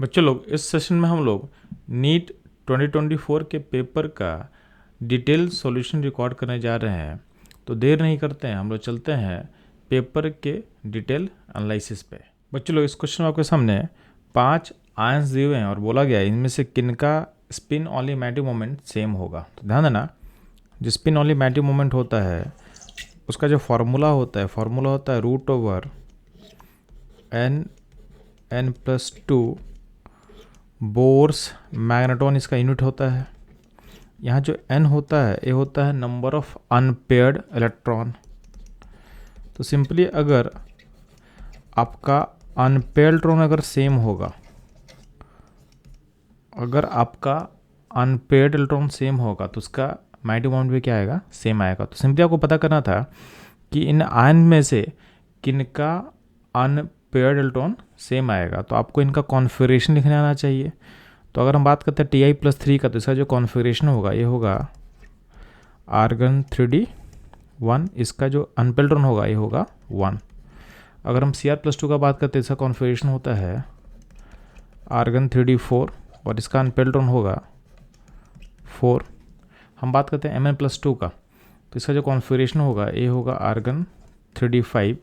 बच्चों लोग, इस सेशन में हम लोग नीट 2024 के पेपर का डिटेल सॉल्यूशन रिकॉर्ड करने जा रहे हैं। तो देर नहीं करते हैं, हम लोग चलते हैं पेपर के डिटेल एनालिसिस पे। बच्चों लोग, इस क्वेश्चन में आपके सामने 5 आयंस दिए हुए हैं और बोला गया है इनमें से किनका spin only magnetic moment same होगा। तो ध्यान देना, जो स्पिन ऑनली मैटिक मोमेंट होता है उसका जो फार्मूला होता है √n+2 बोर्स मैग्नेटॉन इसका यूनिट होता है। यहाँ जो n होता है ये होता है नंबर ऑफ अनपेयर्ड इलेक्ट्रॉन। तो सिंपली अगर आपका अनपेयर्ड इलेक्ट्रॉन अगर सेम होगा, तो उसका मैटिक मोमेंट भी क्या आएगा, सेम आएगा। तो सिंपली आपको पता करना था कि इन आयन में से किनका अनपेयर्ड इलेक्ट्रॉन सेम आएगा। तो आपको इनका कॉन्फ़िगरेशन लिखने आना चाहिए। तो अगर हम बात करते हैं Ti+3 का, तो इसका जो कॉन्फ़िगरेशन होगा ये होगा आर्गन 3d1, इसका जो अनपेयर्ड इलेक्ट्रॉन होगा ये होगा 1। अगर हम Cr+2 का बात करते हैं, इसका कॉन्फ़िगरेशन होता है आर्गन 3d4 और इसका अनपेयर्ड इलेक्ट्रॉन होगा 4। हम बात करते हैं Mn+2 का, तो इसका जो कॉन्फ़िगरेशन होगा ये होगा आर्गन 3d5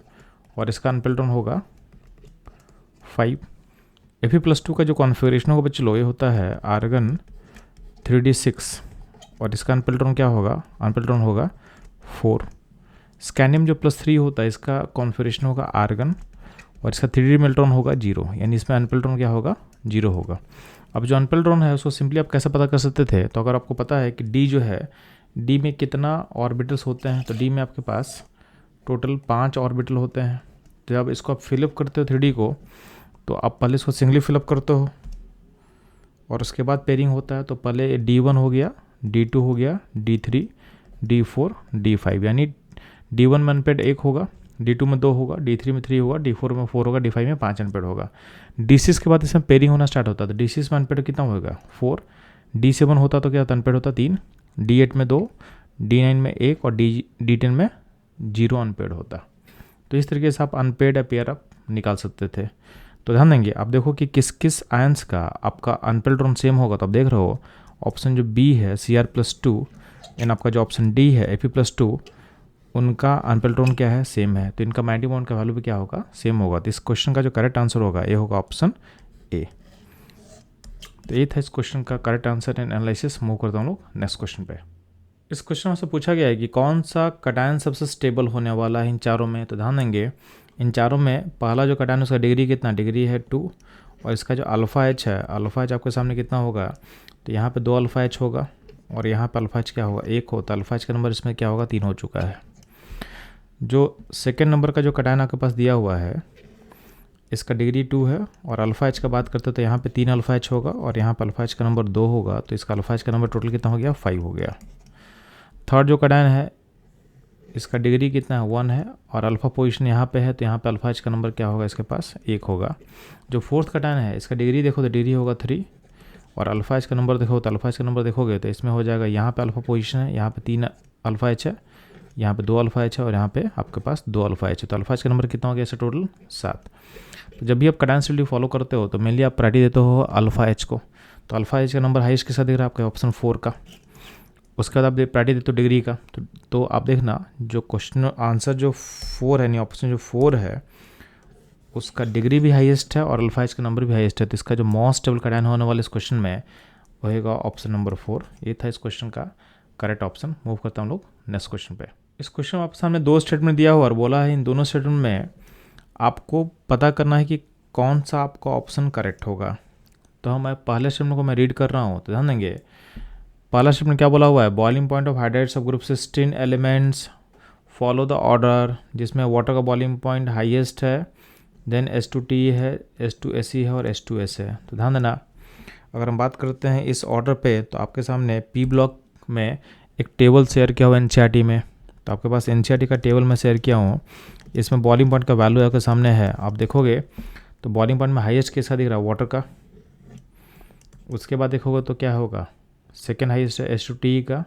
और इसका अनपेयर्ड इलेक्ट्रॉन होगा 5। Fe+2 का जो कॉन्फ़िगरेशन होगा बच्चों ये होता है आर्गन 3d6 और इसका अनपेयर्ड इलेक्ट्रॉन क्या होगा, अनपेयर्ड इलेक्ट्रॉन होगा 4। स्कैनियम जो +3 होता है इसका कॉन्फ़िगरेशन होगा आर्गन और इसका 3d में इलेक्ट्रॉन होगा 0, यानी इसमें अनपेयर्ड इलेक्ट्रॉन क्या होगा, 0 होगा। अब जो अनपेयर्ड इलेक्ट्रॉन है उसको सिंपली आप कैसे पता कर सकते थे, तो अगर आपको पता है कि D जो है, D में कितना ऑर्बिटल्स होते हैं, तो D में आपके पास टोटल 5 ऑर्बिटल होते हैं। तो जब इसको आप फिलअप करते हो 3D को, तो आप पहले इसको सिंगली फिलअप करते हो और उसके बाद पेयरिंग होता है। तो पहले D1 हो गया, D2 हो गया, D3, D4, D5, यानी D1 में अनपेयर्ड 1 होगा, D2 में 2 होगा, D3 में 3 होगा, D4 में 4 होगा, D5 में 5 अनपेयर्ड होगा। D6 के बाद इसमें पेयरिंग होना स्टार्ट होता है। तो D6 में अनपेयर्ड कितना होगा, 4। D7 होता तो क्या होता, अनपेयर्ड होता 3। D8 में 2, D9 में 1 और D10 में 0 अनपेयर्ड होता। तो इस तरीके से आप अनपेयर्ड या पेयर आप निकाल सकते थे। तो ध्यान देंगे, आप देखो कि किस किस आयंस का आपका अनपेयर्ड इलेक्ट्रॉन सेम होगा। तो आप देख रहे हो ऑप्शन जो बी है Cr+2 एंड आपका जो ऑप्शन डी है Fe+2, उनका अनपेयर्ड इलेक्ट्रॉन क्या है, सेम है। तो इनका मैटिक मोमेंट का वैल्यू भी क्या होगा, सेम होगा। तो इस क्वेश्चन का जो करेक्ट आंसर होगा ये होगा ऑप्शन ए। तो ये था इस क्वेश्चन का correct answer and analysis. Move करता हूँ लोग नेक्स्ट क्वेश्चन पे। इस क्वेश्चन में से पूछा गया है कि कौन सा कटायन सबसे स्टेबल होने वाला है इन चारों में। तो ध्यान देंगे, इन चारों में पहला जो कटायन उसका डिग्री कितना, डिग्री है 2 और इसका जो अल्फ़ा एच है, अल्फ़ा एच आपके सामने कितना होगा, तो यहाँ पे 2 अल्फ़ा एच होगा और यहाँ पे अल्फ़ा एच क्या होगा, 1 होता। अल्फ़ा एच का नंबर इसमें क्या होगा, 3 हो चुका है। जो सेकेंड नंबर का जो कटायन आपके पास दिया हुआ है इसका डिग्री 2 है और अल्फ़ा एच का बात करते हैं तो यहाँ पे 3 अल्फ़ा एच होगा और यहाँ पे अल्फ़ा एच का नंबर 2 होगा। तो इसका अल्फ़ा एच का नंबर टोटल कितना हो गया, 5 हो गया। थर्ड जो कटायन है इसका डिग्री कितना है, 1 है और अल्फ़ा पोजीशन यहाँ पे है, तो यहाँ पे अल्फ़ा एच का नंबर क्या होगा, इसके पास 1 होगा। जो फोर्थ कटायन है इसका डिग्री देखो तो डिग्री होगा 3 और अल्फ़ा एच का नंबर देखो तो अल्फ़ा एच का नंबर देखोगे तो इसमें हो जाएगा, यहाँ पे अल्फ़ा पोजीशन है, यहाँ पे 3 अल्फ़ा एच है, यहाँ पे 2 अल्फ़ा एच है और यहाँ पे आपके पास 2 अल्फ़ा एच है। तो अल्फ़ा एच का नंबर कितना हो गया, ऐसे टोटल 7। तो जब भी आप कटायन स्टेबिलिटी फॉलो करते हो तो मेनली आप प्रायोरिटी देते हो अल्फ़ा एच को। तो अल्फ़ा एच का नंबर हाईएस्ट के साथ दिख रहा है आपका ऑप्शन 4 का। उसके बाद आप प्रायोरिटी देते हो डिग्री का। तो आप देखना जो क्वेश्चन आंसर जो 4 है, यानी ऑप्शन जो 4 है उसका डिग्री भी हाईएस्ट है और अल्फ़ा एच का नंबर भी हाईएस्ट है। तो इसका जो मोस्ट स्टेबल कटायन होने वाले इस क्वेश्चन में होएगा ऑप्शन नंबर 4। ये था इस क्वेश्चन का करेक्ट ऑप्शन। मूव करता हूँ लोग नेक्स्ट क्वेश्चन पे। इस क्वेश्चन में आपके सामने 2 स्टेटमेंट दिया हुआ और बोला है इन दोनों स्टेटमेंट में आपको पता करना है कि कौन सा आपका ऑप्शन करेक्ट होगा। तो हम पहले स्टेटमेंट को मैं रीड कर रहा हूँ, तो ध्यान देंगे। पहला स्टेटमेंट क्या बोला हुआ है, बॉइलिंग पॉइंट ऑफ हाइड्राइड सब group 16 elements follow the order, जिसमें वाटर का बॉइलिंग पॉइंट हाईएस्ट है, देन H2T है, H2SE है और H2S है। तो ध्यान देना, अगर हम बात करते हैं इस ऑर्डर पे तो आपके सामने पी ब्लॉक में एक टेबल शेयर किया हुआ NCERT में। तो आपके पास NCERT का टेबल में शेयर किया हूँ, इसमें बॉइलिंग पॉइंट का वैल्यू आपके सामने है। आप देखोगे तो बॉइलिंग पॉइंट में हाईएस्ट किसका दिख रहा है, वाटर का। उसके बाद देखोगे तो क्या होगा, सेकेंड हाईएस्ट है H2T का,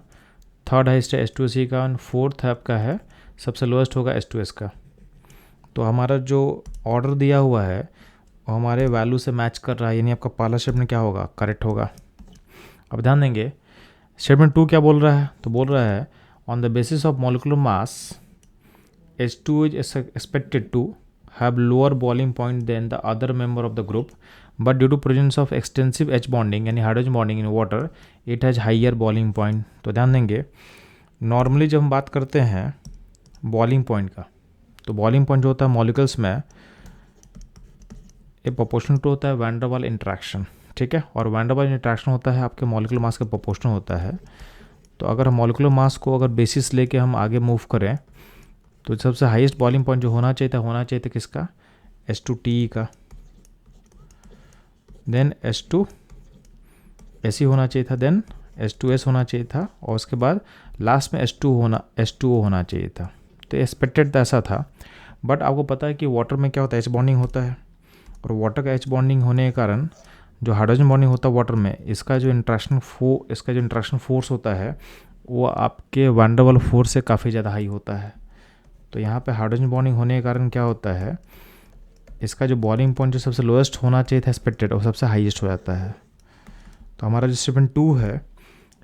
थर्ड हाईएस्ट है H2SE का और फोर्थ आपका है सबसे लोएस्ट होगा H2S का। तो हमारा जो ऑर्डर दिया हुआ है वो हमारे वैल्यू से मैच कर रहा है, यानी आपका पहला स्टेटमेंट क्या होगा, करेक्ट होगा। अब ध्यान देंगे स्टेटमेंट 2 क्या बोल रहा है, तो बोल रहा है on the basis of molecular mass H2 is expected to have lower boiling point than the other member of the group, but due to presence of extensive H bonding यानी hydrogen bonding in water it has higher boiling point. तो ध्यान देंगे normally जब हम बात करते हैं boiling point का, तो बॉइलिंग पॉइंट जो होता है मॉलिक्यूल्स में ये प्रोपोर्शनल टू होता है वैन डर वाल इंट्रैक्शन, ठीक है। और वैन डर वाल इंट्रैक्शन होता है आपके मॉलिक्यूलर मास के प्रोपोर्शनल होता है। तो अगर हम मॉलिक्यूलर मास को अगर बेसिस लेके हम आगे मूव करें तो सबसे हाईएस्ट बॉइलिंग पॉइंट जो होना चाहिए था किसका, H2TE का, देन H2 ऐसी होना चाहिए था, देन H2S होना चाहिए था, और उसके बाद लास्ट में H2O होना चाहिए था। तो एक्सपेक्टेड तो ऐसा था, बट आपको पता है कि वाटर में क्या होता है, एच बॉन्डिंग होता है, और वाटर का एच बॉन्डिंग होने के कारण जो हाइड्रोजन बॉन्डिंग होता है वाटर में, इसका जो इंट्रैक्शन फोर्स होता है वो आपके वैन डर वाल फोर्स से काफ़ी ज़्यादा हाई होता है। तो यहाँ पे हाइड्रोजन बॉन्डिंग होने के कारण क्या होता है, इसका जो बॉइलिंग पॉइंट जो सबसे लोएस्ट होना चाहिए था एक्सपेक्टेड, वो सबसे हाईएस्ट हो जाता है। तो हमारा जो स्टेटमेंट 2 है,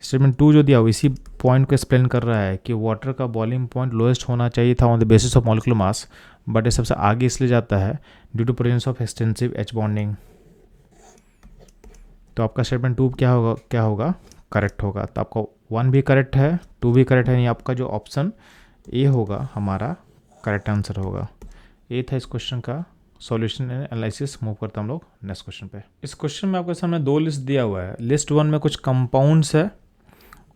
स्टेटमेंट 2 जो दिया वो इसी पॉइंट को एक्सप्लेन कर रहा है कि वाटर का बॉइलिंग पॉइंट लोएस्ट होना चाहिए था on the basis of molecular mass, but ये सबसे आगे इसलिए जाता है due to presence of extensive H bonding. तो आपका स्टेटमेंट 2 क्या होगा, करेक्ट होगा। तो आपका 1 भी करेक्ट है, 2 भी करेक्ट है, यानी आपका जो ऑप्शन ए होगा हमारा करेक्ट आंसर होगा। ये था इस क्वेश्चन का सॉल्यूशन एंड एनालिसिस। मूव करते हम लोग नेक्स्ट क्वेश्चन पे। इस क्वेश्चन में आपके सामने 2 लिस्ट दिया हुआ है। लिस्ट 1 में कुछ कंपाउंड्स है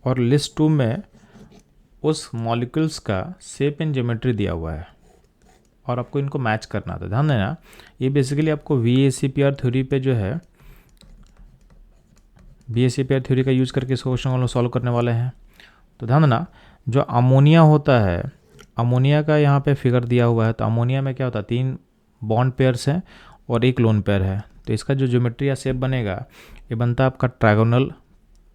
और लिस्ट 2 में उस मॉलिक्यूल्स का शेप एंड ज्योमेट्री दिया हुआ है और आपको इनको मैच करना था। ध्यान देना ये बेसिकली आपको VACPR थ्योरी पे जो है VACPR थ्योरी का यूज़ करके इस क्वेश्चन को सॉल्व करने वाले हैं। तो ध्यान देना जो अमोनिया होता है, अमोनिया का यहाँ पे फिगर दिया हुआ है। तो अमोनिया में क्या होता है, 3 बॉन्ड पेयर्स हैं और 1 लोन पेयर है। तो इसका जो ज्योमेट्री या शेप बनेगा ये बनता है आपका ट्रायगोनल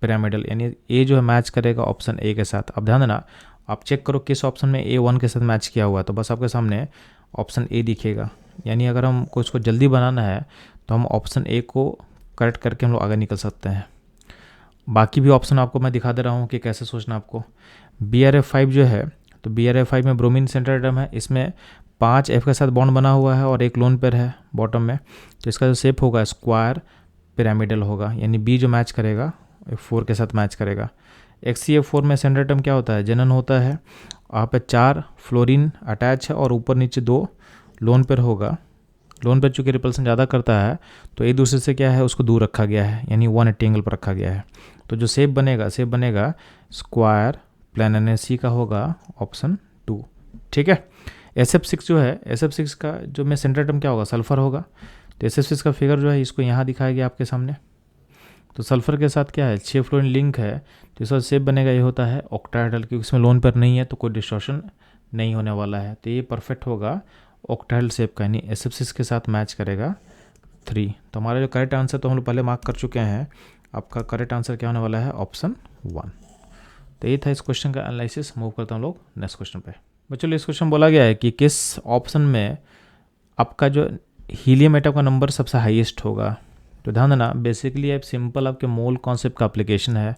पिरामिडल, यानी ए जो है मैच करेगा ऑप्शन ए के साथ। अब ध्यान देना आप चेक करो किस ऑप्शन में A1 के साथ मैच किया हुआ है, तो बस आपके सामने ऑप्शन ए दिखेगा। यानी अगर हमको इसको जल्दी बनाना है तो हम ऑप्शन ए को करेक्ट करके हम लोग आगे निकल सकते हैं। बाकी भी ऑप्शन आपको मैं दिखा दे रहा हूँ कि कैसे सोचना आपको। BRF5 जो है, तो BRF5 में ब्रोमीन सेंटर एटम है, इसमें 5 F के साथ बॉन्ड बना हुआ है और 1 लोन पेयर है बॉटम में। तो इसका जो शेप होगा स्क्वायर पिरामिडल होगा, यानी बी जो मैच करेगा F4 के साथ मैच करेगा। HCF4 में सेंटर एटम क्या होता है, जेनन होता है। वहाँ पे 4 फ्लोरीन अटैच है और ऊपर नीचे 2 लोन पेयर होगा। लोन पेयर चूँकि रिपल्सन ज़्यादा करता है तो एक दूसरे से क्या है उसको दूर रखा गया है, यानी 180 एंगल पर रखा गया है। तो जो शेप बनेगा स्क्वायर प्लान NaC का होगा ऑप्शन 2, ठीक है। SF6 जो है, SF6 का जो में सेंटर एटम क्या होगा, सल्फर होगा। तो SF6 का फिगर जो है इसको यहाँ दिखाया गया आपके सामने। तो सल्फर के साथ क्या है, 6 फ्लोरीन लिंक है, तो इसका शेप बनेगा ये होता है ऑक्टाहेड्रल, क्योंकि इसमें लोन पेयर नहीं है तो कोई डिस्टॉर्शन नहीं होने वाला है। तो ये परफेक्ट होगा ऑक्टाहेड्रल शेप का, यानी SF6 के साथ मैच करेगा 3। तो हमारा जो करेक्ट आंसर तो हम लोग पहले मार्क कर चुके हैं, आपका करेक्ट आंसर क्या होने वाला है, ऑप्शन 1। तो ये था इस क्वेश्चन का एनालिसिस। मूव करता हूँ लोग नेक्स्ट क्वेश्चन पे। बच्चों इस क्वेश्चन बोला गया है कि किस ऑप्शन में आपका जो हीलियम एटम का नंबर सबसे हाईएस्ट होगा। तो ध्यान देना बेसिकली अब सिंपल आपके मोल कॉन्सेप्ट का एप्लीकेशन है।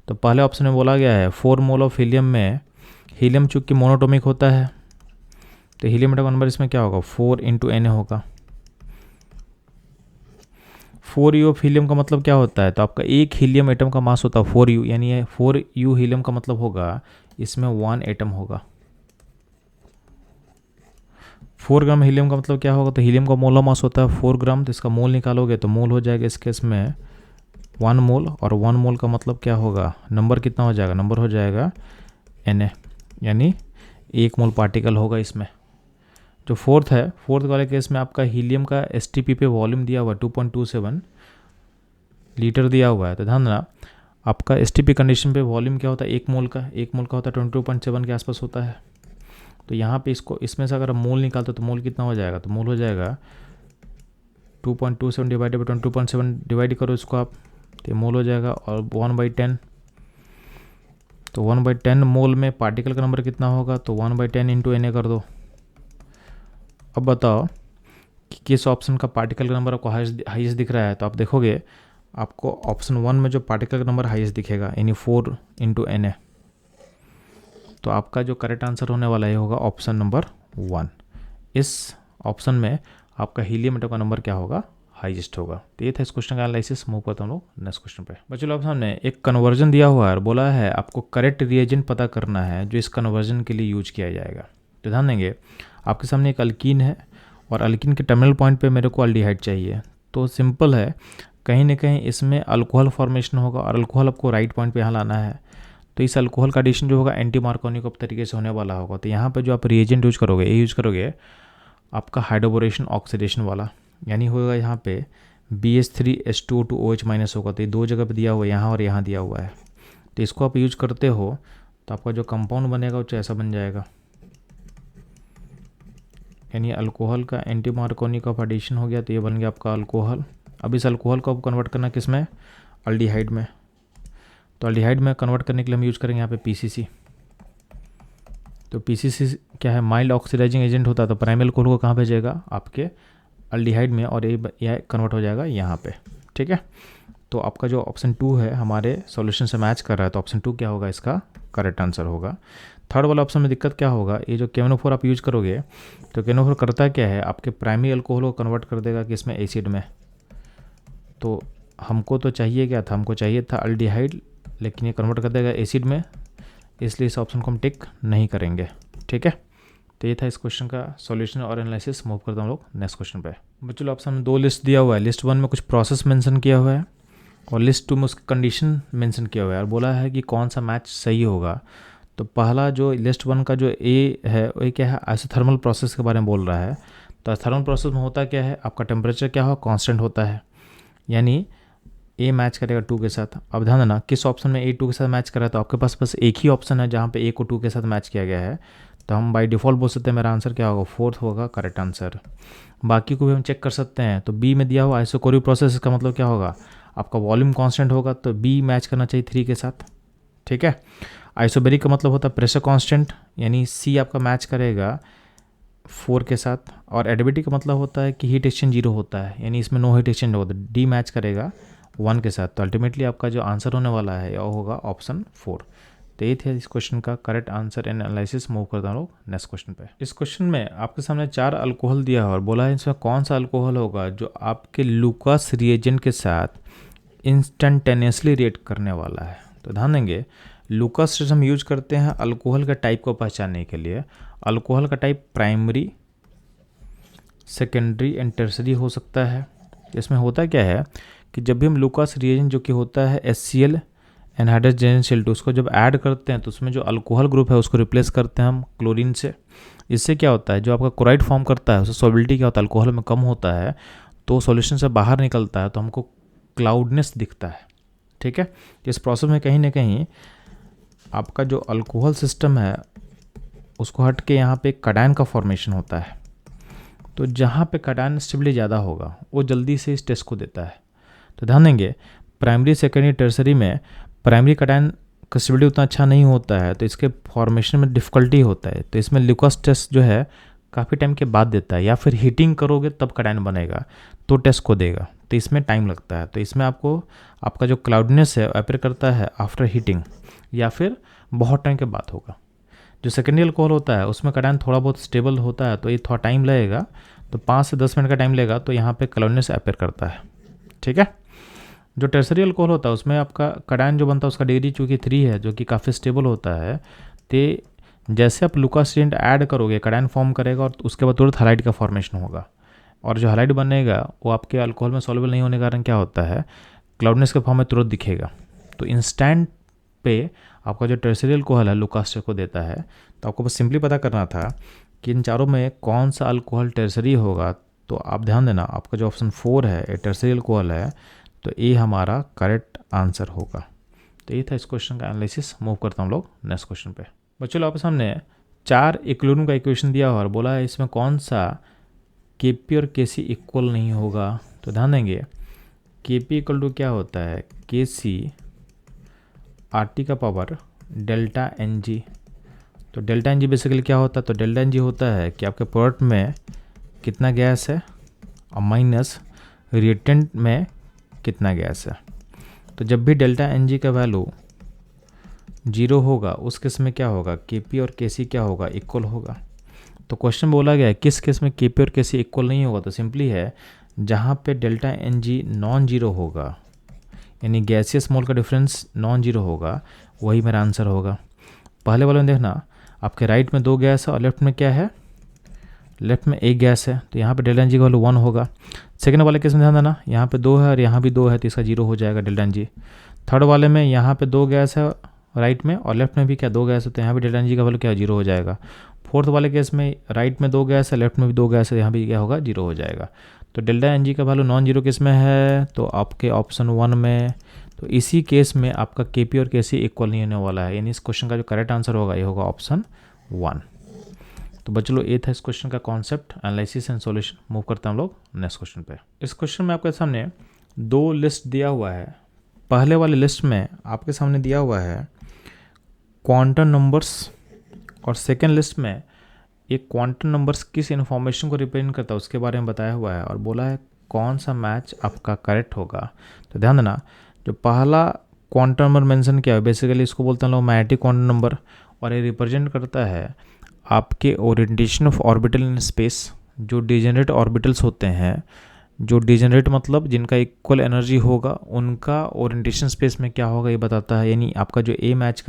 तो पहले ऑप्शन में बोला गया है 4 मोल ऑफ हीलियम में, हीलियम चूँकि मोनोटोमिक होता है तो हीलियम एटम का नंबर इसमें क्या होगा, 4 × Na होगा। 4U ऑफ हीलियम का मतलब क्या होता है, तो आपका एक हीलियम एटम का मास होता है 4U, यानी 4U हीलियम का मतलब होगा इसमें 1 एटम होगा। 4 ग्राम हीलियम का मतलब क्या होगा, तो हीलियम का मोलर मास होता है 4 ग्राम, तो इसका मोल निकालोगे तो मोल हो जाएगा इस केस में 1 मोल, और 1 मोल का मतलब क्या होगा, नंबर कितना हो जाएगा, नंबर हो जाएगा Na, यानी 1 मोल पार्टिकल होगा इसमें। जो फोर्थ वाले केस में आपका हीलियम का STP पे वॉल्यूम दिया हुआ है 2.27 लीटर दिया हुआ है। तो ध्यान देना आपका STP कंडीशन पे वॉल्यूम क्या होता है, 1 मोल का होता है 22.7 के आसपास होता है। तो यहाँ पे इसमें से अगर हम मोल निकालते तो मोल कितना हो जाएगा, तो मोल हो जाएगा 2.27 डिवाइडेड बाई 22.7 डिवाइड करो इसको आप, तो मोल हो जाएगा और 1/10। तो 1/10 मोल में पार्टिकल का नंबर कितना होगा, तो 1/10 × Na कर दो। अब बताओ कि किस ऑप्शन का पार्टिकल का नंबर आपको हाईएस्ट दिख रहा है, तो आप देखोगे आपको ऑप्शन 1 में जो पार्टिकल का नंबर हाईएस्ट दिखेगा यानी 4 × Na, तो आपका जो करेक्ट आंसर होने वाला है होगा ऑप्शन नंबर 1। इस ऑप्शन में आपका हीलियम एटम का नंबर क्या होगा, हाईएस्ट होगा। तो ये था इस क्वेश्चन का एनालिसिस। मूव करता हम लोग नेक्स्ट क्वेश्चन पे। बच्चों लोग सामने एक कन्वर्जन दिया हुआ है और बोला है आपको करेक्ट रिएजेंट पता करना है जो इस कन्वर्जन के लिए यूज किया जाएगा। तो ध्यान देंगे आपके सामने एक अल्कीन है और अल्कीन के टर्मिनल पॉइंट पे मेरे को अल्डिहाइड चाहिए। तो सिंपल है, कहीं ना कहीं इसमें अल्कोहल फॉर्मेशन होगा और अल्कोहल आपको राइट पॉइंट पे यहाँ लाना है। तो इस अल्कोहल का एडिशन जो होगा एंटी मार्कोनिक तरीके से होने वाला होगा। तो यहाँ पर जो आप रिएजेंट यूज करोगे, ये यूज करोगे आपका हाइड्रोबोरेशन ऑक्सीडेशन वाला, यानी होगा यहाँ पे BH3H2O2OH- होगा। तो ये 2 जगह पे दिया हुआ है, यहाँ और यहाँ दिया हुआ है। तो इसको आप यूज करते हो तो आपका जो कंपाउंड बनेगा वो ऐसा बन जाएगा, यानी अल्कोहल का एंटी मार्कोनिक ऑफ एडिशन हो गया। तो ये बन गया आपका अल्कोहल। अब इस अल्कोहल को आप कन्वर्ट करना किस में, अल्डिहाइड में। तो अल्डिहाइड में कन्वर्ट करने के लिए हम यूज करेंगे यहाँ पे PCC। तो PCC क्या है, माइल्ड ऑक्सीडाइजिंग एजेंट होता है। तो प्राइमरी अल्कोहल को कहाँ भेजेगा, आपके अल्डिहाइड में, और ये कन्वर्ट हो जाएगा यहाँ पे। ठीक है, तो आपका जो ऑप्शन 2 है हमारे सॉल्यूशन से मैच कर रहा है, तो ऑप्शन 2 क्या होगा, इसका करेक्ट आंसर होगा। थर्ड वाला ऑप्शन में दिक्कत क्या होगा, ये जो KNO4 आप यूज करोगे तो KNO4 करता क्या है, आपके प्राइमरी अल्कोहल को कन्वर्ट कर देगा किसमें, एसिड में। तो हमको तो चाहिए क्या था, हमको चाहिए था अल्डिहाइड, लेकिन ये कन्वर्ट कर देगा एसिड में, इसलिए इस ऑप्शन को हम टिक नहीं करेंगे। ठीक है, तो ये था इस क्वेश्चन का सॉल्यूशन और एनालिसिस। मूव करता हम लोग नेक्स्ट क्वेश्चन पे। बच्चों ऑप्शन में 2 लिस्ट दिया हुआ है। लिस्ट 1 में कुछ प्रोसेस मेंशन किया हुआ है और लिस्ट 2 में उसकी कंडीशन मेंशन किया हुआ है और बोला है कि कौन सा मैच सही होगा। तो पहला जो लिस्ट 1 का जो ए है वो क्या है, आइसोथर्मल प्रोसेस के बारे में बोल रहा है। तो आइसोथर्मल प्रोसेस में होता क्या है, आपका टेम्परेचर क्या होगा, कांस्टेंट होता है, यानी ए मैच करेगा 2 के साथ। अब ध्यान देना किस ऑप्शन में ए 2 के साथ मैच कर रहा है, तो आपके पास बस एक ही ऑप्शन है जहाँ पे ए को 2 के साथ मैच किया गया है। तो हम बाय डिफ़ॉल्ट बोल सकते हैं मेरा आंसर क्या होगा, 4th होगा करेक्ट आंसर। बाकी को भी हम चेक कर सकते हैं। तो बी में दिया हुआ आइसोकोरिक प्रोसेस, इसका मतलब क्या होगा, आपका वॉल्यूम कांस्टेंट होगा, तो बी मैच करना चाहिए 3 के साथ। ठीक है, आइसोबेरिक का मतलब होता है प्रेशर कांस्टेंट, यानी सी आपका मैच करेगा 4 के साथ। और एडिबिलिटी का मतलब होता है कि हीट एक्सचेंज 0 होता है, यानी इसमें नो हीट एक्सचेंज होगा, तो डी मैच करेगा 1 के साथ। तो अल्टीमेटली आपका जो आंसर होने वाला है वो होगा ऑप्शन 4। तो ये थे इस क्वेश्चन का correct answer and analysis. Move करता हूँ नेक्स्ट क्वेश्चन पे। इस क्वेश्चन में आपके सामने 4 अल्कोहल दिया है और बोला है इसमें कौन सा अल्कोहल होगा जो आपके लुकास रिएजेंट के साथ इंस्टेंटेनियसली रिएक्ट करने वाला है। तो ध्यान देंगे लुकास हम यूज करते हैं अल्कोहल का टाइप को पहचानने के लिए। अल्कोहल का type primary, secondary and tertiary हो सकता है। इसमें होता क्या है कि जब भी हम लुकास रिएजेंट जो कि होता है HCl एनहाइड्रस Cl2, उसको जब ऐड करते हैं तो उसमें जो अल्कोहल ग्रुप है उसको रिप्लेस करते हैं हम क्लोरीन से। इससे क्या होता है, जो आपका क्लोराइड फॉर्म करता है उसका सॉल्बिलिटी क्या होता है, अल्कोहल में कम होता है, तो सॉल्यूशन से बाहर निकलता है तो हमको क्लाउडनेस दिखता है। ठीक है, इस प्रोसेस में कहीं ना कहीं आपका जो अल्कोहल सिस्टम है उसको हट के यहाँ पे कटायन का फॉर्मेशन होता है। तो जहाँ पे कटायन स्टेबिलिटी ज़्यादा होगा वो जल्दी से इस टेस्ट को देता है। तो ध्यान देंगे प्राइमरी, सेकेंडरी, टर्सरी में प्राइमरी कटायन का स्टेबिलिटी उतना अच्छा नहीं होता है, तो इसके फॉर्मेशन में डिफ़िकल्टी होता है। तो इसमें लुकास टेस्ट जो है काफ़ी टाइम के बाद देता है, या फिर हीटिंग करोगे तब कटायन बनेगा तो टेस्ट को देगा, तो इसमें टाइम लगता है। तो इसमें आपको आपका जो क्लाउडनेस है अपेयर करता है आफ्टर हीटिंग या फिर बहुत टाइम के बाद होगा। जो सेकेंडरी अल्कोहल होता है उसमें कटायन थोड़ा बहुत स्टेबल होता है, तो ये थोड़ा टाइम लगेगा, तो 5 से 10 मिनट का टाइम लगेगा, तो यहाँ पे क्लाउडनेस अपेयर करता है। ठीक है, जो टर्सरी अल्कोहल होता है उसमें आपका कटायन जो बनता है उसका डिग्री चूँकि 3 है, जो कि काफ़ी स्टेबल होता है, तो जैसे आप लुकास रिएजेंट ऐड करोगे कटायन फॉर्म करेगा और उसके बाद तुरंत हैलाइड का फॉर्मेशन होगा, और जो हैलाइड बनेगा वो आपके अल्कोहल में सॉल्युबल नहीं होने के कारण क्या होता है, क्लाउडनेस के फॉर्म में तुरंत दिखेगा। तो इंस्टेंट पे आपका जो टर्सरी अल्कोहल है लुकास को देता है। तो आपको बस सिंपली पता करना था कि इन चारों में कौन सा अल्कोहल टर्सरी होगा। तो आप ध्यान देना आपका जो ऑप्शन 4 है ये टर्सरी अल्कोहल है, तो ये हमारा करेक्ट आंसर होगा। तो ये था इस क्वेश्चन का एनालिसिस। मूव करता हूँ लोग नेक्स्ट क्वेश्चन पे। बच्चों आपके सामने 4 इक्विलिब्रियम का इक्वेशन दिया हुआ और बोला है इसमें कौन सा Kp और Kc इक्वल नहीं होगा। तो ध्यान देंगे Kp इक्वल टू क्या होता है, Kc RT का पावर डेल्टा Ng। तो डेल्टा Ng बेसिकली क्या होता है, तो डेल्टा Ng होता है कि आपके प्रोडक्ट में कितना गैस है, और माइनस रिएक्टेंट में कितना गैस है। तो जब भी डेल्टा एन जी का वैल्यू 0 होगा उस केस में क्या होगा, के पी और के सी क्या होगा, इक्वल होगा। तो क्वेश्चन बोला गया है किस केस में के पी और के सी इक्वल नहीं होगा, तो सिंपली है जहाँ पे delta n g non zero होगा, यानी गैसियस मोल का डिफरेंस नॉन जीरो होगा, वही मेरा आंसर होगा। पहले वाले में देखना आपके राइट में 2 गैस है और लेफ्ट में क्या है, लेफ्ट में 1 गैस है, तो यहाँ पे डेल्टा एन जी का वैल्यू 1 होगा। सेकंड वाले केस में ध्यान देना यहाँ पे 2 है और यहाँ भी 2 है, तो इसका 0 हो जाएगा डेल्टा एन जी। थर्ड वाले में यहाँ पे 2 गैस है राइट में और लेफ्ट में भी क्या 2 गैस है, तो यहाँ भी डेल्टा एन जी का वैल्यू क्या 0 हो जाएगा। फोर्थ वाले केस में राइट में 2 गैस है, लेफ्ट में भी 2 गैस है, यहाँ भी क्या होगा 0 हो जाएगा। तो डेल्टा एन जी का वैल्यू नॉन जीरो केस में है, तो आपके ऑप्शन 1 में, तो इसी केस में आपका के पी और के सी इक्वल नहीं होने वाला है, यानी इस क्वेश्चन का जो करेक्ट आंसर होगा ये होगा ऑप्शन 1। तो बच्चों ये था इस क्वेश्चन का concept, analysis and solution. Move करते हैं हम लोग नेक्स्ट क्वेश्चन पे। इस क्वेश्चन में आपके सामने 2 लिस्ट दिया हुआ है। पहले वाले लिस्ट में आपके सामने दिया हुआ है क्वांटम नंबर्स और सेकेंड लिस्ट में एक क्वांटम नंबर्स किस इन्फॉर्मेशन को रिप्रेजेंट करता है उसके बारे में बताया हुआ है और बोला है कौन सा मैच आपका करेक्ट होगा। तो ध्यान देना जो पहला क्वांटम नंबर मेंशन किया है बेसिकली इसको बोलते हैं लोग मैग्नेटिक क्वांटम नंबर, और ये रिप्रेजेंट करता है आपके orientation of orbital in space. जो डिजेनरेट ऑर्बिटल्स होते हैं, जो डिजेनरेट मतलब जिनका इक्वल एनर्जी होगा, उनका ओरिएंटेशन स्पेस में क्या होगा ये बताता है। यानी आपका जो ए मैच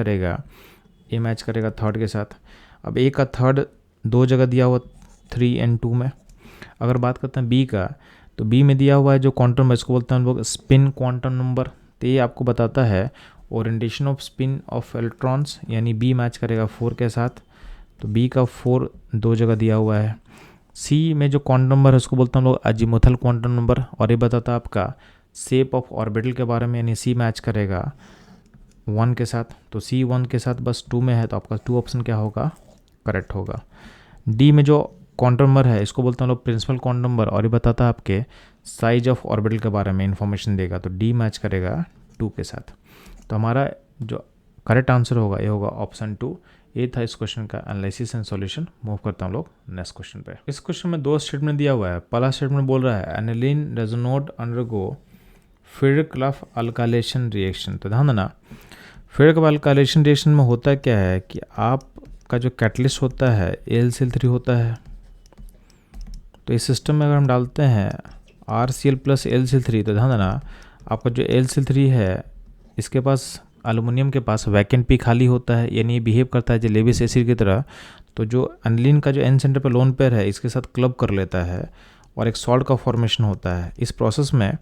करेगा थर्ड के साथ। अब ए का थर्ड 2 जगह दिया हुआ 3 और 2 में। अगर बात करते हैं बी का, तो बी में दिया हुआ है जो क्वांटम नंबर इसको बोलते हैं हम लोग स्पिन क्वांटम नंबर। तो ये आपको बताता है orientation off spin off electrons, यानी बी मैच करेगा 4 के साथ, तो बी का 4 2 जगह दिया हुआ है। सी में जो क्वांटम नंबर है उसको बोलते हैं हम लोग अजीमुथल क्वांटम नंबर, और ये बताता है आपका शेप ऑफ ऑर्बिटल के बारे में, यानी सी मैच करेगा 1 के साथ। तो सी 1 के साथ बस 2 में है, तो आपका 2 ऑप्शन क्या होगा, करेक्ट होगा। डी में जो क्वांटम नंबर है इसको बोलते हैं लोग प्रिंसिपल क्वांटम नंबर, और ये बताता है आपके साइज ऑफ ऑर्बिटल के बारे में इन्फॉर्मेशन देगा, तो डी मैच करेगा 2 के साथ। तो हमारा जो करेक्ट आंसर होगा ये होगा ऑप्शन 2। ये था इस क्वेश्चन का एनालिसिस एंड सॉल्यूशन। मूव करता हूँ लोग नेक्स्ट क्वेश्चन पे। इस क्वेश्चन में 2 स्टेटमेंट दिया हुआ है। पहला स्टेटमेंट बोल रहा है aniline does not undergo Friedel Crafts alkylation reaction. तो ध्यान देना फिर-क्लफ अल्काइलेशन रिएक्शन में होता क्या है कि आपका जो कैटलिस्ट होता है AlCl3 होता है। तो इस सिस्टम में अगर हम डालते हैं RCl प्लस AlCl3, तो ध्यान देना आपका जो AlCl3 है इसके पास एल्युमिनियम के पास वैकेंट पी खाली होता है, यानी ये बिहेव करता है लेविस एसिड की तरह। तो जो एनिलीन का जो एन सेंटर पे लोन पेयर है इसके साथ क्लब कर लेता है और एक सॉल्ट का फॉर्मेशन होता है। इस प्रोसेस में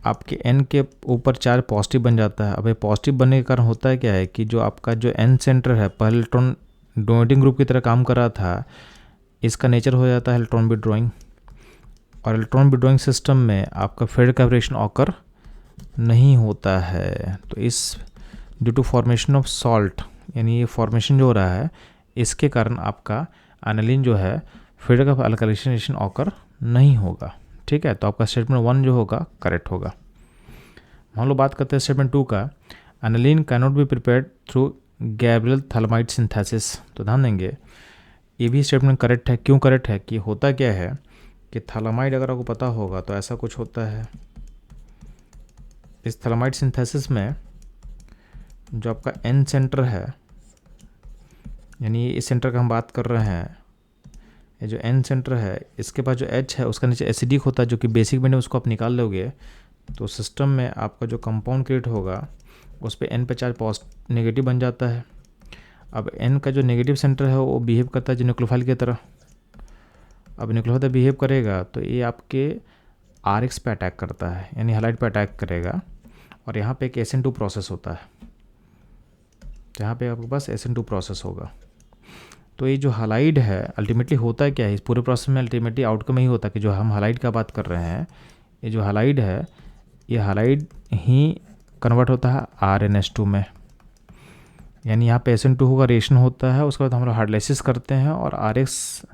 आपके एन के ऊपर चार्ज पॉजिटिव बन जाता है। अब ये पॉजिटिव बनने के कारण होता है क्या है कि जो आपका जो एन सेंटर है पहले इलेक्ट्रॉन डोनेटिंग ग्रुप की तरह काम कर रहा था, इसका नेचर हो जाता है इलेक्ट्रॉन विड्रॉइंग, और इलेक्ट्रॉन विड्रॉइंग सिस्टम में आपका फेड रिएक्शन ऑकर नहीं होता है। तो इस due to formation of salt, यानी ये फॉर्मेशन जो हो रहा है इसके कारण आपका एनिलीन जो है फेड का अल्काइलेशन ऑकर नहीं होगा। ठीक है, तो आपका स्टेटमेंट 1 जो होगा करेक्ट होगा। हम लोग बात करते हैं स्टेटमेंट 2 का, aniline can not be prepared through Gabriel phthalimide synthesis. तो ध्यान देंगे ये भी स्टेटमेंट करेक्ट है। क्यों करेक्ट है कि होता क्या है कि थालामाइड अगर आपको पता होगा तो ऐसा कुछ होता है। इस थालामाइड सिंथेसिस में जो आपका एन सेंटर है, यानी इस सेंटर का हम बात कर रहे हैं, ये जो एन सेंटर है इसके पास जो एच है उसका नीचे एसिडिक होता है जो कि बेसिक में उसको आप निकाल लोगे तो सिस्टम में आपका जो कंपाउंड क्रिएट होगा उस पर एन पे चार्ज नेगेटिव बन जाता है। अब एन का जो नेगेटिव सेंटर है वो बिहेव करता है न्यूक्लियोफाइल की तरह। अब न्यूक्लियोफाइल बिहेव करेगा तो ये आपके RX पे अटैक करता है, यानी हैलाइड पे अटैक करेगा, और यहाँ पे एक SN2 प्रोसेस होता है, जहाँ पे आपके पास SN2 प्रोसेस होगा। तो ये जो हैलाइड है अल्टीमेटली होता है क्या है, इस पूरे प्रोसेस में अल्टीमेटली आउटकम ही होता है कि जो हम हैलाइड का बात कर रहे हैं, ये जो हैलाइड है ये हैलाइड ही कन्वर्ट होता है RNH2 में, यानी यहाँ पे SN2 होगा, रिएक्शन होता है, उसके बाद हम लोग हाइड्रोलाइसिस करते हैं और RX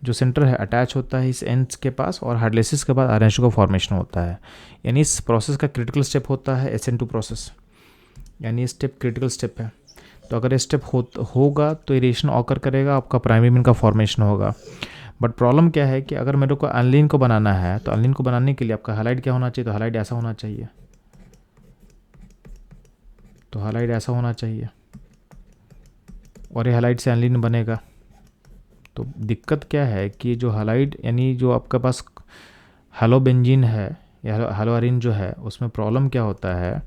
जो सेंटर है अटैच होता है इस एंड के पास, और हाइड्रोलाइसिस के बाद RNH2 का फॉर्मेशन होता है। यानी इस प्रोसेस का क्रिटिकल स्टेप होता है SN2 प्रोसेस, यानी ये स्टेप क्रिटिकल स्टेप है। तो अगर ये स्टेप होगा तो ये रिएक्शन ऑकर करेगा, आपका प्राइमरी मीन का फॉर्मेशन होगा। बट प्रॉब्लम क्या है कि अगर मेरे को अनलीन को बनाना है तो अनलीन को बनाने के लिए आपका हाईलाइट क्या होना चाहिए, तो हाईलाइट ऐसा होना चाहिए, तो हाईलाइट ऐसा होना चाहिए, और ये हाईलाइट से अनलीन बनेगा। तो दिक्कत क्या है कि जो हाईलाइट यानी जो आपके पास हेलो बेंजीन है या हेलो अरीन जो है, उसमें प्रॉब्लम क्या होता है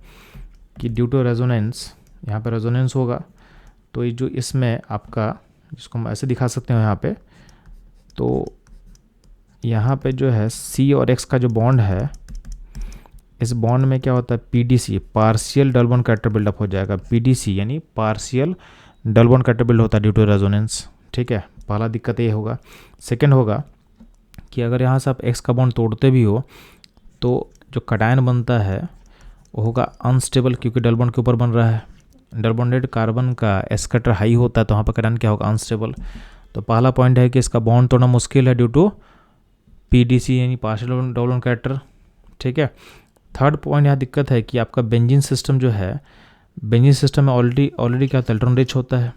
कि ड्यू टू रेजोनेंस, यहाँ पे रेजोनेंस होगा, तो ये जो इसमें आपका, जिसको हम ऐसे दिखा सकते हैं यहाँ पे, तो यहाँ पे जो है C और X का जो बॉन्ड है, इस बॉन्ड में क्या होता है, PDC partial double bond character build up हो जाएगा। PDC यानी partial double bond character build होता है ड्यू टू रेजोनेंस, ठीक है। पहला दिक्कत ये होगा। सेकंड होगा कि अगर यहाँ से आप X का बॉन्ड तोड़ते भी हो तो जो कटायन बनता है वो होगा अनस्टेबल, क्योंकि डबल बॉन्ड के ऊपर बन रहा है। डबल बॉन्डेड कार्बन का एस कटर हाई होता है, तो वहाँ पर कटायन क्या होगा, अनस्टेबल। तो पहला पॉइंट है कि इसका बॉन्ड तोड़ना मुश्किल है ड्यू टू PDC यानी पार्शियल डबल बॉन्ड कैरेक्टर, ठीक है। थर्ड पॉइंट यहाँ दिक्कत है कि आपका बेंजीन सिस्टम जो है, बेंजीन सिस्टम में ऑलरेडी क्या होता है, इलेक्ट्रॉन रिच होता है।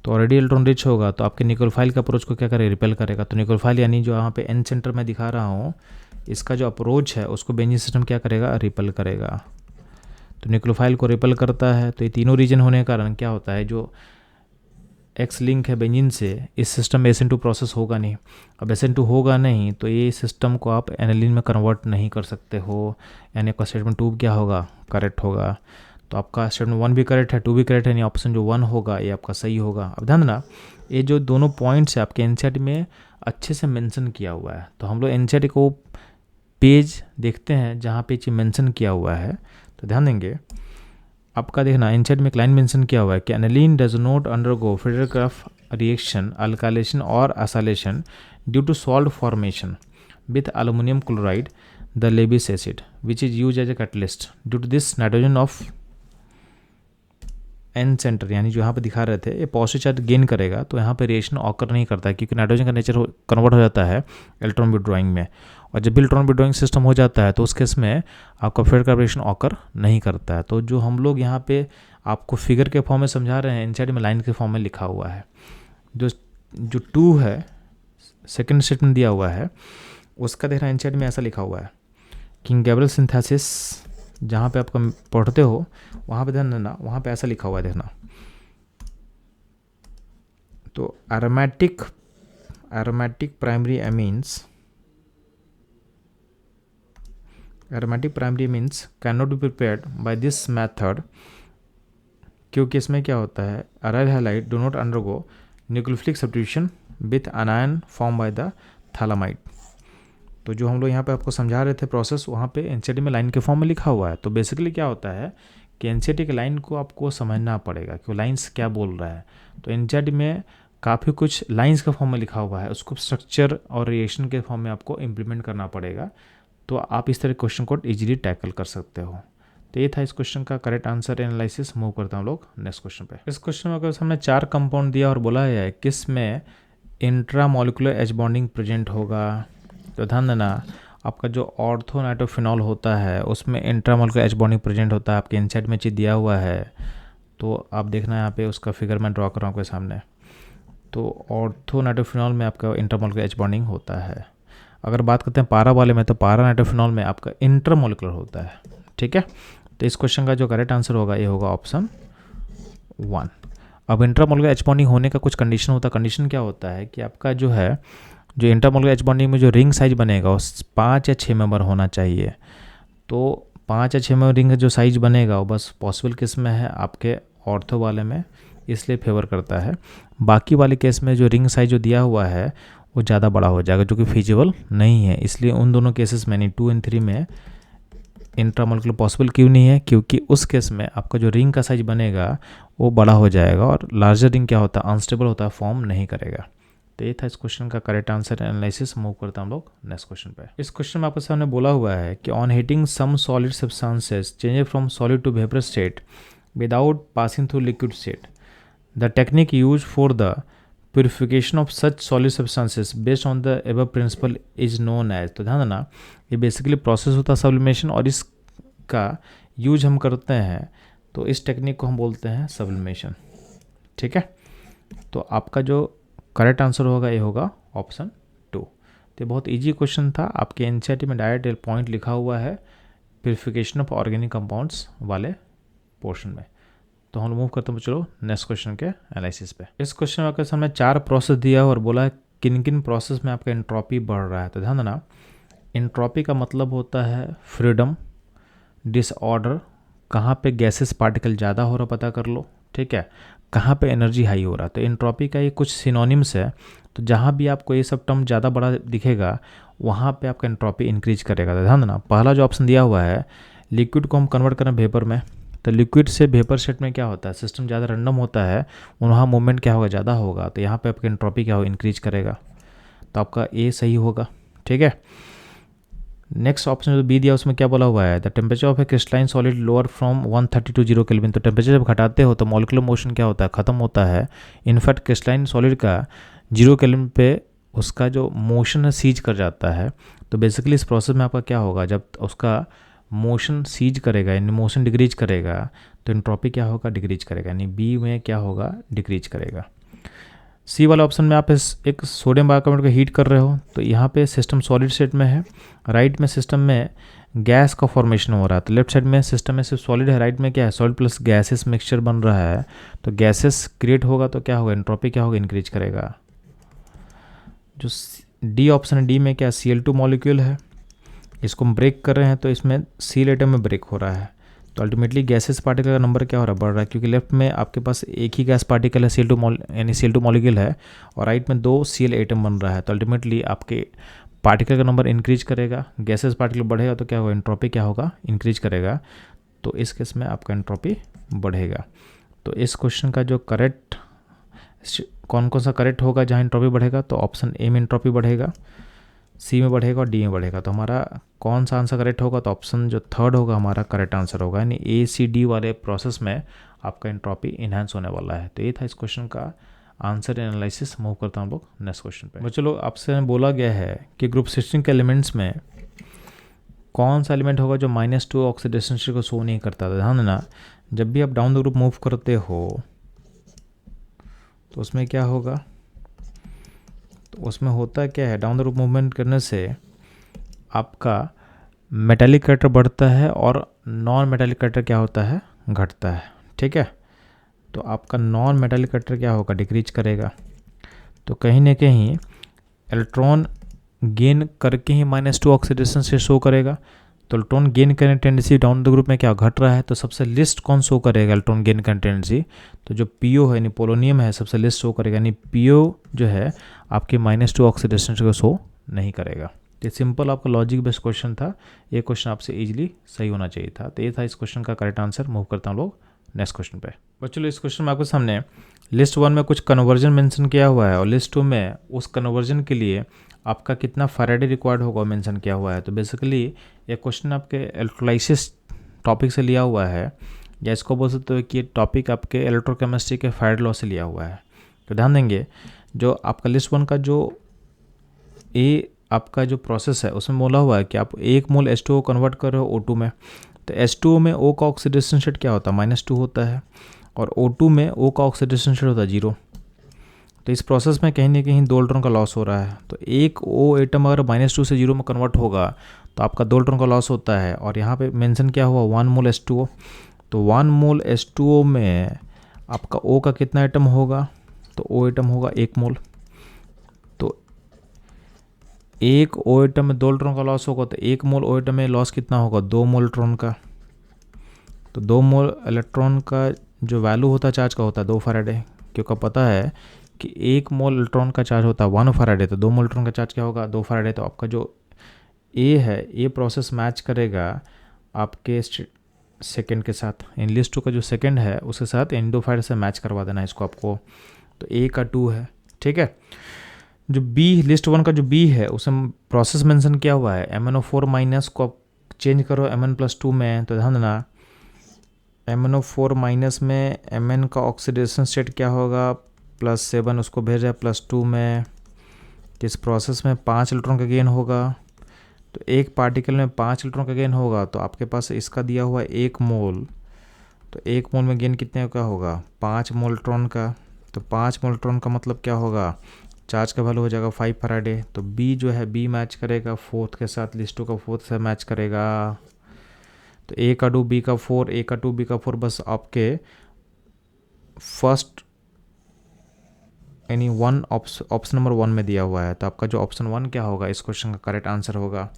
तो ऑलरेडी इलेक्ट्रॉन रिच होगा तो आपके न्यूक्लियोफाइल का अप्रोच को क्या करेगा, रिपेल करेगा। तो न्यूक्लियोफाइल यानी जो यहाँ पे एन सेंटर में दिखा रहा हूँ, इसका जो अप्रोच है उसको बेंजीन सिस्टम क्या करेगा, रिपेल करेगा। तो न्यूक्लियोफाइल को रिपेल करता है। तो ये तीनों रीजन होने के कारण क्या होता है, जो एक्स लिंक है बेंजीन से, इस सिस्टम में SN2 प्रोसेस होगा नहीं। अब SN2 होगा नहीं तो ये सिस्टम को आप एनालिन में कन्वर्ट नहीं कर सकते हो, यानी आपका स्टेटमेंट 2 क्या होगा, करेक्ट होगा। तो आपका स्टेटमेंट 1 भी करेक्ट है, 2 भी करेक्ट है, यानी ऑप्शन जो 1 होगा ये आपका सही होगा। अब ध्यान देना, ये जो दोनों पॉइंट्स है आपके NCERT में अच्छे से मेंशन किया हुआ है। तो हम लोग NCERT को पेज देखते हैं जहाँ पे चीज मेंशन किया हुआ है, तो ध्यान देंगे आपका देखना NCERT में एक लाइन मेंशन किया हुआ है कि aniline does not undergo Friedel Crafts reaction, alkylation और acylation due to salt formation with aluminium chloride the Lewis acid which is use as a catalyst. Due to this nitrogen of N centre, यानी जो यहाँ पे दिखा रहे थे, ये positive charge gain करेगा तो यहाँ पे रिएक्शन ऑकर नहीं करता है, क्योंकि नाइट्रोजन का नेचर कन्वर्ट हो जाता है इलेक्ट्रॉन विड्रॉइंग में। और जब भी इलेक्ट्रॉन विड्रॉइंग सिस्टम हो जाता है तो उस केस में आपका फ्रेडरक्राफ्ट रिएक्शन ऑकर नहीं करता है। तो जो हम लोग यहाँ पे आपको फिगर के फॉर्म में समझा रहे हैं, NCERT में लाइन के फॉर्म में लिखा हुआ है। जो 2 है, सेकेंड स्टेटमेंट दिया हुआ है, उसका देखना NCERT में ऐसा लिखा हुआ है, किंग गैब्रियल सिंथेसिस जहाँ पे आपका पढ़ते हो वहाँ पे ध्यान देना, वहाँ पे ऐसा लिखा हुआ है देखना। तो aromatic primary amines can not be prepared by this method, क्योंकि इसमें क्या होता है, aryl halide do not undergo nucleophilic substitution with अनायन form by the phthalimide. तो जो हम लोग यहाँ पे आपको समझा रहे थे प्रोसेस, वहाँ पे NCERT में लाइन के फॉर्म में लिखा हुआ है। तो बेसिकली क्या होता है कि NCERT की लाइन को आपको समझना पड़ेगा कि लाइन्स क्या बोल रहा है। तो NCERT में काफ़ी कुछ लाइन्स के फॉर्म में लिखा हुआ है, उसको स्ट्रक्चर और रिएक्शन के फॉर्म में आपको इम्प्लीमेंट करना पड़ेगा। तो आप इस तरह क्वेश्चन को ईजिली टैकल कर सकते हो। तो ये था इस क्वेश्चन का करेक्ट आंसर एनालिसिस। मूव करते हैं हम लोग नेक्स्ट क्वेश्चन पे। इस क्वेश्चन में अगर हमने 4 कंपाउंड दिया और बोला है किस में इंट्रामोलिकुलर एच बॉन्डिंग प्रेजेंट होगा। तो ध्यान देना, आपका जो ऑर्थो नाइट्रोफिनॉल होता है उसमें इंट्रामोलिकुलर एच बॉन्डिंग प्रेजेंट होता है। आपके NCERT में चीज़ दिया हुआ है, तो आप देखना यहाँ पे उसका फिगर मैं ड्रॉ कर रहा हूँ आपके सामने। तो ऑर्थो नाइट्रोफिनॉल में आपका इंट्रामोलिकुलर एच बॉन्डिंग होता है। अगर बात करते हैं पारा वाले में, तो पारा नाइट्रोफिनॉल में आपका इंटरमोलिकुलर होता है, ठीक है। तो इस क्वेश्चन का जो करेक्ट आंसर होगा ये होगा ऑप्शन 1। अब इंट्रामोलिकुलर एच बॉन्डिंग होने का कुछ कंडीशन होता है। कंडीशन क्या होता है कि आपका जो है, जो इंटरमोलिकुलर एच बॉन्डिंग में जो रिंग साइज बनेगा वो 5 या 6 मेंबर होना चाहिए। तो 5 या 6 मेंबर रिंग का जो साइज बनेगा वो बस पॉसिबल केस में है आपके ऑर्थो वाले में, इसलिए फेवर करता है। बाकी वाले केस में जो रिंग साइज जो दिया हुआ है वो ज़्यादा बड़ा हो जाएगा, जो कि फिजिबल नहीं है। इसलिए उन दोनों केसेस में, 2 और 3 में इंट्रामोलिकुलर पॉसिबल क्यों नहीं है, क्योंकि उस केस में आपका जो रिंग का साइज बनेगा वो बड़ा हो जाएगा, और लार्जर रिंग क्या होता है, अनस्टेबल होता है, फॉर्म नहीं करेगा। तो ये था इस क्वेश्चन का करेक्ट आंसर एनालिसिस। मूव करते हैं हम लोग नेक्स्ट क्वेश्चन पे। इस क्वेश्चन में आपके सामने बोला हुआ है कि on heating some solid substances change from solid to vapour state without passing through liquid state, the technique use for the purification of such solid substances based on the above principle is known as. तो ध्यान देना, ये basically process होता है sublimation, और इसका use हम करते हैं, तो इस टेक्निक को हम बोलते हैं सब्लिमेशन, ठीक है। तो आपका जो करेक्ट आंसर होगा ये होगा ऑप्शन तो बहुत इजी क्वेश्चन था, आपके एनसीईआरटी में डायरेक्ट पॉइंट लिखा हुआ है प्यूरिफिकेशन ऑफ ऑर्गेनिक कंपाउंड्स वाले पोर्शन में। तो हम मूव करते हैं चलो नेक्स्ट क्वेश्चन के एनालिसिस पे। इस क्वेश्चन में आपके सामने 4 प्रोसेस दिया है और बोला है किन किन प्रोसेस में आपका एंट्रोपी बढ़ रहा है। तो ध्यान देना, एंट्रोपी का मतलब होता है फ्रीडम, डिसऑर्डर, कहाँ पे गैसेस पार्टिकल ज़्यादा हो रहा पता कर लो, ठीक है, कहाँ पे एनर्जी हाई हो रहा। तो एंट्रोपी का ये कुछ सिनोनिम्स है, तो जहाँ भी आपको ये सब टर्म ज़्यादा बड़ा दिखेगा वहाँ पे आपका एंट्रोपी इंक्रीज करेगा। तो ध्यान देना, पहला जो ऑप्शन दिया हुआ है लिक्विड को हम कन्वर्ट करें वेपर में, तो लिक्विड से वेपर स्टेट में क्या होता है, सिस्टम ज़्यादा रैंडम होता है, वहाँ मूवमेंट क्या होगा, ज़्यादा होगा, तो यहाँ पे आपका एंट्रोपी क्या होगा, इंक्रीज करेगा। तो आपका ए सही होगा, ठीक है। नेक्स्ट ऑप्शन जो बी दिया उसमें क्या बोला हुआ है, the temperature of A crystalline solid lower from 130 to 0 kelvin. तो टेम्परेचर जब घटाते हो तो मॉलिक्यूलर मोशन क्या होता है, ख़त्म होता है। इनफैक्ट क्रिस्टलाइन सॉलिड का 0 केल्विन पे उसका जो मोशन है सीज कर जाता है। तो बेसिकली इस प्रोसेस में आपका क्या होगा, जब उसका मोशन सीज करेगा यानी मोशन डिक्रीज करेगा तो एंट्रोपी क्या होगा, डिक्रीज करेगा, यानी बी में क्या होगा, डिक्रीज करेगा। सी वाला ऑप्शन में आप एक सोडियम बाइकार्बोनेट को हीट कर रहे हो, तो यहाँ पे सिस्टम सॉलिड स्टेट में है, राइट में सिस्टम में गैस का फॉर्मेशन हो रहा है। तो लेफ्ट साइड में सिस्टम में सिर्फ सॉलिड है, राइट में क्या है, सॉलिड प्लस गैसेस मिक्सचर बन रहा है। तो गैसेस क्रिएट होगा तो क्या होगा, एंट्रोपी क्या होगा, इंक्रीज करेगा। जो डी ऑप्शन है, डी में क्या Cl2 मॉलिक्यूल है, इसको हम ब्रेक कर रहे हैं तो इसमें सील एटम में ब्रेक हो रहा है। तो अल्टीमेटली गैसेस पार्टिकल का नंबर क्या हो रहा है, बढ़ रहा है, क्योंकि लेफ्ट में आपके पास एक ही गैस पार्टिकल है यानी Cl2 मॉलिक्यूल है, और राइट में 2 Cl एटम बन रहा है। तो अल्टीमेटली आपके पार्टिकल का नंबर इंक्रीज करेगा, गैसेस पार्टिकल बढ़ेगा तो क्या होगा, एंट्रोपी क्या होगा, इंक्रीज करेगा। तो इस केस में आपका एंट्रोपी बढ़ेगा। तो इस क्वेश्चन का जो करेक्ट कौन कौन सा करेक्ट होगा जहाँ एंट्रोपी बढ़ेगा, तो ऑप्शन ए में एंट्रोपी बढ़ेगा, सी में बढ़ेगा और डी में बढ़ेगा। तो हमारा कौन सा आंसर करेक्ट होगा, तो ऑप्शन जो थर्ड होगा हमारा करेक्ट आंसर होगा, यानी ए सी डी वाले प्रोसेस में आपका एंट्रोपी इन्हांस होने वाला है। तो ये था इस क्वेश्चन का आंसर एनालिसिस। मूव करता हूँ हम लोग नेक्स्ट क्वेश्चन पे। चलो आपसे बोला गया है कि ग्रुप 16 के एलिमेंट्स में कौन सा एलिमेंट होगा जो -2 ऑक्सीडेशन स्टेट को शो नहीं करता। तो ध्यान देना, जब भी आप डाउन द ग्रुप मूव करते हो तो उसमें क्या होगा, तो उसमें होता क्या है, डाउन द ग्रुप मूवमेंट करने से आपका मेटालिक कैरेक्टर बढ़ता है और नॉन मेटालिक कैरेक्टर क्या होता है, घटता है, ठीक है। तो आपका नॉन मेटालिक कैरेक्टर क्या होगा, डिक्रीज करेगा। तो कहीं ना कहीं इलेक्ट्रॉन गेन करके ही -2 ऑक्सीडेशन से शो करेगा। तो इलेक्ट्रॉन गेन करने टेंडेंसी डाउन द ग्रुप में क्या घट रहा है, तो सबसे लिस्ट कौन शो करेगा इलेक्ट्रॉन गेन करने टेंडेंसी, तो जो पीओ है यानी पोलोनियम है सबसे लिस्ट शो करेगा, यानी पीओ जो है आपके -2 ऑक्सीडेशन को शो नहीं करेगा। तो सिंपल आपका लॉजिक बेस्ड क्वेश्चन था, ये क्वेश्चन आपसे इजीली सही होना चाहिए था। तो ये था इस क्वेश्चन का करेक्ट आंसर। मूव करता हूँ लोग नेक्स्ट क्वेश्चन पे। बच्चों इस क्वेश्चन में आपके सामने लिस्ट 1 में कुछ कन्वर्जन मेंशन किया हुआ है और लिस्ट 2 में उस कन्वर्जन के लिए आपका कितना फैराडे रिक्वायर्ड होगा मेंशन किया हुआ है। तो बेसिकली ये क्वेश्चन आपके इलेक्ट्रोलाइसिस टॉपिक से लिया हुआ है, या इसको बोल सकते हो कि ये टॉपिक आपके इलेक्ट्रोकेमिस्ट्री के फैराडे लॉ से लिया हुआ है। तो ध्यान देंगे, जो आपका लिस्ट 1 का जो ए आपका जो प्रोसेस है उसमें बोला हुआ है कि आप 1 मोल H2O कन्वर्ट कर रहे हो O2 में। तो H2O में O का ऑक्सीडेशन स्टेट क्या होता है, -2 होता है, और O2 में O का ऑक्सीडेशन स्टेट होता है 0। तो इस प्रोसेस में कहीं ना कहीं 2 इलेक्ट्रॉन का लॉस हो रहा है। तो एक O एटम अगर -2 से 0 में कन्वर्ट होगा तो आपका 2 इलेक्ट्रॉन का लॉस होता है। और यहाँ पे मेंशन क्या हुआ, 1 मोल H2O। तो 1 मोल H2O में आपका O का कितना एटम होगा, तो O एटम होगा 1 मोल। तो एक O एटम में 2 इलेक्ट्रॉन का लॉस होगा, तो 1 मोल O एटम में लॉस कितना होगा, 2 मोल इलेक्ट्रॉन का। तो 2 मोल इलेक्ट्रॉन का जो वैल्यू होता है चार्ज का होता है 2 फैराडे, क्योंकि पता है कि 1 मोल इलेक्ट्रॉन का चार्ज होता है 1 फैराडे, तो 2 मोल इलेक्ट्रॉन का चार्ज क्या होगा, 2 फैराडे। तो आपका जो ए है ये प्रोसेस मैच करेगा आपके सेकेंड के साथ, इन लिस्ट 2 का जो सेकेंड है उसके साथ इन 2 फैराडे से मैच करवा देना है इसको आपको। तो ए का 2 है, ठीक है। जो बी लिस्ट 1 का जो बी है उसमें प्रोसेस मेंशन किया हुआ है MnO4- को आप चेंज करो Mn+2 में। तो ध्यान देना, MnO4- में Mn का ऑक्सीडेशन स्टेट क्या होगा, +7, उसको भेजा है +2 में। इस प्रोसेस में 5 इलेक्ट्रॉन का गेन होगा। तो एक पार्टिकल में 5 इलेक्ट्रॉन का गेन होगा, तो आपके पास इसका दिया हुआ है 1 मोल। तो 1 मोल में गेन कितने का होगा, 5 मोल इलेक्ट्रॉन का। तो 5 मोल इलेक्ट्रॉन का मतलब क्या होगा, चार्ज का वैल्यू हो जाएगा 5 फैराडे। तो बी जो है बी मैच करेगा फोर्थ के साथ, लिस्ट 2 का फोर्थ से मैच करेगा। तो ए का 2 बी का 4, ए का 2 बी का 4, बस आपके फर्स्ट यानी वन ऑप्शन नंबर 1 में दिया हुआ है। तो आपका जो ऑप्शन 1 क्या होगा इस क्वेश्चन का करेक्ट आंसर होगा।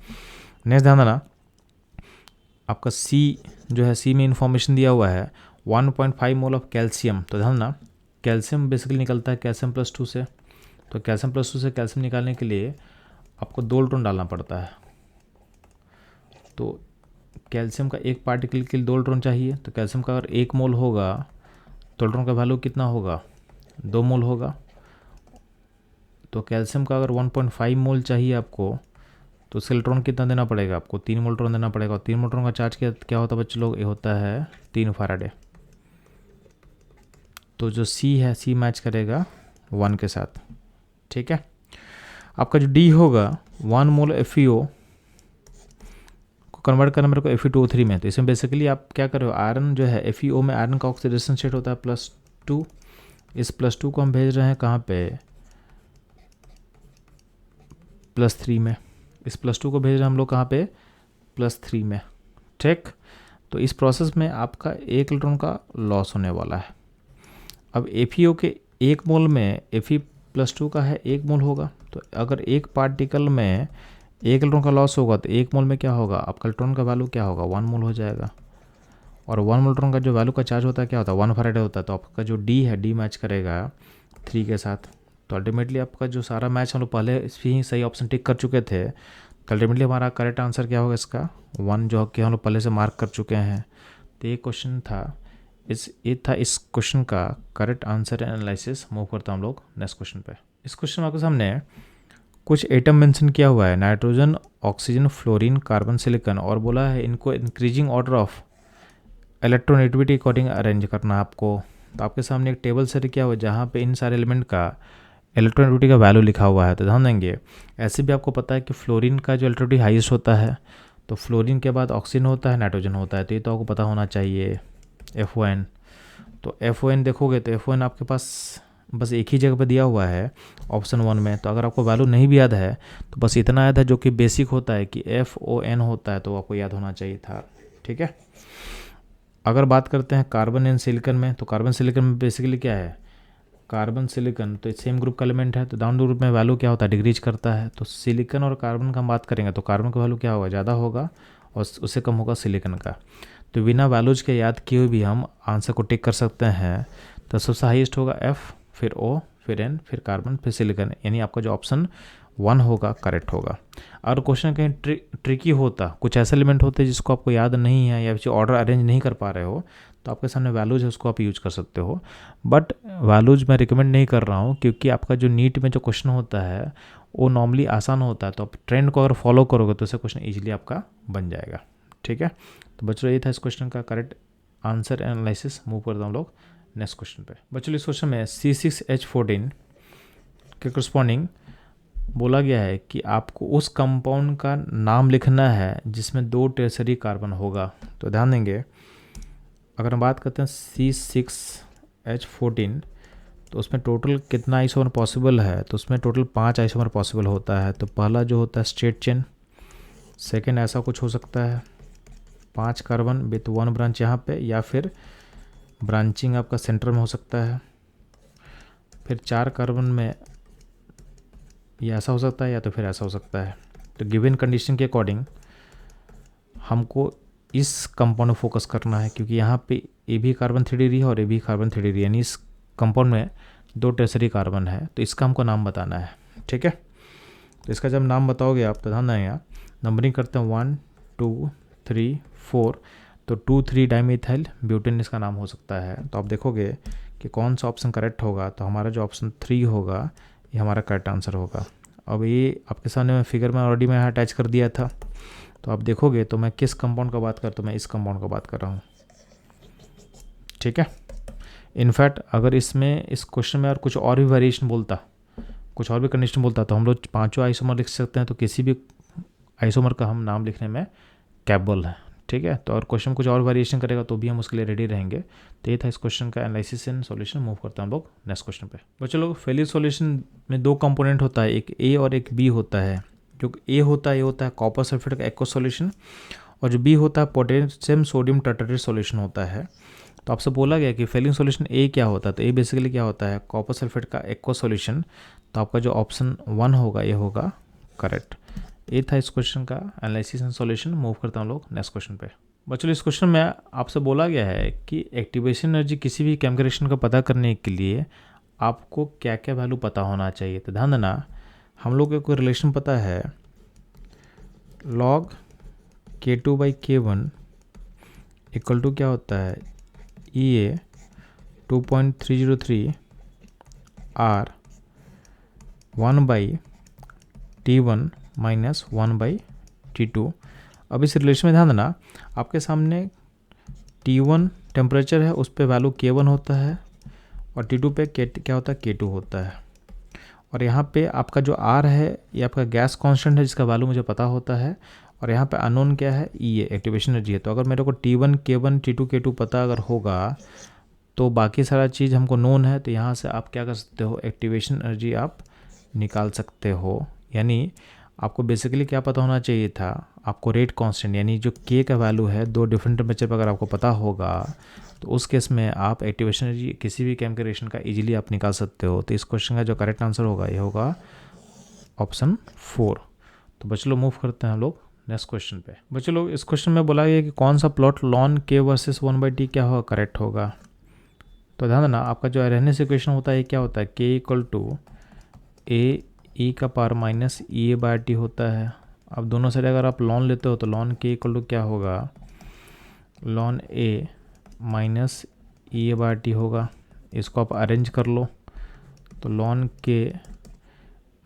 नेक्स्ट ध्यान देना, आपका सी जो है, सी में इंफॉर्मेशन दिया हुआ है 1.5 मोल ऑफ कैल्शियम। तो ध्यान देना, कैल्शियम बेसिकली निकलता है कैल्शियम +2 से। तो कैल्शियम +2 से कैल्शियम निकालने के लिए आपको 2 इलेक्ट्रॉन डालना पड़ता है। तो कैल्शियम का एक पार्टिकल के लिए 2 इलेक्ट्रॉन चाहिए। तो कैल्शियम का अगर 1 मोल होगा तो इलेक्ट्रॉन का वैल्यू कितना होगा, 2 मोल होगा। तो कैल्शियम का अगर 1.5 मोल चाहिए आपको, तो उसका इलेक्ट्रॉन कितना देना पड़ेगा आपको, 3 मोल इलेक्ट्रॉन देना पड़ेगा। और 3 मोल इलेक्ट्रॉन का चार्ज क्या होता है बच्चे लोग, ये होता है 3 फैराडे। तो जो सी है, सी मैच करेगा 1 के साथ। ठीक है, आपका जो डी होगा 1 मोल FeO को कन्वर्ट करना मेरे को Fe2O3 में। तो इसमें बेसिकली आप क्या कर रहे हो, आयरन जो है FeO में आयरन का ऑक्सीडेशन स्टेट होता है +2। इस +2 को हम भेज रहे हैं कहाँ पे, +3 में। इस +2 को भेज रहे हैं हम लोग कहाँ पे, +3 में। ठीक, तो इस प्रोसेस में आपका 1 इलेक्ट्रॉन का लॉस होने वाला है। अब FeO के 1 मोल में Fe+2 का है 1 मोल होगा। तो अगर एक पार्टिकल में 1 इलेक्ट्रॉन का लॉस होगा तो 1 मोल में क्या होगा, आपका इलेक्ट्रॉन का वैल्यू क्या होगा, 1 मोल हो जाएगा। और 1 मोल इलेक्ट्रॉन का जो वैल्यू का चार्ज होता है क्या होता है, 1 फैराडे होता है। तो आपका जो डी है, डी मैच करेगा 3 के साथ। तो अल्टीमेटली आपका जो सारा मैच हम लोग पहले ही सही ऑप्शन टिक कर चुके थे। तो अल्टीमेटली हमारा करेक्ट आंसर क्या होगा इसका, 1, जो कि हम लोग पहले से मार्क कर चुके हैं। तो ये क्वेश्चन था, ये था इस क्वेश्चन का करेक्ट आंसर एनालिसिस। मूव करता हम लोग नेक्स्ट क्वेश्चन पे। इस क्वेश्चन में आपके सामने कुछ एटम मेंशन किया हुआ है, nitrogen, oxygen, fluorine, carbon, silicon, और बोला है इनको increasing order of electronegativity according arrange करना है आपको। तो आपके सामने एक टेबल सेट किया हुआ है जहाँ पे इन सारे एलिमेंट का इलेक्ट्रोनेगेटिविटी का वैल्यू लिखा हुआ है। तो ध्यान देंगे, ऐसे भी आपको पता है कि फ्लोरीन का जो इलेक्ट्रोनेगेटिविटी हाईएस्ट होता है, तो फ्लोरीन के बाद ऑक्सीजन होता है, नाइट्रोजन होता है। तो ये तो आपको पता होना चाहिए, FON। तो FON देखोगे तो FON आपके पास बस एक ही जगह पे दिया हुआ है ऑप्शन 1 में। तो अगर आपको वैल्यू नहीं भी याद है तो बस इतना याद है जो कि बेसिक होता है कि FON होता है, तो आपको याद होना चाहिए था। ठीक है, अगर बात करते हैं कार्बन एंड सिलिकॉन में, तो कार्बन सिलिकॉन में बेसिकली क्या है, कार्बन सिलिकॉन तो सेम ग्रुप का एलिमेंट है। तो डाउन ग्रुप में वैल्यू क्या होता है, डिक्रीज करता है। तो सिलिकॉन और कार्बन का हम बात करेंगे तो कार्बन का वैल्यू क्या होगा, ज़्यादा होगा, और उससे कम होगा सिलिकॉन का। तो बिना वैल्यूज के याद किए हुए भी हम आंसर को टिक कर सकते हैं। तो सबसे हाईएस्ट होगा F, फिर O, फिर N, फिर कार्बन, फिर सिलिकॉन, यानी आपका जो ऑप्शन 1 होगा करेक्ट होगा। अगर क्वेश्चन कहीं ट्रिकी होता, कुछ ऐसे एलिमेंट होते जिसको आपको याद नहीं है या ऑर्डर अरेंज नहीं कर पा रहे हो, तो आपके सामने वैल्यूज है उसको आप यूज कर सकते हो। बट वैल्यूज मैं रिकमेंड नहीं कर रहा हूँ, क्योंकि आपका जो नीट में जो क्वेश्चन होता है वो नॉर्मली आसान होता है। तो आप ट्रेंड को अगर फॉलो करोगे तो उससे क्वेश्चन ईजिली आपका बन जाएगा। ठीक है, तो बच्चों ये था इस क्वेश्चन का करेक्ट आंसर एनालिसिस। मूव करते हैं हम लोग नेक्स्ट क्वेश्चन पे। बच्चों इस क्वेश्चन में C6H14 के करस्पॉन्डिंग बोला गया है कि आपको उस कंपाउंड का नाम लिखना है जिसमें 2 टेरशरी कार्बन होगा। तो ध्यान देंगे, अगर हम बात करते हैं C6H14 तो उसमें टोटल कितना आइसोमर पॉसिबल है, तो उसमें टोटल 5 आइसोमर पॉसिबल होता है। तो पहला जो होता है स्ट्रेट चेन, सेकेंड ऐसा कुछ हो सकता है 5 कार्बन विथ 1 ब्रांच यहाँ पे, या फिर ब्रांचिंग आपका सेंटर में हो सकता है। फिर 4 कार्बन में ये ऐसा हो सकता है, या तो फिर ऐसा हो सकता है। तो गिवन कंडीशन के अकॉर्डिंग हमको इस कंपाउंड में फोकस करना है, क्योंकि यहाँ पे ए भी कार्बन 3 डिग्री है और ए भी कार्बन 3 डिग्री, यानी इस कंपाउंड में 2 टेरशरी कार्बन है। तो इसका हमको नाम बताना है। ठीक है, तो इसका जब नाम बताओगे आप तो ध्यान देंगे, नंबरिंग करते हैं 1 2 3 4, तो 2,3 डाइमिथाइल ब्यूटेन इसका नाम हो सकता है। तो आप देखोगे कि कौन सा ऑप्शन करेक्ट होगा, तो हमारा जो ऑप्शन 3 होगा ये हमारा करेक्ट आंसर होगा। अब ये आपके सामने फिगर में ऑलरेडी मैं अटैच कर दिया था। तो आप देखोगे तो मैं किस कंपाउंड का बात करता हूँ, मैं इस कंपाउंड का बात कर रहा हूँ। ठीक है, इनफैक्ट अगर इसमें इस क्वेश्चन में और कुछ और भी वेरिएशन बोलता, कुछ और भी कंडीशन बोलता, तो हम लोग 5 आइसोमर लिख सकते हैं। तो किसी भी आइसोमर का हम नाम लिखने में कैपेबल है। ठीक है। तो और क्वेश्चन कुछ और वेरिएशन करेगा तो भी हम उसके लिए रेडी रहेंगे। तो ये था इस क्वेश्चन का एनालिसिस एंड सॉल्यूशन। मूव करते हैं हम लोग नेक्स्ट क्वेश्चन पे। बच्चों लोग फेलियर सॉल्यूशन में दो कंपोनेंट होता है, एक ए और एक बी होता है। जो ए होता है ये होता है कॉपर सल्फेट का एक्वस सॉल्यूशन, और जो बी होता है पोटेशियम सोडियम टार्टरेट सॉल्यूशन होता है। तो आपसे बोला गया कि फेलिंग सॉल्यूशन ए क्या होता है, तो ए बेसिकली क्या होता है कॉपर सल्फेट का एक्वस सॉल्यूशन। तो आपका जो ऑप्शन 1 होगा ये होगा करेक्ट। ये था इस क्वेश्चन का एनालिसिस एंड सॉल्यूशन। मूव करता हूँ लोग नेक्स्ट क्वेश्चन पे। बच्चों इस क्वेश्चन में आपसे बोला गया है कि एक्टिवेशन एनर्जी किसी भी केमिकल रिएक्शन का पता करने के लिए आपको क्या क्या वैल्यू पता होना चाहिए। तो ध्यान देना, हम लोग को कोई रिलेशन पता है log K2/K1 इक्वल टू क्या होता है EA 2.303 R 1/T1 minus 1/T2। अब इस रिलेशन में ध्यान देना, आपके सामने T1 टेम्परेचर है, उस पर वैल्यू K1 होता है, और T2 पे क्या होता है K2 होता है। और यहाँ पे आपका जो R है ये आपका गैस कांस्टेंट है जिसका वैल्यू मुझे पता होता है, और यहाँ पे अननोन क्या है ये एक्टिवेशन एनर्जी है। तो अगर मेरे को T1 K1 T2 K2 पता अगर होगा तो बाकी सारा चीज़ हमको नोन है। तो यहाँ से आप क्या कर सकते हो एक्टिवेशन एनर्जी आप निकाल सकते हो। यानी आपको बेसिकली क्या पता होना चाहिए था, आपको रेट कांस्टेंट यानी जो K का वैल्यू है दो डिफरेंट टेम्परेचर पर अगर आपको पता होगा तो उस केस में आप एक्टिवेशन एनर्जी किसी भी केमिकल रिएक्शन का इजीली आप निकाल सकते हो। तो इस क्वेश्चन का जो करेक्ट आंसर होगा ये होगा ऑप्शन 4। तो बच्चों लोग मूव करते हैं हम लोग नेक्स्ट क्वेश्चन पे। बच्चों लोग इस क्वेश्चन में बोला गया कि कौन सा plot lawn K versus 1/T क्या होगा करेक्ट होगा। तो ध्यान देना, आपका जो रहने से इक्वेशन होता है क्या होता है K इक्वल टू ए ई का पावर माइनस EA/T होता है। अब दोनों साइड अगर आप लॉन लेते हो तो लॉन K इक्वल टू क्या होगा लॉन A माइनस EA/T होगा। इसको आप अरेंज कर लो तो लॉन K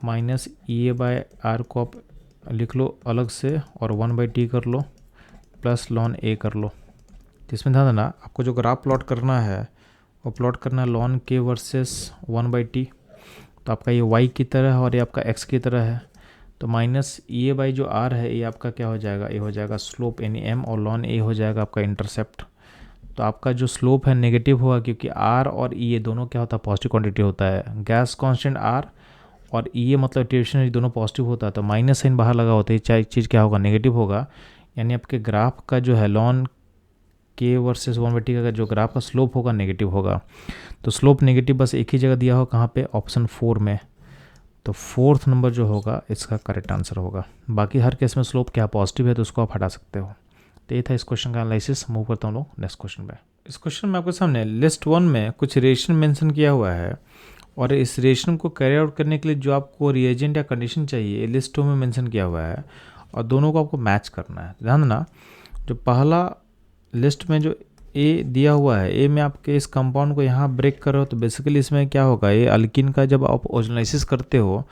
माइनस EA/R को आप लिख लो अलग से और 1/T कर लो प्लस लॉन A कर लो। जिसमें ध्यान देना, आपको जो ग्राफ प्लॉट करना है वो प्लॉट करना है लॉन K वर्सेस 1/T। तो आपका ये y की तरह है और ये आपका x की तरह है। तो माइनस EA जो R है ये आपका क्या हो जाएगा, ये हो जाएगा स्लोप यानी m, और लॉन A हो जाएगा आपका इंटरसेप्ट। तो आपका जो स्लोप है नेगेटिव होगा क्योंकि R और EA दोनों क्या होता है पॉजिटिव क्वांटिटी होता है। गैस कांस्टेंट R और EA मतलब एक्टिवेशन एनर्जी दोनों पॉजिटिव होता है, तो माइनस साइन बाहर लगा होता है, चाहे चीज़ क्या होगा नेगेटिव होगा। यानी आपके ग्राफ का जो है लॉन K वर्सेस 1/T का जो ग्राफ का स्लोप होगा नेगेटिव होगा। तो स्लोप नेगेटिव बस एक ही जगह दिया हो कहाँ पे ऑप्शन 4 में। तो 4th नंबर जो होगा इसका करेक्ट आंसर होगा। बाकी हर केस में स्लोप क्या पॉजिटिव है तो उसको आप हटा सकते हो। तो ये था इस क्वेश्चन का एनालिसिस। मूव करता हूँ लोग नेक्स्ट क्वेश्चन पे। इस क्वेश्चन में आपके सामने लिस्ट 1 में कुछ रिएक्शन मेंशन किया हुआ है, और इस रिएक्शन को कैरी आउट करने के लिए जो आपको रिएजेंट या कंडीशन चाहिए लिस्ट 2 में मेंशन किया हुआ है, और दोनों को आपको मैच करना है। ध्यान देना, जो पहला लिस्ट में जो ए दिया हुआ है, ए में आपके इस कंपाउंड को यहाँ ब्रेक करो तो बेसिकली इसमें क्या होगा, ये अल्किन का जब आप ओजोनाइसिस करते हो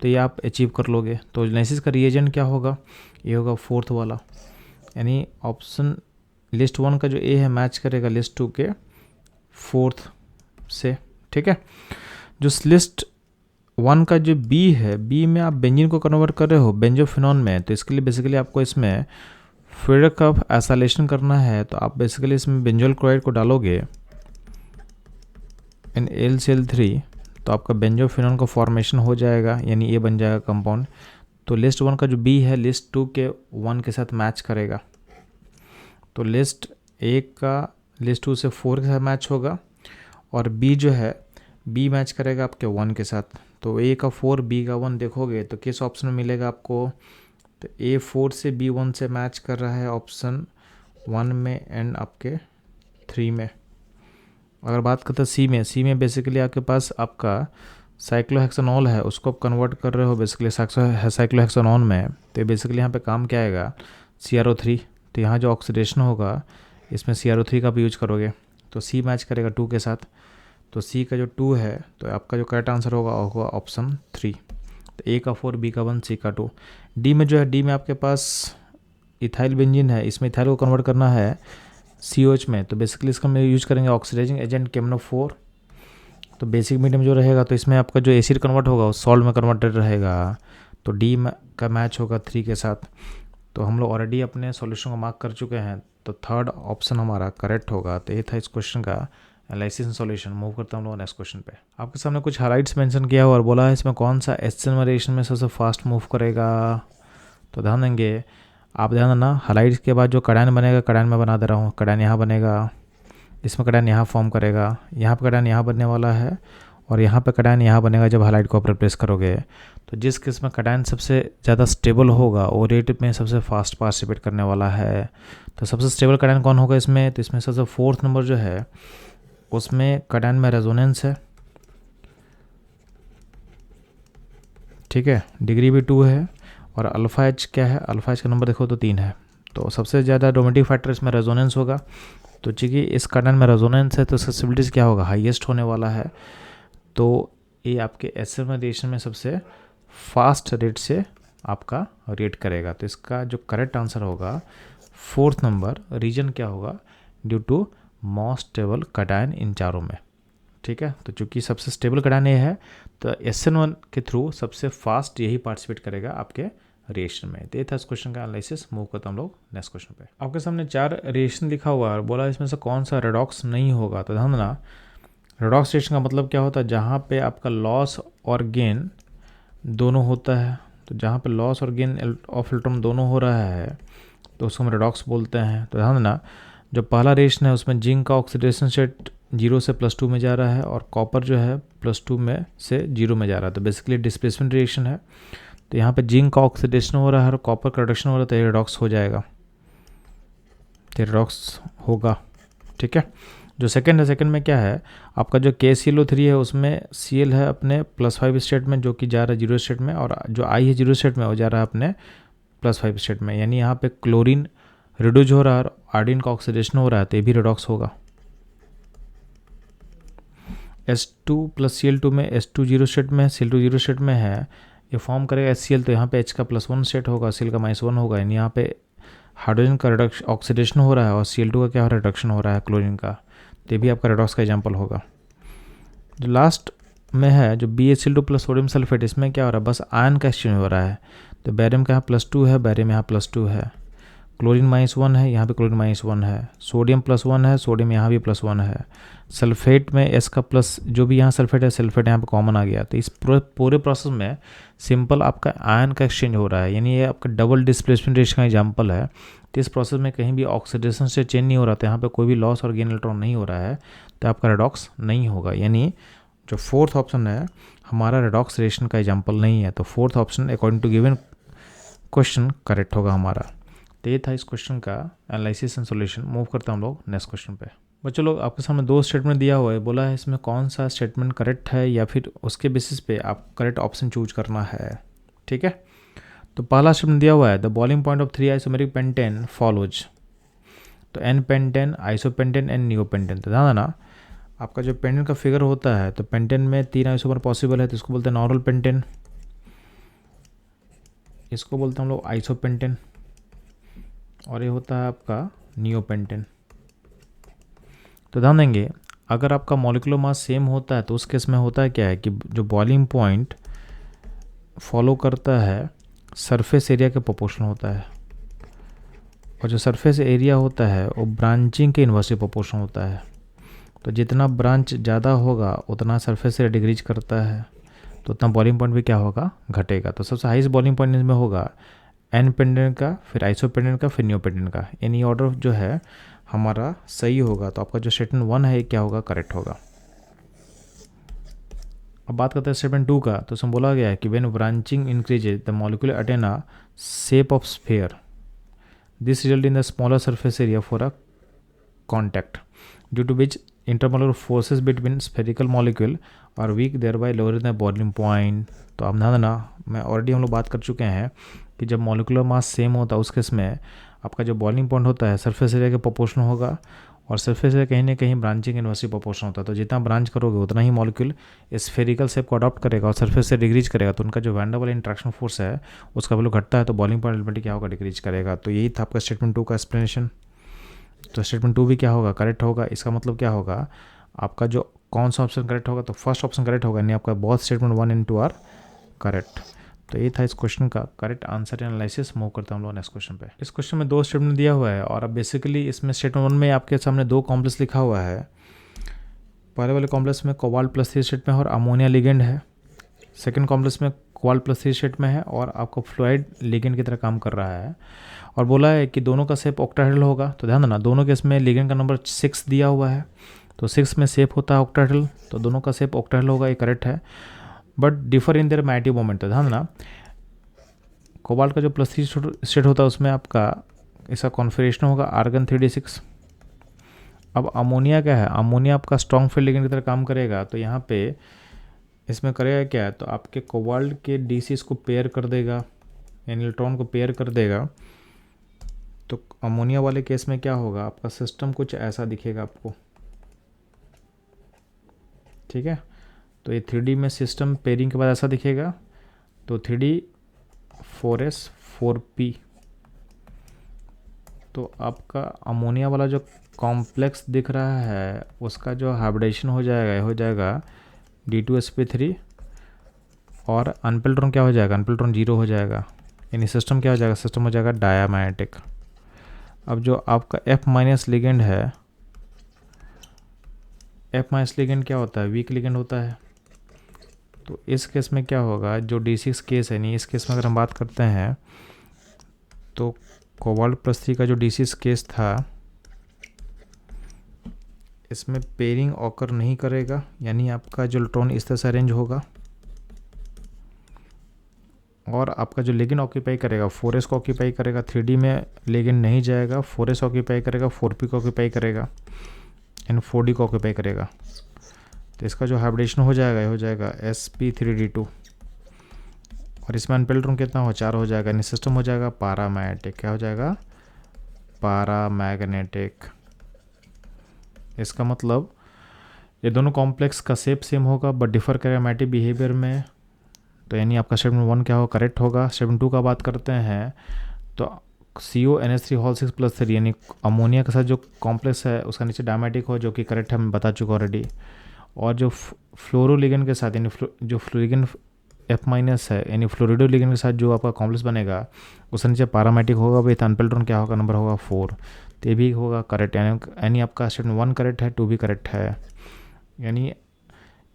तो ये आप अचीव कर लोगे। तो ओजोनाइसिस का रिएजेंट क्या होगा, ये होगा 4th वाला। यानी ऑप्शन लिस्ट 1 का जो ए है मैच करेगा लिस्ट 2 के 4th से। ठीक है, जो लिस्ट 1 का जो बी है, बी में आप बेंजीन को कन्वर्ट कर रहे हो बेंजोफिनॉन में, तो इसके लिए बेसिकली आपको इसमें फ्रीडरिक कर्व एसाइलेशन करना है। तो आप बेसिकली इसमें बेंजोल क्लोराइड को डालोगे इन LCl3, तो आपका बेंजोफिनॉन का फॉर्मेशन हो जाएगा, यानी ये बन जाएगा कंपाउंड। तो लिस्ट 1 का जो बी है लिस्ट 2 के 1 के साथ मैच करेगा। तो लिस्ट 1 का लिस्ट 2 से 4 के साथ मैच होगा, और बी जो है बी मैच करेगा आपके 1 के साथ। तो ए का 4 बी का 1 देखोगे तो किस ऑप्शन में मिलेगा आपको, तो ए 4 से बी 1 से मैच कर रहा है ऑप्शन 1 में एंड आपके 3 में। अगर बात करते हैं सी में बेसिकली आपके पास आपका साइक्लोहेक्सानॉल है, उसको आप कन्वर्ट कर रहे हो बेसिकली साइक्लोहेक्सानॉन में। तो बेसिकली यहाँ पे काम क्या आएगा CrO3। तो यहाँ जो ऑक्सीडेशन होगा इसमें CrO3 का भी यूज करोगे, तो सी मैच करेगा 2 के साथ। तो सी का जो 2 है तो आपका जो करेक्ट आंसर होगा ऑप्शन 3। तो ए का 4 बी का 1 सी का 2। डी में जो है, डी में आपके पास इथाइल बेंजीन है, इसमें इथाइल को कन्वर्ट करना है COH में। तो बेसिकली इसका हम यूज करेंगे ऑक्सीडाइजिंग एजेंट KMnO4। तो बेसिक मीडियम जो रहेगा तो इसमें आपका जो एसिड कन्वर्ट होगा वो सॉल्ट में कन्वर्टेड रहेगा। तो डी का मैच होगा 3 के साथ। तो हम लोग ऑलरेडी अपने सॉल्यूशन को मार्क कर चुके हैं, तो थर्ड ऑप्शन हमारा करेक्ट होगा। तो ये था इस क्वेश्चन का एनालिसिस एंड सॉल्यूशन। मूव करता हूँ हम लोग नेक्स्ट क्वेश्चन पे। आपके सामने कुछ हाइलाइट्स मेंशन किया हुआ और बोला है इसमें कौन सा एस्टिमेशन में सबसे फास्ट मूव करेगा। तो ध्यान देंगे, आप ध्यान देना, हाइलाइट्स के बाद जो कड़ान बनेगा, कड़ान में बना दे रहा हूँ, कड़ान यहाँ बनेगा, इसमें कड़ान यहाँ फॉर्म करेगा, यहाँ पे कड़ान यहाँ बनने वाला है, और यहाँ पे कड़ान यहाँ बनेगा जब हाइलाइट को आप रिप्लेस करोगे। तो जिस केस में कड़ान सबसे ज़्यादा स्टेबल होगा वो रेट में सबसे फास्ट पार्टिसिपेट करने वाला है। तो सबसे स्टेबल कड़ान कौन होगा इसमें, तो इसमें सबसे फोर्थ नंबर जो है उसमें कड़ान में रेजोनेंस है, ठीक है, डिग्री भी 2 है, और अल्फ़ा एच क्या है, अल्फ़ा एच का नंबर देखो तो 3 है। तो सबसे ज़्यादा डोमेटिक फैक्टर इसमें रेजोनेंस होगा। तो चूँकि इस कड़ान में रेजोनेंस है तो सक्सेसिबिलिटीज़ क्या होगा, हाईएस्ट होने वाला है। तो ये आपके एस्टिमेशन में सबसे फास्ट रेट से आपका रेट करेगा। तो इसका जो करेक्ट आंसर होगा फोर्थ नंबर, रीजन क्या होगा, due to most stable cation इन चारों में, ठीक है। तो चूंकि सबसे स्टेबल कटायन ये है तो SN1 के थ्रू सबसे फास्ट यही पार्टिसिपेट करेगा आपके रिएक्शन में। तो ये था इस क्वेश्चन का एनालिसिस। मूव करता हम लोग नेक्स्ट क्वेश्चन पे। आपके सामने 4 रिएक्शन लिखा हुआ है और बोला इसमें से कौन सा रेडॉक्स नहीं होगा। तो ध्यान देना, रेडॉक्स रिएक्शन का मतलब क्या होता है, जहाँ पे आपका लॉस और गेन दोनों होता है। तो जहाँ पे लॉस और गेन ऑफ इलेक्ट्रॉन दोनों हो रहा है तो उसको हम रेडॉक्स बोलते हैं। तो ध्यान देना, जो पहला रिएक्शन है उसमें जिंक का ऑक्सीडेशन स्टेट 0 से +2 में जा रहा है और कॉपर जो है +2 में से 0 में जा रहा है। तो बेसिकली डिस्प्लेसमेंट रिएक्शन है। तो यहाँ पे जिंक का ऑक्सीडेशन हो रहा है और कॉपर का रिडक्शन हो रहा है, तो ये रेडॉक्स हो जाएगा, तो रेडॉक्स होगा, ठीक है। जो सेकंड है, सेकंड में क्या है, आपका जो KClO3 है उसमें Cl है अपने +5 स्टेट में जो कि जा रहा है 0 स्टेट में, और जो I है 0 स्टेट में वो जा रहा है अपने +5 स्टेट में। यानी यहाँ पे क्लोरीन रिड्यूज हो रहा है और आयोडीन का ऑक्सीडेशन हो रहा है, तो ये भी रेडॉक्स होगा। H2 + Cl2 में H2 0 स्टेट में है, Cl2 0 स्टेट में है, ये फॉर्म करेगा HCl। तो यहाँ पे H का +1 स्टेट होगा, Cl का -1 होगा, यानी यहाँ पे हाइड्रोजन का रिडक्शन ऑक्सीडेशन हो रहा है और Cl2 का क्या हो रहा है, रिडक्शन हो रहा है क्लोरीन का। तो ये भी आपका रेडॉक्स का एग्जाम्पल होगा। जो लास्ट में है जो BaCl2 + सोडियम सल्फेट, इसमें क्या हो रहा है, बस आयन का एक्सचेंज हो रहा है। तो बैरियम का यहाँ +2 है, बैरियम यहाँ +2 है, क्लोरीन -1 है, यहाँ पे क्लोरीन -1 है, सोडियम +1 है, सोडियम यहाँ भी +1 है, सल्फेट में S का प्लस, जो भी यहाँ सल्फेट है सल्फेट यहाँ पे कॉमन आ गया। तो इस पूरे प्रोसेस में सिंपल आपका आयन का एक्सचेंज हो रहा है, यानी ये आपका डबल डिस्प्लेसमेंट रिएक्शन का एग्जाम्पल है। तो इस प्रोसेस में कहीं भी ऑक्सीडेशन से चेंज नहीं हो रहा था, यहाँ पे कोई भी लॉस और गेन इलेक्ट्रॉन नहीं हो रहा है, तो आपका रेडॉक्स नहीं होगा। यानी जो फोर्थ ऑप्शन है हमारा रेडॉक्स रिएक्शन का एग्जाम्पल नहीं है। तो fourth option according to given question correct होगा हमारा। तो ये था इस क्वेश्चन का एनालिसिस एंड सॉल्यूशन। मूव करते हैं हम लोग नेक्स्ट क्वेश्चन पे। बच्चों लोग, आपके सामने 2 स्टेटमेंट दिया हुआ है, बोला है इसमें कौन सा स्टेटमेंट करेक्ट है या फिर उसके बेसिस पे आप करेक्ट ऑप्शन चूज करना है, ठीक है। तो पहला स्टेटमेंट दिया हुआ है, the boiling point of 3 isomeric pentane follows. तो N-पेंटेन, आइसोपेंटेन एंड नियोपेंटेन। तो ध्यान देना, आपका जो पेंटेन का फिगर होता है तो पेंटेन में 3 आइसोमर पॉसिबल है, तो इसको बोलते हैं नॉर्मल पेंटेन, इसको बोलते हैं हम लोग आइसोपेंटेन, और ये होता है आपका नियोपेंटेन। तो ध्यान देंगे, अगर आपका मॉलिक्यूलर मास सेम होता है तो उस केस में होता है क्या है कि जो बॉइलिंग पॉइंट फॉलो करता है सरफेस एरिया के प्रोपोर्शनल होता है, और जो सरफेस एरिया होता है वो ब्रांचिंग के इन्वर्सली प्रोपोर्शनल होता है। तो जितना ब्रांच ज़्यादा होगा उतना सरफेस एरिया डिक्रीज करता है, तो उतना बॉइलिंग पॉइंट भी क्या होगा, घटेगा। तो सबसे हाईएस्ट बॉइलिंग पॉइंट इसमें होगा N पेंडेंट का, फिर आइसोपेंडेंट का, फिर नियोपेंडेंट का। यानी ऑर्डर जो है हमारा सही होगा। तो आपका जो स्टेटमेंट 1 है क्या होगा, करेक्ट होगा। अब बात करते हैं स्टेटमेंट 2 का। तो उसमें बोला गया है कि when branching increases the molecule attain a shape of sphere, this result in the smaller surface area for a contact due to which intermolecular forces between spherical molecule और weak thereby lowering the boiling point. तो अब ध्यान देना, मैं already हम लोग बात कर चुके हैं कि जब मॉलिक्यूलर मास सेम होता है उस केस में आपका जो बॉइलिंग पॉइंट होता है सरफेस एरिया के प्रोपोर्शनल होगा, और सरफेस एरिया कहीं ना कहीं ब्रांचिंग इन्वर्सली प्रोपोर्शनल होता है। तो जितना ब्रांच करोगे उतना ही मॉलिक्यूल स्फेरिकल शेप को अडॉप्ट करेगा और सरफेस से डिक्रीज करेगा, तो उनका जो वैन डर वाल इंट्रैक्शन फोर्स है उसका वैल्यू घटता है, तो बॉइलिंग पॉइंट अल्टीमेटली क्या होगा, डिक्रीज करेगा। तो यही था आपका स्टेटमेंट 2 का एक्सप्लेनेशन। तो स्टेटमेंट 2 भी क्या होगा, करेक्ट होगा। इसका मतलब क्या होगा, आपका जो कौन सा ऑप्शन करेक्ट होगा, तो फर्स्ट ऑप्शन करेक्ट होगा, यानी आपका both statement 1 and 2 are correct. तो ये था इस क्वेश्चन का करेक्ट आंसर एनालिसिस। मूव करता हम लोग नेक्स्ट क्वेश्चन पे। इस क्वेश्चन में 2 स्टेटमेंट दिया हुआ है और अब बेसिकली इसमें स्टेटमेंट 1 में आपके सामने 2 कॉम्प्लेक्स लिखा हुआ है। पहले वाले कॉम्प्लेक्स में कोबाल्ट +3 स्टेट में है और अमोनिया लिगेंड है। सेकेंड कॉम्प्लेक्स में कोबाल्ट +3 स्टेट में है और आपको फ्लोराइड लिगेंड की तरह काम कर रहा है और बोला है कि दोनों का शेप ऑक्टाहेड्रल होगा। तो ध्यान देना, दोनों के इसमें लिगेंड का नंबर 6 दिया हुआ है, तो 6 में शेप होता है ऑक्टाहेड्रल, तो दोनों का शेप ऑक्टाहेड्रल होगा, ये करेक्ट है। बट डिफर इन देयर मैटिव मोमेंट। तो ध्यान देना, कोबाल्ट का जो +3 स्टेट होता है उसमें आपका इसका कॉन्फिगरेशन होगा आर्गन 3d6। अब अमोनिया क्या है, अमोनिया आपका स्ट्रॉन्ग फील्ड लिगेंड की तरह काम करेगा, तो यहाँ पे इसमें करेगा क्या है, तो आपके कोबाल्ट के d6 को पेयर कर देगा, यानी इलेक्ट्रॉन को पेयर कर देगा। तो अमोनिया वाले केस में क्या होगा, आपका सिस्टम कुछ ऐसा दिखेगा आपको, ठीक है। तो ये 3D में सिस्टम पेयरिंग के बाद ऐसा दिखेगा, तो 3D 4s 4p। तो आपका अमोनिया वाला जो कॉम्प्लेक्स दिख रहा है उसका जो हाइब्रिडेशन हो जाएगा D2sp3 और अनपेल्ट्रॉन क्या हो जाएगा, अनपेल्ट्रॉन 0 हो जाएगा, यानी सिस्टम क्या हो जाएगा, सिस्टम हो जाएगा डायामैग्नेटिक। अब जो आपका F- लिगेंड है, F- लिगेंड क्या होता है, वीक लिगेंड होता है। तो इस केस में क्या होगा, जो D6 केस है, नहीं इस केस में अगर हम बात करते हैं तो कोबाल्ट +3 का जो D6 केस था इसमें पेयरिंग ऑकर नहीं करेगा, यानी आपका जो इलेक्ट्रॉन इस तरह से अरेंज होगा और आपका जो लिगेंड ऑक्यूपाई करेगा 4s को ऑक्यूपाई करेगा। 3D में लिगेंड नहीं जाएगा, 4s ऑक्यूपाई करेगा, 4p को ऑक्यूपाई करेगा एंड 4d को ऑक्यूपाई करेगा। तो इसका जो हाइब्रिडेशन हो जाएगा sp3d2 और इसमें अनपेल्ट्रॉन कितना हो, 4 हो जाएगा, यानी सिस्टम हो जाएगा पैरामैग्नेटिक। क्या हो जाएगा, पैरामैग्नेटिक। इसका मतलब ये दोनों कॉम्प्लेक्स का शेप सेम होगा बट डिफर करेगा मैटिव बिहेवियर में। तो यानी आपका स्टेटमेंट 1 क्या होगा, करेक्ट होगा। स्टेटमेंट 2 का बात करते हैं तो CONH3 6+3 यानी अमोनिया के साथ जो कॉम्प्लेक्स है उसका नीचे डायमेटिक हो, जो कि करेक्ट है, मैं बता चुका ऑलरेडी। और जो फ्लोरोलिगेंड के साथ यानी जो फ्लोरिगेंड F- है, यानी फ्लोरिडोलिगेंड के साथ जो आपका कॉम्प्लेक्स बनेगा उसका नीचे पैरामेटिक होगा, विथ अनपेल्ट्रॉन क्या होगा, नंबर होगा 4, तो ये भी होगा करेक्ट। यानी आपका स्टेटमेंट 1 करेक्ट है, 2 भी करेक्ट है, यानी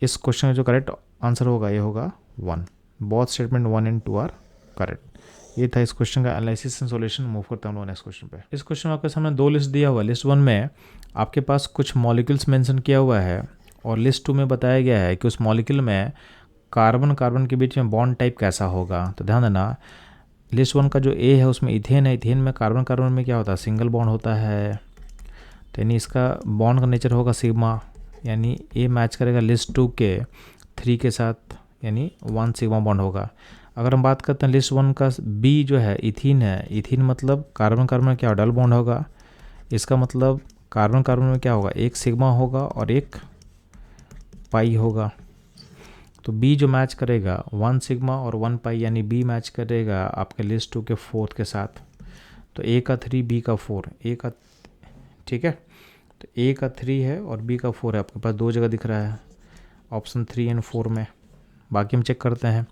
इस क्वेश्चन का जो करेक्ट आंसर होगा ये होगा 1। Both statement 1 and 2 are correct. ये था इस क्वेश्चन का एनालिसिस एंड सॉल्यूशन। मूव करता हूँ नेक्स्ट क्वेश्चन पे। इस क्वेश्चन में आपके सामने 2 लिस्ट दिया हुआ है। लिस्ट 1 में आपके पास कुछ मॉलिक्यूल्स मेंशन किया हुआ है और लिस्ट 2 में बताया गया है कि उस मॉलिक्यूल में कार्बन कार्बन के बीच में बॉन्ड टाइप कैसा होगा। तो ध्यान देना, लिस्ट 1 का जो ए है उसमें इथेन है, इथेन में कार्बन कार्बन में क्या होता है, सिंगल बॉन्ड होता है, तो यानी इसका बॉन्ड का नेचर होगा सिग्मा, यानी ए मैच करेगा लिस्ट 2 के 3 के साथ, यानी 1 सिग्मा बॉन्ड होगा। अगर हम बात करते हैं लिस्ट 1 का बी जो है इथीन है, इथीन मतलब कार्बन कार्बन में क्या डबल बॉन्ड होगा, इसका मतलब कार्बन कार्बन में क्या होगा, एक सिग्मा होगा और एक पाई होगा। तो बी जो मैच करेगा 1 सिग्मा और 1 पाई, यानी बी मैच करेगा आपके लिस्ट 2 के 4 के साथ। तो ए का 3 बी का 4, ए का, ठीक है, तो ए का 3 है और बी का 4 है, आपके पास 2 जगह दिख रहा है ऑप्शन 3 एंड 4 में। बाकी हम चेक करते हैं।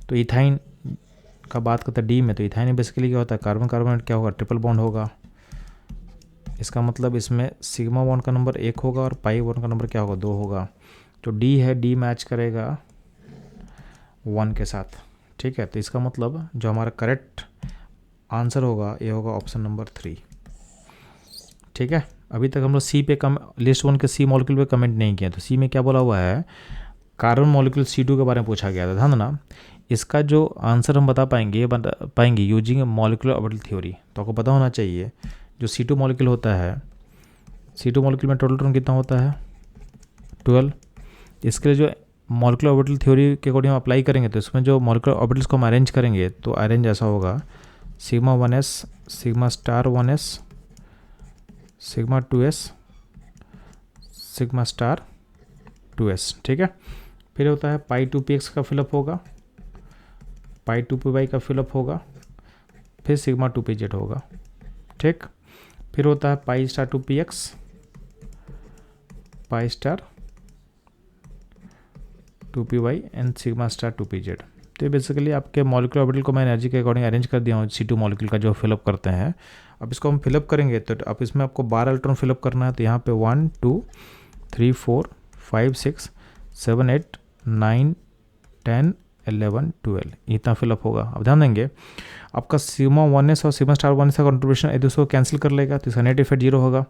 तो इथाइन का बात करते हैं डी में, तो इथाइन में बेसिकली क्या होता है, कार्बन कार्बन क्या होगा, ट्रिपल बॉन्ड होगा, इसका मतलब इसमें सिग्मा बॉन्ड का नंबर 1 होगा और पाई बॉन्ड का नंबर क्या होगा, 2 होगा। तो डी है, डी मैच करेगा 1 के साथ, ठीक है। तो इसका मतलब जो हमारा करेक्ट आंसर होगा ये होगा ऑप्शन नंबर 3, ठीक है। अभी तक हम लोग सी पे लिस्ट 1 के सी मॉलिक्यूल पे कमेंट नहीं किया। तो सी में क्या बोला हुआ है, कार्बन मॉलिक्यूल C2 के बारे में पूछा गया था, ध्यान देना। इसका जो आंसर हम बता पाएंगे यूजिंग मॉलिक्यूलर ऑर्बिटल थ्योरी। तो आपको पता होना चाहिए जो C2 मॉलिक्यूल होता है, C2 मॉलिक्यूल में टोटल इलेक्ट्रॉन कितना होता है, 12। इसके लिए जो मॉलिक्यूलर ऑर्बिटल थ्योरी के अकॉर्डिंग हम अप्लाई करेंगे तो इसमें जो मॉलिक्यूलर ऑर्बिटल्स को हम अरेंज करेंगे तो अरेंज ऐसा होगा, sigma 1s, sigma star 1s, sigma 2s, sigma star 2s, ठीक है। फिर होता है पाई 2px का फिलअप होगा, पाई 2py का फिलअप होगा, फिर सिग्मा 2pz होगा, ठीक। फिर होता है pi star 2px, pi star 2py and sigma star 2pz। तो ये बेसिकली आपके मॉलिक्यूलर ऑर्बिटल को मैं एनर्जी के अकॉर्डिंग अरेंज कर दिया हूँ C2 मॉलिक्यूल का जो फिलअप करते हैं। अब इसको हम फिलअप करेंगे तो अब इसमें आपको 12 इलेक्ट्रॉन फिलअप करना है। तो यहाँ पे 1 2 3 4 5 6 7 8 9 10 11 12 इतना फिलअप होगा। अब ध्यान देंगे आपका सिग्मा 1s और सिग्मा स्टार 1s का कंट्रीब्यूशन एक दूसरे को कैंसिल कर लेगा, तो इसका नेट इफेक्ट 0 होगा।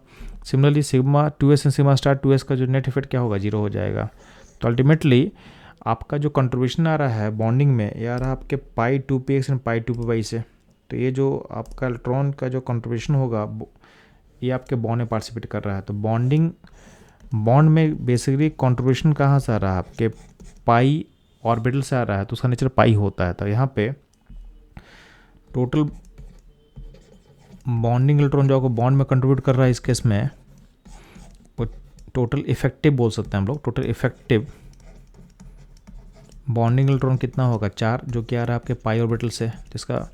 Similarly sigma 2s and sigma star 2s का जो नेट इफेक्ट क्या होगा, 0 हो जाएगा। तो अल्टीमेटली आपका जो कंट्रीब्यूशन आ रहा है बॉन्डिंग में, ये आ रहा है आपके पाई 2px एंड पाई 2py से। तो ये जो आपका इलेक्ट्रॉन का जो कंट्रीब्यूशन होगा ये आपके बॉन्ड में पार्टिसिपेट कर रहा है। तो बॉन्ड में बेसिकली कंट्रीब्यूशन कहाँ से आ रहा है, आपके पाई ऑर्बिटल से आ रहा है, तो उसका नेचर पाई होता है। तो यहाँ पे टोटल बॉन्डिंग इलेक्ट्रॉन जो आपको बॉन्ड में कंट्रीब्यूट कर रहा है इस केस में, वो टोटल इफेक्टिव बोल सकते हैं हम लोग। टोटल इफेक्टिव बॉन्डिंग इलेक्ट्रॉन कितना होगा, 4, जो कि आ रहा है आपके पाई ऑर्बिटल से। जिसका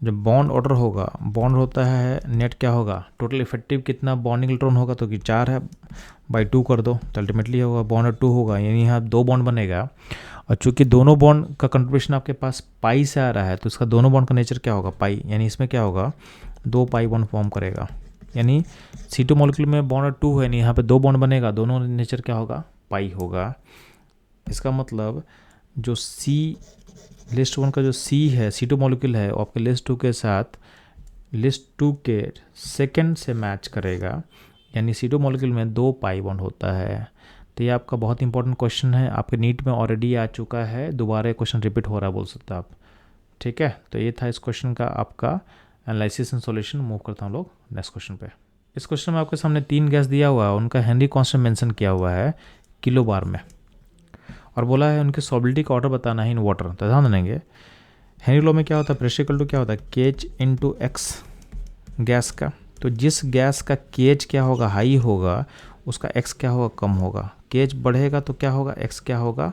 जो बॉन्ड ऑर्डर होगा, बॉन्ड होता है नेट क्या होगा, टोटल इफेक्टिव कितना बॉन्डिंग इलेक्ट्रॉन होगा, तो कि 4 है बाई 2 कर दो तो अल्टीमेटली होगा बॉन्ड 2 होगा, यानी यहाँ 2 बॉन्ड बनेगा। और चूंकि दोनों बॉन्ड का कंट्रीब्यूशन आपके पास पाई से आ रहा है, तो इसका दोनों बॉन्ड का नेचर क्या होगा, पाई, यानी इसमें क्या होगा 2 पाई बॉन्ड फॉर्म करेगा। यानी C2 मॉलिक्यूल में बॉन्ड 2 है, यानी यहाँ पे 2 बॉन्ड बनेगा, दोनों नेचर क्या होगा, पाई होगा। इसका मतलब जो लिस्ट 1 का जो C है, C2 मॉलिक्यूल है, वो आपके लिस्ट 2 के साथ लिस्ट 2 के सेकेंड से मैच करेगा, यानी C2 मॉलिक्यूल में 2 पाई बॉन्ड होता है। तो ये आपका बहुत इंपॉर्टेंट क्वेश्चन है, आपके नीट में ऑलरेडी आ चुका है, दोबारा क्वेश्चन रिपीट हो रहा है बोल सकते हैं आप। ठीक है, तो ये था इस क्वेश्चन का आपका एनालिसिस एंड सॉल्यूशन। मूव करता हूँ लोग नेक्स्ट क्वेश्चन पे। इस क्वेश्चन में आपके सामने 3 गैस दिया हुआ है, उनका हेनरी कांस्टेंट मेंशन किया हुआ है किलो बार में, और बोला है उनकी सॉलिबिलिटी का ऑर्डर बताना है इन वाटर। तो ध्यान देंगे हेनरी लॉ में क्या होता है, प्रेशर इक्वल टू क्या होता है, KH इंटू एक्स गैस का। तो जिस गैस का KH क्या होगा, हाई होगा, उसका x क्या होगा, कम होगा। KH बढ़ेगा तो क्या होगा, x क्या होगा,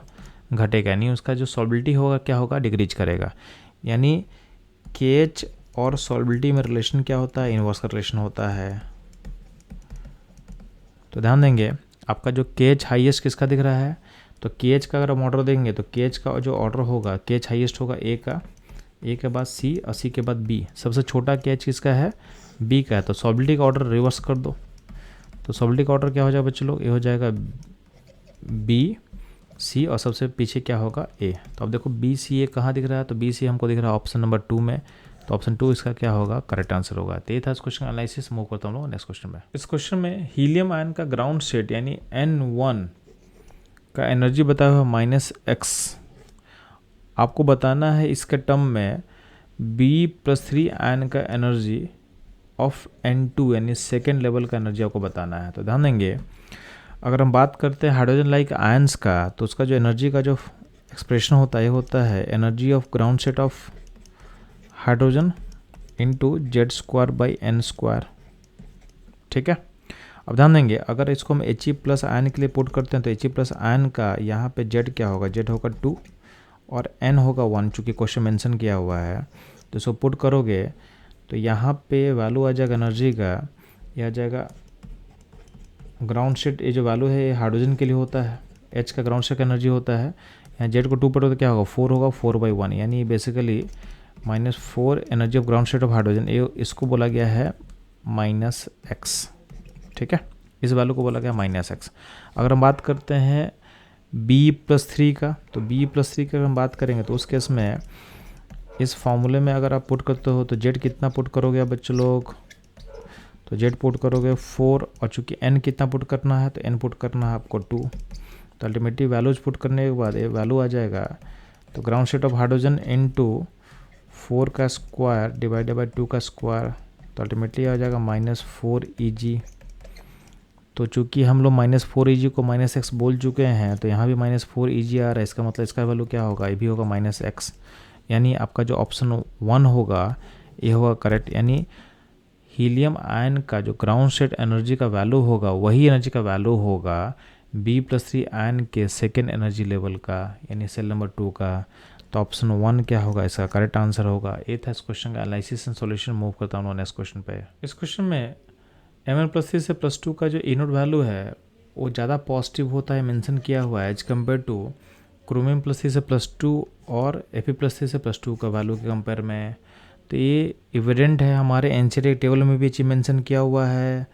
घटेगा, यानी उसका जो सॉलिबिलिटी होगा क्या होगा, डिक्रीज करेगा। यानी KH और सॉलिबिलिटी में रिलेशन क्या होता है, इनवर्स का रिलेशन होता है। तो ध्यान देंगे आपका जो KH हाईएस्ट किसका दिख रहा है, तो KH का अगर हम ऑर्डर देंगे तो KH का जो ऑर्डर होगा, KH हाईएस्ट होगा A का, A के बाद C और C के बाद B। सबसे छोटा KH किसका है, B का है। तो सॉलिबिलिटी का ऑर्डर रिवर्स कर दो, तो सॉलिबिलिटी का ऑर्डर क्या हो जाएगा बच्चों लोग, ये हो जाएगा B C और सबसे पीछे क्या होगा A। तो अब देखो B C A कहाँ दिख रहा है, तो B C हमको दिख रहा है ऑप्शन नंबर 2 में, तो ऑप्शन 2 इसका क्या होगा, करेक्ट आंसर होगा। तो ये था इस क्वेश्चन एनालिसिस। मूव करता हूँ लोग नेक्स्ट क्वेश्चन में। इस क्वेश्चन में हीलियम आयन का ग्राउंड स्टेट यानी N1 का एनर्जी बताया हुआ -x, आपको बताना है इसके टर्म में B+3 आयन का एनर्जी ऑफ N2 यानी सेकेंड लेवल का एनर्जी आपको बताना है। तो ध्यान देंगे अगर हम बात करते हैं हाइड्रोजन लाइक आयंस का, तो उसका जो एनर्जी का जो एक्सप्रेशन होता है, ये होता है energy of ground state of hydrogen into Z²/n²। ठीक है, अब ध्यान देंगे अगर इसको हम He+ आयन के लिए पुट करते हैं, तो He+ आयन का यहाँ पे Z क्या होगा, Z होगा 2 और N होगा 1, चूँकि क्वेश्चन मेंशन किया हुआ है। तो इसको पुट करोगे तो यहाँ पे वैल्यू आ जाएगा एनर्जी का, यह आ जाएगा ग्राउंड स्टेट, ये जो वैल्यू है ये हाइड्रोजन के लिए होता है, H का ग्राउंड स्टेट एनर्जी होता है। यहाँ Z को 2 पर तो क्या होगा, 4 होगा, 4/1, यानी basically -4 energy of ground state of hydrogen, ये इसको बोला गया है -x। ठीक है, इस वैल्यू को बोला गया -x। अगर हम बात करते हैं B+3 का, तो B+3 का अगर हम बात करेंगे तो उस केस में इस फॉर्मूले में अगर आप पुट करते हो तो Z कितना पुट करोगे आप बच्चों लोग, तो Z पुट करोगे 4, और चूँकि N कितना पुट करना है, तो N पुट करना है आपको 2। तो अल्टीमेटली वैल्यूज पुट करने के बाद ये वैल्यू आ जाएगा, तो ground state of hydrogen into 4 का स्क्वायर डिवाइडेड बाई 2 का स्क्वायर, तो अल्टीमेटली आ जाएगा -4 Eg। तो चूँकि हम लोग -4 Eg को -x बोल चुके हैं, तो यहाँ भी -4 Eg आ रहा है, इसका मतलब इसका वैल्यू क्या होगा, ये भी होगा -x। यानी आपका जो ऑप्शन 1 होगा ये होगा करेक्ट, यानी हीलियम आयन का जो ग्राउंड स्टेट एनर्जी का वैल्यू होगा वही एनर्जी का वैल्यू होगा B+3 आयन के सेकेंड एनर्जी लेवल का, यानी सेल नंबर 2 का। तो ऑप्शन 1 क्या होगा, इसका करेक्ट आंसर होगा। ये था इस क्वेश्चन का एनालिसिस एंड सॉल्यूशन। मूव करता हूँ नेक्स्ट क्वेश्चन पे। इस क्वेश्चन में Mn+3 से +2 का जो E0 वैल्यू है वो ज़्यादा पॉजिटिव होता है, मेंशन किया हुआ है एज कम्पेयर टू क्रोमियम +3 से +2 और Fe+3 से +2 का वैल्यू के कंपेयर में, तो ये एविडेंट है, हमारे एनसीईआरटी टेबल में भी चीज मेंशन किया हुआ है।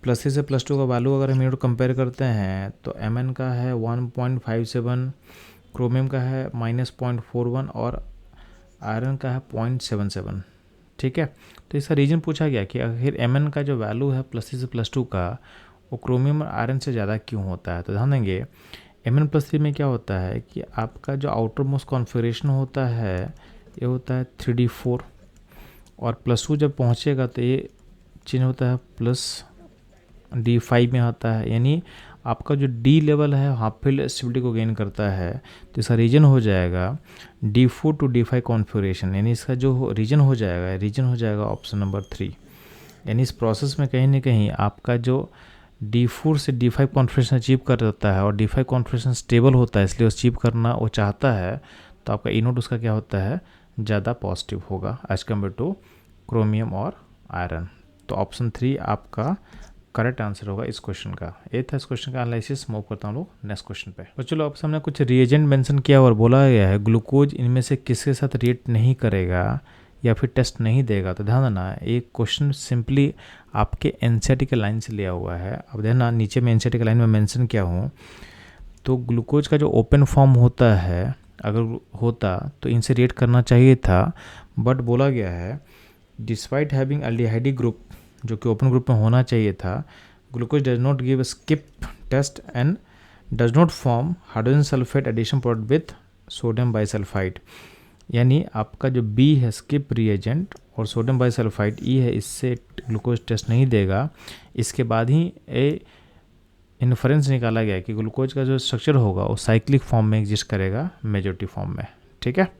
+3 से +2 का वैल्यू अगर हम इनको कंपेयर करते हैं तो Mn का है 1.57, क्रोमियम का है -0.41 और आयरन का है 0.77। ठीक है, तो इसका रीज़न पूछा गया कि आखिर Mn का जो वैल्यू है +3 से +2 का वो क्रोमियम और आयरन से ज़्यादा क्यों होता है। तो ध्यान देंगे Mn+3 में क्या होता है कि आपका जो आउटर मोस्ट कॉन्फ़िगरेशन होता है ये होता है 3d4 और +2 जब पहुँचेगा तो ये चेंज होता है +d5 में आता है, यानी आपका जो D लेवल है हाफ फील्ड स्टेबिलिटी को गेन करता है। तो इसका रीजन हो जाएगा D4 to D5 कॉन्फ़िगरेशन, यानी इसका जो रीजन हो जाएगा ऑप्शन नंबर 3। यानी इस प्रोसेस में कहीं ना कहीं आपका जो D4 से D5 कॉन्फ़िगरेशन अचीव कर देता है और D5 कॉन्फ़िगरेशन स्टेबल होता है, इसलिए अचीव करना वो चाहता है, तो आपका ई नोट उसका क्या होता है, ज़्यादा पॉजिटिव होगा एज कम्पेयर टू क्रोमियम और आयरन। तो ऑप्शन 3 आपका करेक्ट आंसर होगा इस क्वेश्चन का। ये था इस क्वेश्चन का एनालिसिस। मूव करता हूँ लोग नेक्स्ट क्वेश्चन पे। तो चलो अब हमने कुछ रिएजेंट मेंशन किया और बोला गया है ग्लूकोज इनमें से किसके साथ रिएक्ट नहीं करेगा या फिर टेस्ट नहीं देगा। तो ध्यान देना एक क्वेश्चन सिंपली आपके एनसीईआरटी के लाइन से लिया हुआ है। अब देखना नीचे में एनसीईआरटी के लाइन में मेंशन किया हूँ, तो ग्लूकोज का जो ओपन फॉर्म होता है अगर होता तो इनसे रिएक्ट करना चाहिए था, बट बोला गया है डिस्पाइट हैविंग एल्डिहाइडी ग्रुप जो कि ओपन ग्रुप में होना चाहिए था, glucose does not give Schiff test and does not form hydrogen sulphate addition product with sodium bisulphide. यानी आपका जो बी है स्किप रिएजेंट और सोडियम बाइसल्फाइड ई है, इससे ग्लूकोज टेस्ट नहीं देगा। इसके बाद ही ए इन्फरेंस निकाला गया कि ग्लूकोज का जो स्ट्रक्चर होगा वो साइक्लिक फॉर्म में एग्जिस्ट करेगा मेजॉरिटी फॉर्म में। ठीक है,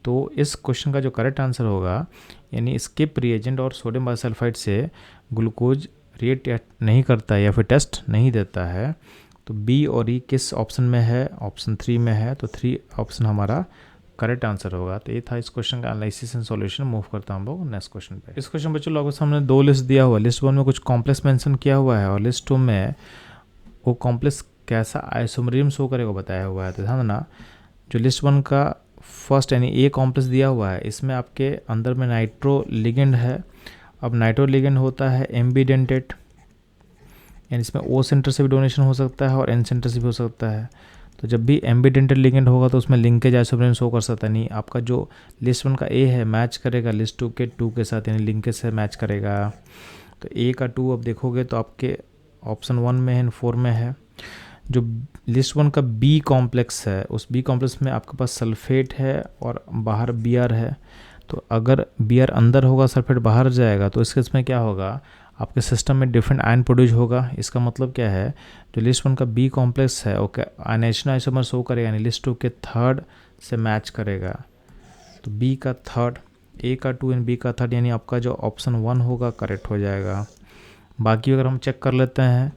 तो इस क्वेश्चन का जो करेक्ट आंसर होगा यानी स्किप रिएजेंट और सोडियम बाइसल्फाइड से ग्लूकोज रिएक्ट नहीं करता है या फिर टेस्ट नहीं देता है। तो बी और ई किस ऑप्शन में है, ऑप्शन 3 में है, तो 3 ऑप्शन हमारा करेक्ट आंसर होगा। तो ये था इस क्वेश्चन का एनालिसिस एंड सॉल्यूशन। मूव करता हूँ हम लोग नेक्स्ट क्वेश्चन पे। इस क्वेश्चन पे चलो आपको सामने 2 लिस्ट दिया हुआ है। लिस्ट 1 में कुछ कॉम्प्लेक्स मेंशन किया हुआ है और लिस्ट 2 में वो कॉम्प्लेक्स कैसा आइसोमरिज्म शो करेगा बताया हुआ है। तो ध्यान देना जो लिस्ट 1 का फर्स्ट यानी ए कॉम्प्लेक्स दिया हुआ है, इसमें आपके अंदर में नाइट्रो लिगेंड है। अब नाइट्रो लिगेंड होता है एम्बीडेंटेड, यानी इसमें ओ सेंटर से भी डोनेशन हो सकता है और एन सेंटर से भी हो सकता है। तो जब भी एम्बीडेंटेड लिगेंड होगा तो उसमें लिंकेज आइसोमरिज्म शो कर सकता है। नहीं, आपका जो लिस्ट 1 का ए है मैच करेगा लिस्ट 2 के 2 के साथ, यानी लिंकेज से मैच करेगा। तो ए का 2 अब देखोगे तो आपके ऑप्शन 1 में है, 4 में है। जो लिस्ट 1 का बी कॉम्प्लेक्स है उस बी कॉम्प्लेक्स में आपके पास सल्फेट है और बाहर बी आर है। तो अगर बी आर अंदर होगा सल्फेट बाहर जाएगा तो इस केस में क्या होगा, आपके सिस्टम में डिफरेंट आयन प्रोड्यूस होगा। इसका मतलब क्या है, जो लिस्ट 1 का बी कॉम्प्लेक्स है ओके आयनेशन आइसोमर शो करेगा, यानी लिस्ट 2 के 3rd से मैच करेगा। तो बी का 3rd, ए का 2 एंड बी का 3rd, यानी आपका जो ऑप्शन 1 होगा करेक्ट हो जाएगा। बाकी अगर हम चेक कर लेते हैं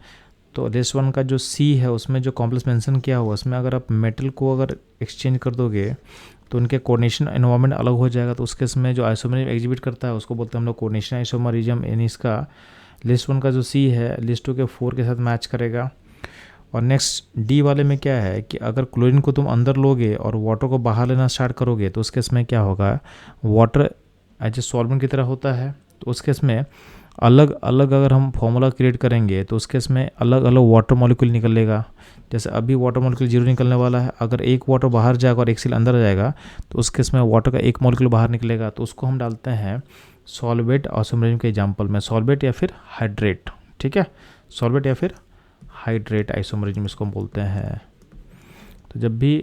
तो लिस्ट 1 का जो सी है उसमें जो कॉम्प्लेक्स मेंशन किया हुआ उसमें अगर आप मेटल को अगर एक्सचेंज कर दोगे तो उनके कोऑर्डिनेशन एनवायरनमेंट अलग हो जाएगा। तो उस केस में जो आइसोमरिज्म एग्जिबिट करता है उसको बोलते हैं हम लोग कोऑर्डिनेशन आइसोमरिज्म। यानी इसका लिस्ट 1 का जो सी है लिस्ट 2 के 4 के साथ मैच करेगा। और नेक्स्ट डी वाले में क्या है कि अगर क्लोरीन को तुम अंदर लोगे और वाटर को बाहर लेना स्टार्ट करोगे तो उस केस में क्या होगा, वाटर एज ए सॉल्वेंट की तरह होता है। तो उस केस में अलग अलग अगर हम फॉर्मूला क्रिएट करेंगे तो उस केस में अलग अलग वाटर मॉलिक्यूल निकलेगा। जैसे अभी वाटर मॉलिक्यूल 0 निकलने वाला है, अगर एक वाटर बाहर जाएगा और एक सील अंदर जाएगा तो उस केस में वाटर का एक मॉलिक्यूल बाहर निकलेगा। तो उसको हम डालते हैं सॉल्वेट आइसोमरिज्म के एग्जांपल में, सॉल्वेट या फिर हाइड्रेट। ठीक है, सॉल्वेट या फिर हाइड्रेट आइसोमरिज्म इसको बोलते हैं। तो जब भी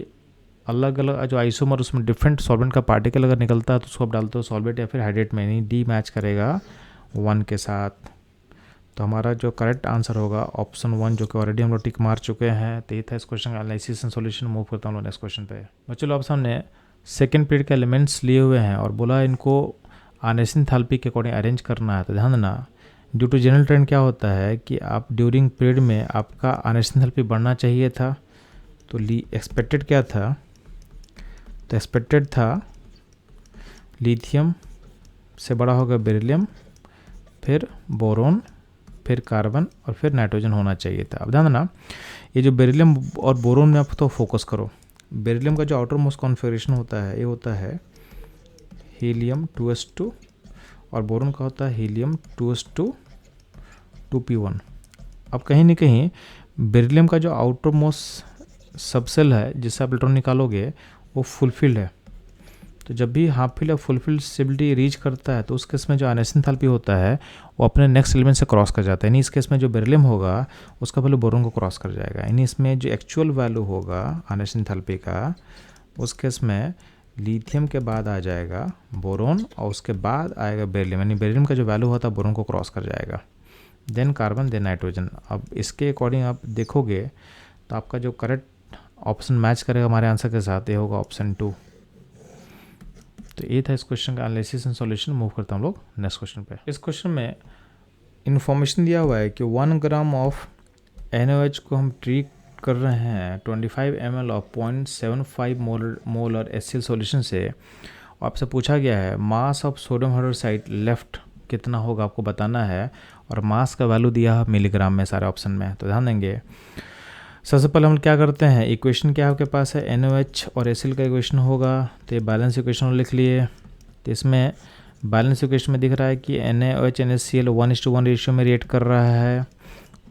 अलग अलग जो आइसोमर उसमें डिफरेंट सॉल्वेंट का पार्टिकल अगर निकलता है तो उसको आप डालते हो सॉल्वेट या फिर हाइड्रेट में, यानी डी मैच करेगा 1 के साथ। तो हमारा जो करेक्ट आंसर होगा ऑप्शन 1 जो कि ऑलरेडी हम लोग टिक मार चुके हैं। तो ये था इस क्वेश्चन का एनालिसिस एंड सॉल्यूशन। मूव करता हूँ नेक्स्ट क्वेश्चन पे। तो चलो आप सामने सेकंड पीरियड के एलिमेंट्स लिए हुए हैं और बोला इनको आनेसिन थाल्पी के अकॉर्डिंग अरेंज करना है। तो ध्यान देना ड्यू टू जनरल ट्रेंड क्या होता है कि आप ड्यूरिंग पीरियड में आपका आनेसिन थाल्पी बढ़ना चाहिए था। तो एक्सपेक्टेड क्या था, तो एक्सपेक्टेड था लिथियम से बड़ा होगा बेरिलियम, फिर बोरोन, फिर कार्बन और फिर नाइट्रोजन होना चाहिए था। अब ध्यान देना ये जो बेरिलियम और बोरोन में आप तो फोकस करो, बेरिलियम का जो आउटर मोस्ट कॉन्फ़िगरेशन होता है ये होता है हीलियम 2s2 और बोरोन का होता है हीलियम 2s2 2p1। अब कहीं ना कहीं बेरिलियम का जो आउटर मोस्ट सबसेल है जिससे आप इलेक्ट्रॉन निकालोगे वो फुलफिल्ड है। तो जब भी हाफ फिल या फुलफिल्ड स्टेबिलिटी रीच करता है तो उस केस में जो आयनाइजेशन एंथैल्पी होता है वो अपने नेक्स्ट एलिमेंट से क्रॉस कर जाता है। यानी इस केस में जो बेरिलियम होगा उसका वैल्यू बोरोन को क्रॉस कर जाएगा। यानी इसमें जो एक्चुअल वैल्यू होगा आयनाइजेशन एंथैल्पी का उस केस में लिथियम के बाद आ जाएगा बोरोन और उसके बाद आएगा बेरिलियम। यानी बेरिलियम का जो वैल्यू होता है बोरोन को क्रॉस कर जाएगा, देन कार्बन, देन नाइट्रोजन। अब इसके अकॉर्डिंग आप देखोगे तो आपका जो करेक्ट ऑप्शन मैच करेगा हमारे आंसर के साथ ये होगा ऑप्शन 2। तो ये था इस क्वेश्चन का एनालिसिस एंड सॉल्यूशन। मूव करता हम लोग नेक्स्ट क्वेश्चन पे। इस क्वेश्चन में इन्फॉर्मेशन दिया हुआ है कि 1 ग्राम ऑफ NaOH को हम ट्रीट कर रहे हैं 25 ml of 0.75 molar HCl solution से। आपसे पूछा गया है mass of sodium hydroxide left कितना होगा आपको बताना है और मास का वैल्यू दिया है मिलीग्राम में सारे ऑप्शन में। तो ध्यान देंगे, सबसे पहले हम क्या करते हैं, इक्वेशन क्या आपके पास है NaOH और HCl का इक्वेशन होगा तो ये बैलेंस इक्वेशन लिख लिए। तो इसमें बैलेंस इक्वेशन में दिख रहा है कि NaOH NaCl 1:1 रेशियो में रिएक्ट कर रहा है।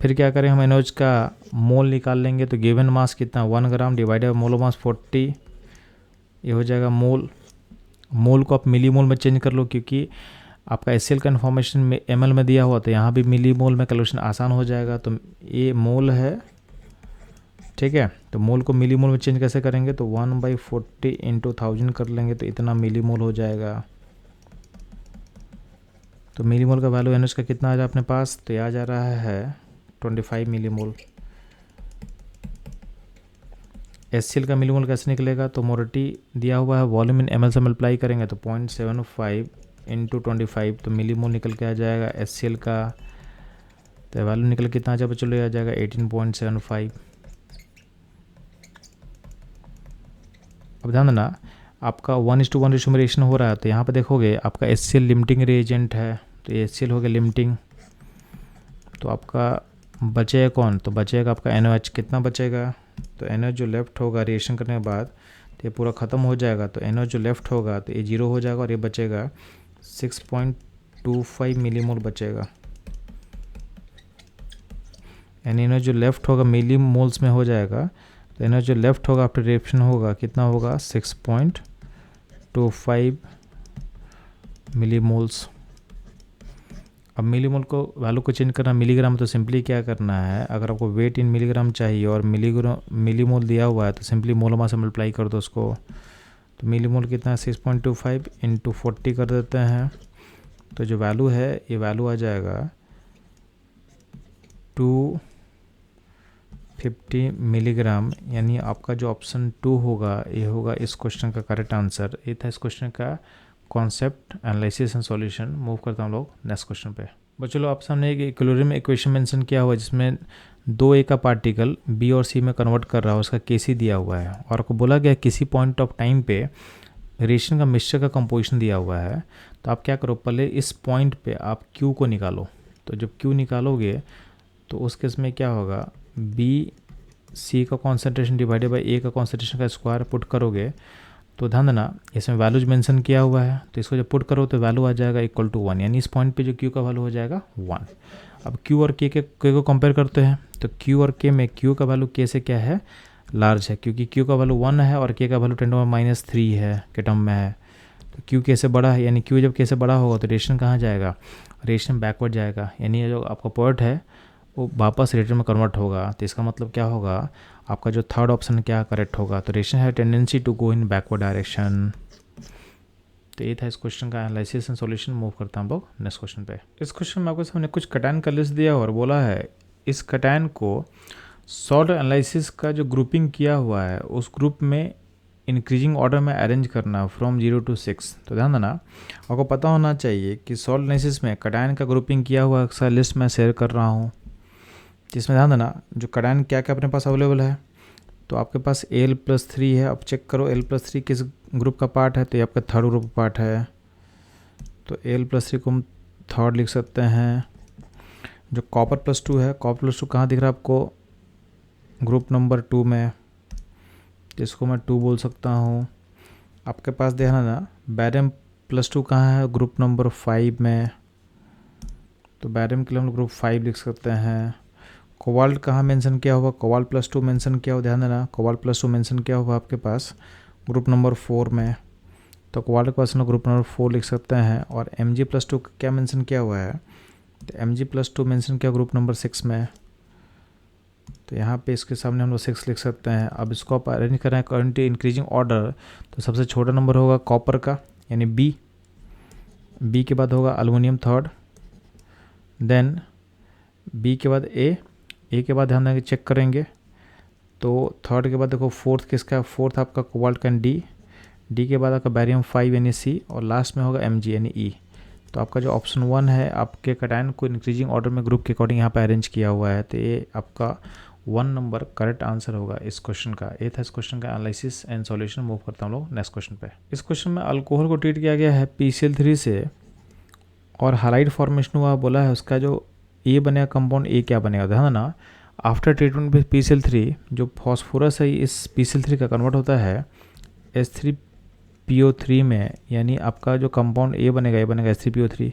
फिर क्या करें हम NaOH का मोल निकाल लेंगे तो गिवन मास कितना 1 gram divided by molar mass 40, ये हो जाएगा मोल। मोल को आप मिली मोल में चेंज कर लो क्योंकि आपका HCl का इन्फॉर्मेशन में ml में दिया हुआ तो यहाँ भी मिली मोल में कैलकुलेशन आसान हो जाएगा। तो ये मोल है, ठीक है। तो मोल को मिली मोल में चेंज कैसे करेंगे तो 1/40 × 1000 कर लेंगे तो इतना मिली मोल हो जाएगा। तो मिली मोल का वैल्यू NaOH का कितना आ जाए अपने पास, तो ये आ जा रहा है 25 मिली मोल। HCl का मिली मोल कैसे निकलेगा तो मोरिटी दिया हुआ है वॉल्यूम इन ml से मल्टीप्लाई करेंगे तो 0.75 × 25 तो मिली मोल निकल के आ जाएगा HCl का। तो वैल्यू निकल कितना आ जाएगा चलो आ जाएगा 18.75। अब ध्यान देना आपका 1:1 रेशियो में रिएक्शन हो रहा है तो यहाँ पे देखोगे आपका HCl लिमिटिंग रिएजेंट है तो ये HCl हो गया लिमिटिंग। तो आपका बचेगा कौन, तो बचेगा आपका NaOH। कितना बचेगा तो NaOH जो लेफ्ट होगा रिएक्शन करने के बाद तो ये पूरा ख़त्म हो जाएगा। तो NaOH जो लेफ्ट होगा तो ये 0 हो जाएगा और ये बचेगा 6.25 मिली मोल बचेगा। यानी NaOH जो लेफ्ट होगा मिली मोल्स में हो जाएगा तो NaOH जो लेफ्ट होगा आफ्टर रिएक्शन होगा कितना होगा 6.25 मिली मोल्स। अब मिली मोल को वैल्यू को चेंज करना मिलीग्राम तो सिंपली क्या करना है, अगर आपको वेट इन मिलीग्राम चाहिए और मिली मोल दिया हुआ है तो सिंपली मोलमा से मल्टीप्लाई कर दो उसको। तो मिली मोल कितना है 6.25 × 40 कर देते हैं तो जो वैल्यू है ये वैल्यू आ जाएगा 250 मिलीग्राम। यानी आपका जो ऑप्शन 2 होगा ये होगा इस क्वेश्चन का करेक्ट आंसर। ये था इस क्वेश्चन का concept analysis and solution. Move करता हूँ लोग नेक्स्ट क्वेश्चन पे। बस चलो आप सामने एक इक्विलिब्रियम इक्वेशन मेंशन किया हुआ है जिसमें 2A का पार्टिकल B और C में कन्वर्ट कर रहा है, उसका Kc दिया हुआ है और आपको बोला गया किसी पॉइंट ऑफ टाइम पे रिएक्शन का मिक्सचर का कंपोजिशन दिया हुआ है। तो आप क्या करो पहले इस पॉइंट पे आप Q को निकालो। तो जब Q निकालोगे तो उस केस में क्या होगा C का कॉन्सेंट्रेशन डिवाइडेड बाई A का कॉन्सेंट्रेशन का स्क्वायर पुट करोगे तो ध्यान देना इसमें वैल्यूज मेंशन किया हुआ है तो इसको जब पुट करो तो वैल्यू आ जाएगा =1। यानी इस पॉइंट पे जो Q का वैल्यू हो जाएगा 1। अब Q और K को कंपेयर करते हैं तो Q और K में Q का वैल्यू K से क्या है लार्ज है क्योंकि Q का वैल्यू 1 है और K का वैल्यू 10⁻³ है के टर्म में है। तो Q K से बड़ा है यानी Q जब K से बड़ा होगा तो रिएक्शन कहाँ जाएगा, रिएक्शन बैकवर्ड जाएगा। यानी जो आपका पॉइंट है वो वापस रिएक्टर में कन्वर्ट होगा। तो इसका मतलब क्या होगा आपका जो थर्ड ऑप्शन क्या करेक्ट होगा, तो रिएक्शन है tendency to go in backward direction. तो ये था इस क्वेश्चन का एनालिसिस एंड सॉल्यूशन। मूव करता हम लोग नेक्स्ट क्वेश्चन पे। इस क्वेश्चन में आपको सामने कुछ कटायन का लिस्ट दिया और बोला है इस कटायन को सॉल्ट एनालिसिस का जो ग्रुपिंग किया हुआ है उस ग्रुप में इंक्रीजिंग ऑर्डर में अरेंज करना फ्रॉम 0 to 6। तो ध्यान देना आपको पता होना चाहिए कि सॉल्ट एनालिसिस में कटायन का ग्रुपिंग किया हुआ अक्सर लिस्ट मैं शेयर कर रहा हूँ जिसमें ध्यान देना जो कटायन क्या क्या अपने पास अवेलेबल है। तो आपके पास Al+3 है। अब चेक करो Al+3 किस ग्रुप का पार्ट है, तो ये आपका थर्ड ग्रुप का पार्ट है। तो Al+3 को हम थर्ड लिख सकते हैं। जो Copper+2 है, Copper+2 कहाँ दिख रहा है आपको ग्रुप नंबर 2 में। जिसको मैं 2 बोल सकता हूँ। आपके पास देखना ना, बैरियम +2 कहाँ है, ग्रुप नंबर 5 में, तो बैरियम के लिए हम ग्रुप 5 लिख सकते हैं। कोबाल्ट कहाँ मेंशन किया हुआ, कोबाल्ट +2 मेंशन किया हुआ, ध्यान देना, कोबाल्ट +2 मेंशन किया हुआ आपके पास ग्रुप नंबर 4 में, तो कोबाल्ट का क्वेश्चन ग्रुप नंबर 4 लिख सकते हैं। और Mg+2 क्या मेंशन किया हुआ है, तो Mg+2 मेंशन किया ग्रुप नंबर 6 में, तो यहाँ पे इसके सामने हम लोग 6 लिख सकते हैं। अब इसको आप अरेंज करें करंट इंक्रीजिंग ऑर्डर, तो सबसे छोटा नंबर होगा कॉपर का यानी बी के बाद होगा अल्युमिनियम थर्ड, देन बी के बाद ए के बाद ध्यान देंगे चेक करेंगे, तो थर्ड के बाद देखो फोर्थ किसका, फोर्थ आपका कोबाल्ट का डी के बाद आपका बैरियम 5 यानी सी, और लास्ट में होगा Mg यानी ई। तो आपका जो ऑप्शन 1 है आपके कैटायन को इंक्रीजिंग ऑर्डर में ग्रुप के अकॉर्डिंग यहाँ पे अरेंज किया हुआ है, तो ये आपका 1 नंबर करेक्ट आंसर होगा इस क्वेश्चन का। ये था इस क्वेश्चन का एनालिसिस एंड सॉल्यूशन। मूव करता हूँ लोग नेक्स्ट क्वेश्चन पे। इस क्वेश्चन में अल्कोहल को ट्रीट किया गया है PCl3 से और हालाइड फॉर्मेशन हुआ, बोला है उसका जो ए बनेगा कंपाउंड ए क्या बनेगा, ध्यान ना, आफ्टर ट्रीटमेंट विद PCl3 जो फॉस्फोरस है इस PCl3 का कन्वर्ट होता है H3PO3 में, यानी आपका जो कंपाउंड ए बनेगा H3PO3।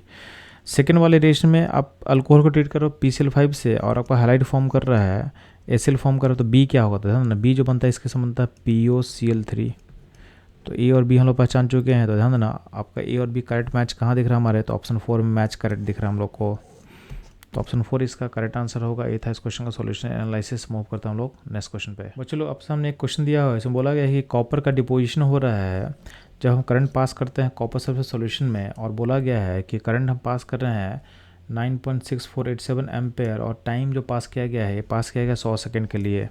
सेकेंड वाले रिएक्शन में आप अल्कोहल को ट्रीट करो PCl5 से और आपका हालाइड फॉर्म कर रहा है एसिल फॉर्म कर रहा है, तो बी क्या होगा, तो ध्यान ना, बी जो बनता है इसके से बनता है POCl3। तो ए और बी हम लोग पहचान चुके हैं, तो ध्यान देना आपका ए और बी करेक्ट मैच कहाँ दिख रहा है हमारे, तो ऑप्शन 4 में मैच करेक्ट दिख रहा है हम लोग को, तो ऑप्शन 4 इसका करेक्ट आंसर होगा। ये था इस क्वेश्चन का सॉल्यूशन एनालिसिस। मूव करता हम लोग नेक्स्ट क्वेश्चन पे। बच्चों लोग अब सामने एक क्वेश्चन दिया हुआ है, इसमें बोला गया है कि कॉपर का डिपोजिशन हो रहा है जब हम करंट पास करते हैं कॉपर सल्फेट सॉल्यूशन में, और बोला गया है कि करंट हम पास कर रहे हैं 9.6487 एम्पेयर और टाइम जो पास किया गया है, पास किया गया 100 सेकेंड के लिए।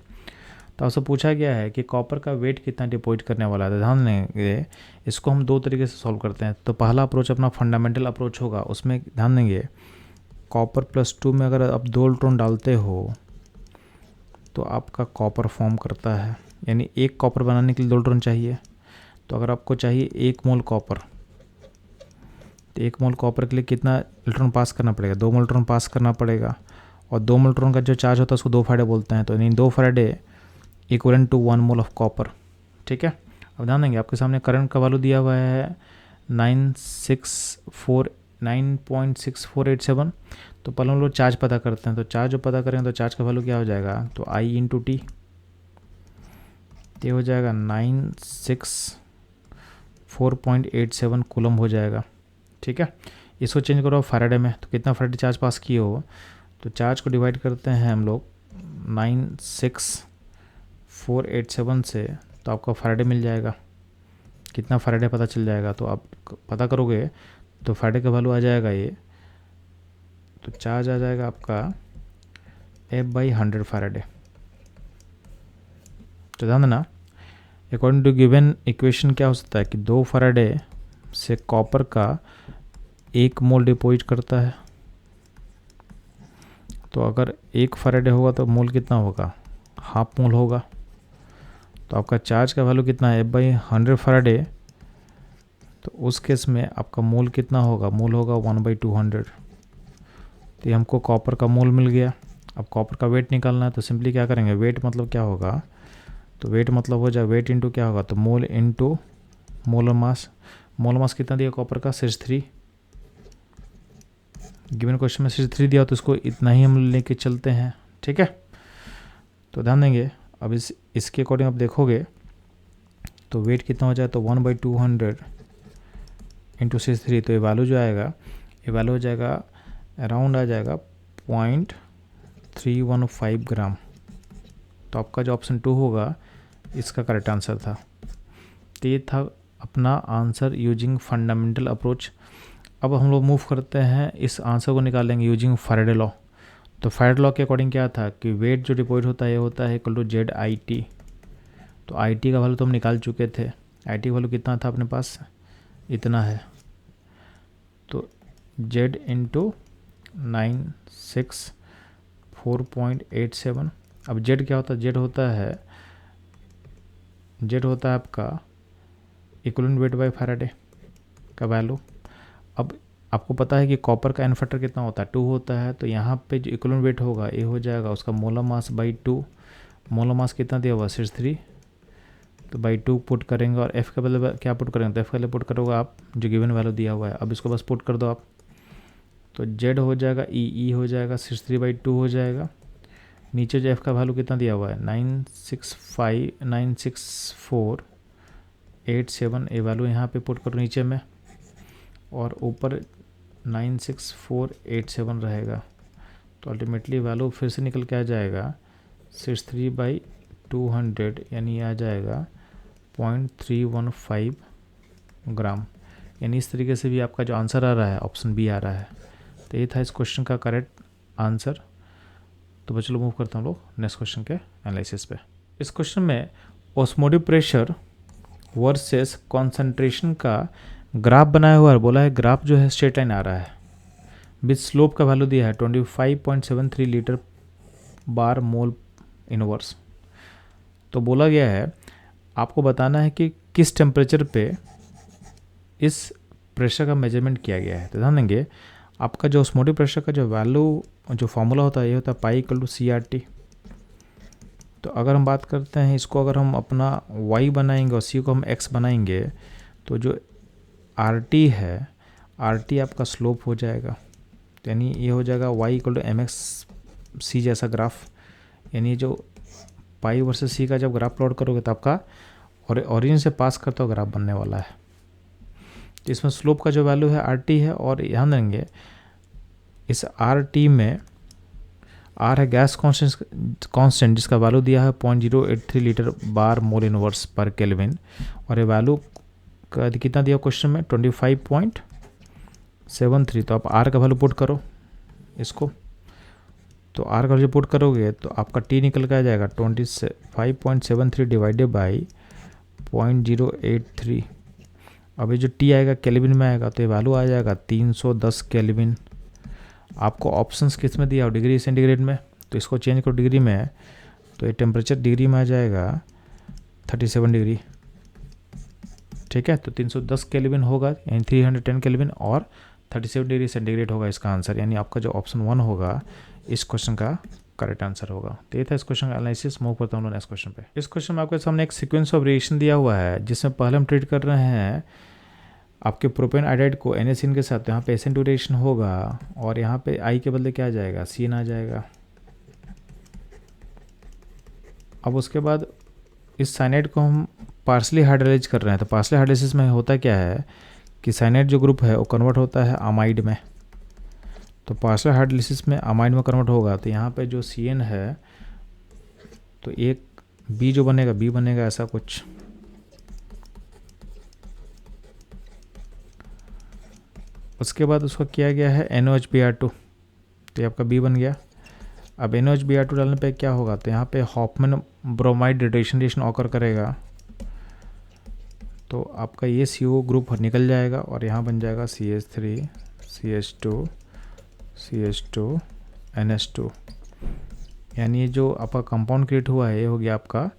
तो आपसे पूछा गया है कि कॉपर का वेट कितना डिपोजिट करने वाला है। ध्यान देंगे इसको हम 2 तरीके से सॉल्व करते हैं। तो पहला अप्रोच अपना फंडामेंटल अप्रोच होगा, उसमें ध्यान देंगे कॉपर +2 में अगर आप 2 इलेक्ट्रॉन डालते हो तो आपका कॉपर फॉर्म करता है, यानी एक कॉपर बनाने के लिए 2 इलेक्ट्रॉन चाहिए। तो अगर आपको चाहिए 1 मोल कॉपर, तो 1 मोल कॉपर के लिए कितना इलेक्ट्रॉन पास करना पड़ेगा, 2 मोल इलेक्ट्रॉन पास करना पड़ेगा। और 2 मोल इलेक्ट्रॉन का जो चार्ज होता है उसको 2 फैराडे बोलते हैं, तो यानी 2 Faraday equivalent to 1 mole of copper. ठीक है, अब ध्यान देंगे आपके सामने करंट का वैल्यू दिया हुआ है 9.6487। तो पहले हम लोग चार्ज पता करते हैं, तो चार्ज जो पता करेंगे तो चार्ज का वैल्यू क्या हो जाएगा, तो I इंटू टी, ये हो जाएगा 964.87 कूलम हो जाएगा। ठीक है, इसको चेंज करो फैराडे में, तो कितना फैराडे चार्ज पास किए हो, तो चार्ज को डिवाइड करते हैं हम लोग 96487 से, तो आपका फैराडे मिल जाएगा। कितना फैराडे पता चल जाएगा, तो आप पता करोगे तो फैराडे का वैल्यू आ जाएगा ये, तो चार्ज आ जाएगा आपका F/100 फैराडे। तो ध्यान देना अकॉर्डिंग टू गिवन इक्वेशन क्या हो सकता है कि 2 फैराडे से कॉपर का 1 मोल डिपोजिट करता है। तो अगर 1 फैराडे होगा तो मोल कितना होगा, हाफ मोल होगा। तो आपका चार्ज का वैल्यू कितना है F/100 फैराडे, तो उस केस में आपका मोल कितना होगा, मोल होगा 1/200। तो ये हमको कॉपर का मोल मिल गया। अब कॉपर का वेट निकालना है, तो सिंपली क्या करेंगे, वेट मतलब क्या होगा, तो वेट मतलब हो जाए वेट इंटू क्या होगा, तो mole into molar mass. Molar mass कितना दिया कॉपर का, 63। गिवन क्वेश्चन में 63 दिया, तो इसको इतना ही हम लेके चलते हैं। ठीक है, तो ध्यान देंगे अब इसके अकॉर्डिंग आप देखोगे तो वेट कितना हो जाए, तो 1/200 इंटू 63, तो ये वैल्यू जो आएगा, ये वैल्यू हो जाएगा अराउंड आ जाएगा 0.315 ग्राम। तो आपका जो ऑप्शन 2 होगा इसका करेक्ट आंसर था। तो ये था अपना आंसर यूजिंग फंडामेंटल अप्रोच। अब हम लोग मूव करते हैं, इस आंसर को निकालेंगे यूजिंग फैराडे लॉ। तो फैराडे लॉ के अकॉर्डिंग क्या था कि वेट जो डिपोजिट होता है ये होता है इक्वल टू ZIT। तो IT का वैल्यू तो हम निकाल चुके थे, IT का वैल्यू कितना था अपने पास, इतना है। तो Z इंटू 964.87। अब Z क्या होता है, Z होता है आपका इक्वलेंट वेट बाय फैराडे का वैल्यू। अब आपको पता है कि कॉपर का एन फैक्टर कितना होता है, 2 होता है। तो यहाँ पे जो इक्वलेंट वेट होगा ये हो जाएगा उसका molar mass by 2। Molar mass कितना दिया हुआ, 63 तो बाई 2 पुट करेंगे और एफ़ का बदले क्या पुट करेंगे, तो एफ़ का लिए पुट करोगे आप जो गिवन वैल्यू दिया हुआ है। अब इसको बस पुट कर दो आप, तो जेड हो जाएगा ई हो जाएगा 63/2 हो जाएगा। नीचे जो एफ़ का वैल्यू कितना दिया हुआ है 96487, ये वैल्यू यहाँ पे पुट करो नीचे में, और ऊपर 96487 रहेगा। तो अल्टीमेटली वैल्यू फिर से निकल के आ जाएगा 63/200, यानी आ जाएगा 0.315 ग्राम। यानी इस तरीके से भी आपका जो आंसर आ रहा है ऑप्शन बी आ रहा है। तो ये था इस क्वेश्चन का करेक्ट आंसर। तो चलो मूव करता हूँ लोग नेक्स्ट क्वेश्चन के एनालिसिस पे। इस क्वेश्चन में ऑस्मोटिव प्रेशर वर्सेस कॉन्सेंट्रेशन का ग्राफ बनाया हुआ है। बोला है ग्राफ जो है स्ट्रेट लाइन आ रहा है, विथ स्लोप का वैल्यू दिया है 25.73 लीटर बार मोल इनवर्स। तो बोला गया है आपको बताना है कि किस टेम्परेचर पे इस प्रेशर का मेजरमेंट किया गया है। तो ध्यान देंगे आपका जो ऑस्मोटिव प्रेशर का जो वैल्यू जो फॉर्मूला होता है ये होता है पाई इक्वल टू CRT। तो अगर हम बात करते हैं इसको, अगर हम अपना y बनाएंगे और c को हम x बनाएंगे, तो जो RT है, RT आपका स्लोप हो जाएगा। यानी ये हो जाएगा y equal to mx c जैसा ग्राफ। यानी जो पाई वर्सेस c का जब ग्राफ प्लॉट करोगे तो आपका ओरिजिन से पास करता हुआ ग्राफ बनने वाला है। तो इसमें स्लोप का जो वैल्यू है RT है, और ध्यान देंगे इस RT में R है गैस कांस्टेंट जिसका वैल्यू दिया है 0.083 लीटर बार मोल इनवर्स पर केल्विन, और ये वैल्यू कितना दिया क्वेश्चन में 25.73। तो आप R का वैल्यू पुट करो इसको, तो R का वैल्यू पुट करोगे तो आपका T निकल के आ जाएगा 25.73 डिवाइडेड बाई 0.083। अभी जो T आएगा केल्विन में आएगा, तो ये वैल्यू आ जाएगा 310 केल्विन। आपको ऑप्शंस किस में दिया हो, डिग्री सेंटीग्रेड में, तो इसको चेंज करो डिग्री में, तो ये टेम्परेचर डिग्री में आ जाएगा 37 डिग्री। ठीक है, तो 310 केल्विन होगा यानी 310 केल्विन, और 37 डिग्री सेंटीग्रेड होगा इसका आंसर। यानी आपका जो ऑप्शन 1 होगा इस क्वेश्चन का करेक्ट आंसर होगा। तो ये था इस क्वेश्चन का एनालिसिस। मूव करता हूँ नेक्स्ट क्वेश्चन पे। इस क्वेश्चन में आपके सामने एक सीक्वेंस ऑफ रिएक्शन दिया हुआ है, जिसमें पहले हम ट्रीट कर रहे हैं आपके प्रोपेन आयोडाइड को NaCN के साथ। यहाँ पे SN2 रिएक्शन होगा, और यहाँ पे I के बदले क्या आ जाएगा CN आ जाएगा। अब उसके बाद इस साइनाइड को हम पार्सली हाइड्रोलाइज कर रहे हैं। तो पार्सली हाइड्रोलाइसिस में होता क्या है कि साइनाइड जो ग्रुप है वो कन्वर्ट होता है अमाइड में। तो पार्सली हाइड्रोलाइसिस में अमाइड में कन्वर्ट होगा, तो यहाँ पे जो CN है तो एक B जो बनेगा B बनेगा ऐसा कुछ। उसके बाद उसको किया गया है NOHBr2, तो ये आपका B बन गया। अब NOHBr2 डालने पे क्या होगा, तो यहाँ पे हॉफमैन ब्रोमाइड रिएक्शन ऑकर करेगा, तो आपका ये CO ग्रुप निकल जाएगा और यहाँ बन जाएगा CH3 CH2 CH2 NH2। यानी ये जो आपका कंपाउंड क्रिएट हुआ है ये हो गया आपका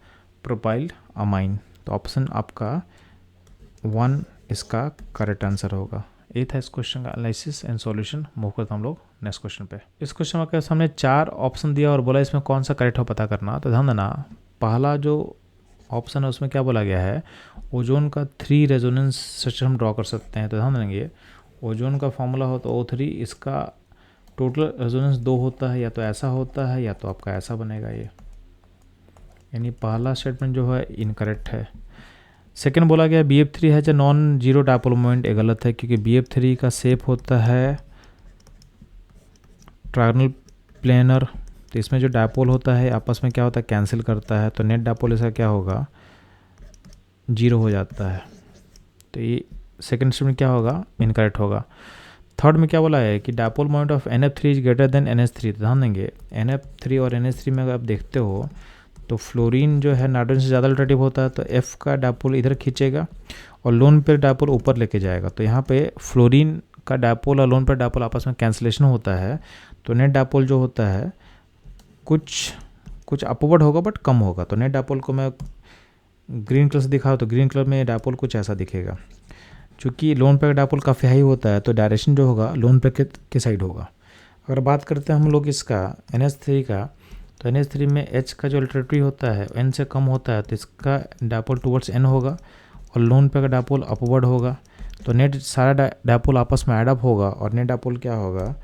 प्रोपाइल अमाइन। तो ऑप्शन आपका 1 इसका करेक्ट आंसर होगा। ये था इस क्वेश्चन का एनालिसिस एंड सॉल्यूशन। मूव करता हम लोग नेक्स्ट क्वेश्चन पे। इस क्वेश्चन में आपके सामने 4 ऑप्शन दिया और बोला इसमें कौन सा करेक्ट हो पता करना। तो ध्यान देना, पहला जो ऑप्शन है उसमें क्या बोला गया है, ओजोन का 3 रेजोनेंस स्ट्रक्चर हम ड्रॉ कर सकते हैं। तो ध्यान देंगे ओजोन का फॉर्मूला हो तो O3, इसका टोटल रेजोनेंस 2 होता है, या तो ऐसा होता है या तो आपका ऐसा बनेगा ये। यानी पहला स्टेटमेंट जो है इनकरेक्ट है। सेकंड बोला गया BF3 है जो नॉन जीरो डायपोल मोमेंट, ये गलत है, क्योंकि BF3 का शेप होता है ट्रायंगल प्लेनर। तो इसमें जो डायपोल होता है आपस में क्या होता है, कैंसिल करता है, तो नेट डायपोल इसका क्या होगा 0 हो जाता है। तो ये सेकंड स्टेटमेंट क्या होगा, इनकरेक्ट होगा। थर्ड में क्या बोला है कि dipole moment of NF3 is greater than NH3। तो ध्यान देंगे NF3 और NH3 में अगर आप देखते हो तो फ्लोरीन जो है नाइट्रोजन से ज़्यादा अल्टरनेटिव होता है, तो F का डायपोल इधर खींचेगा और लोन पेयर डायपोल ऊपर लेके जाएगा। तो यहाँ पे फ्लोरीन का डायपोल और लोन पेयर डायपोल आपस में कैंसिलेशन होता है, तो नेट डायपोल जो होता है कुछ अपवर्ड होगा बट कम होगा। तो नेट डायपोल को मैं ग्रीन कलर से दिखाऊँ तो ग्रीन कलर में डायपोल कुछ ऐसा दिखेगा। चूँकि लोन पेयर डायपोल काफ़ी हाई होता है तो डायरेक्शन जो होगा लोन पेयर के साइड होगा। अगर बात करते हैं हम लोग इसका NH3 का, तो NH3 में H का जो अल्टरनेटिव होता है N से कम होता है, तो इसका डायपोल टुवर्ड्स N होगा और लोन पे का डायपोल अपवर्ड होगा। तो नेट सारा डायपोल आपस में एडअप होगा और नेट डायपोल क्या होगा,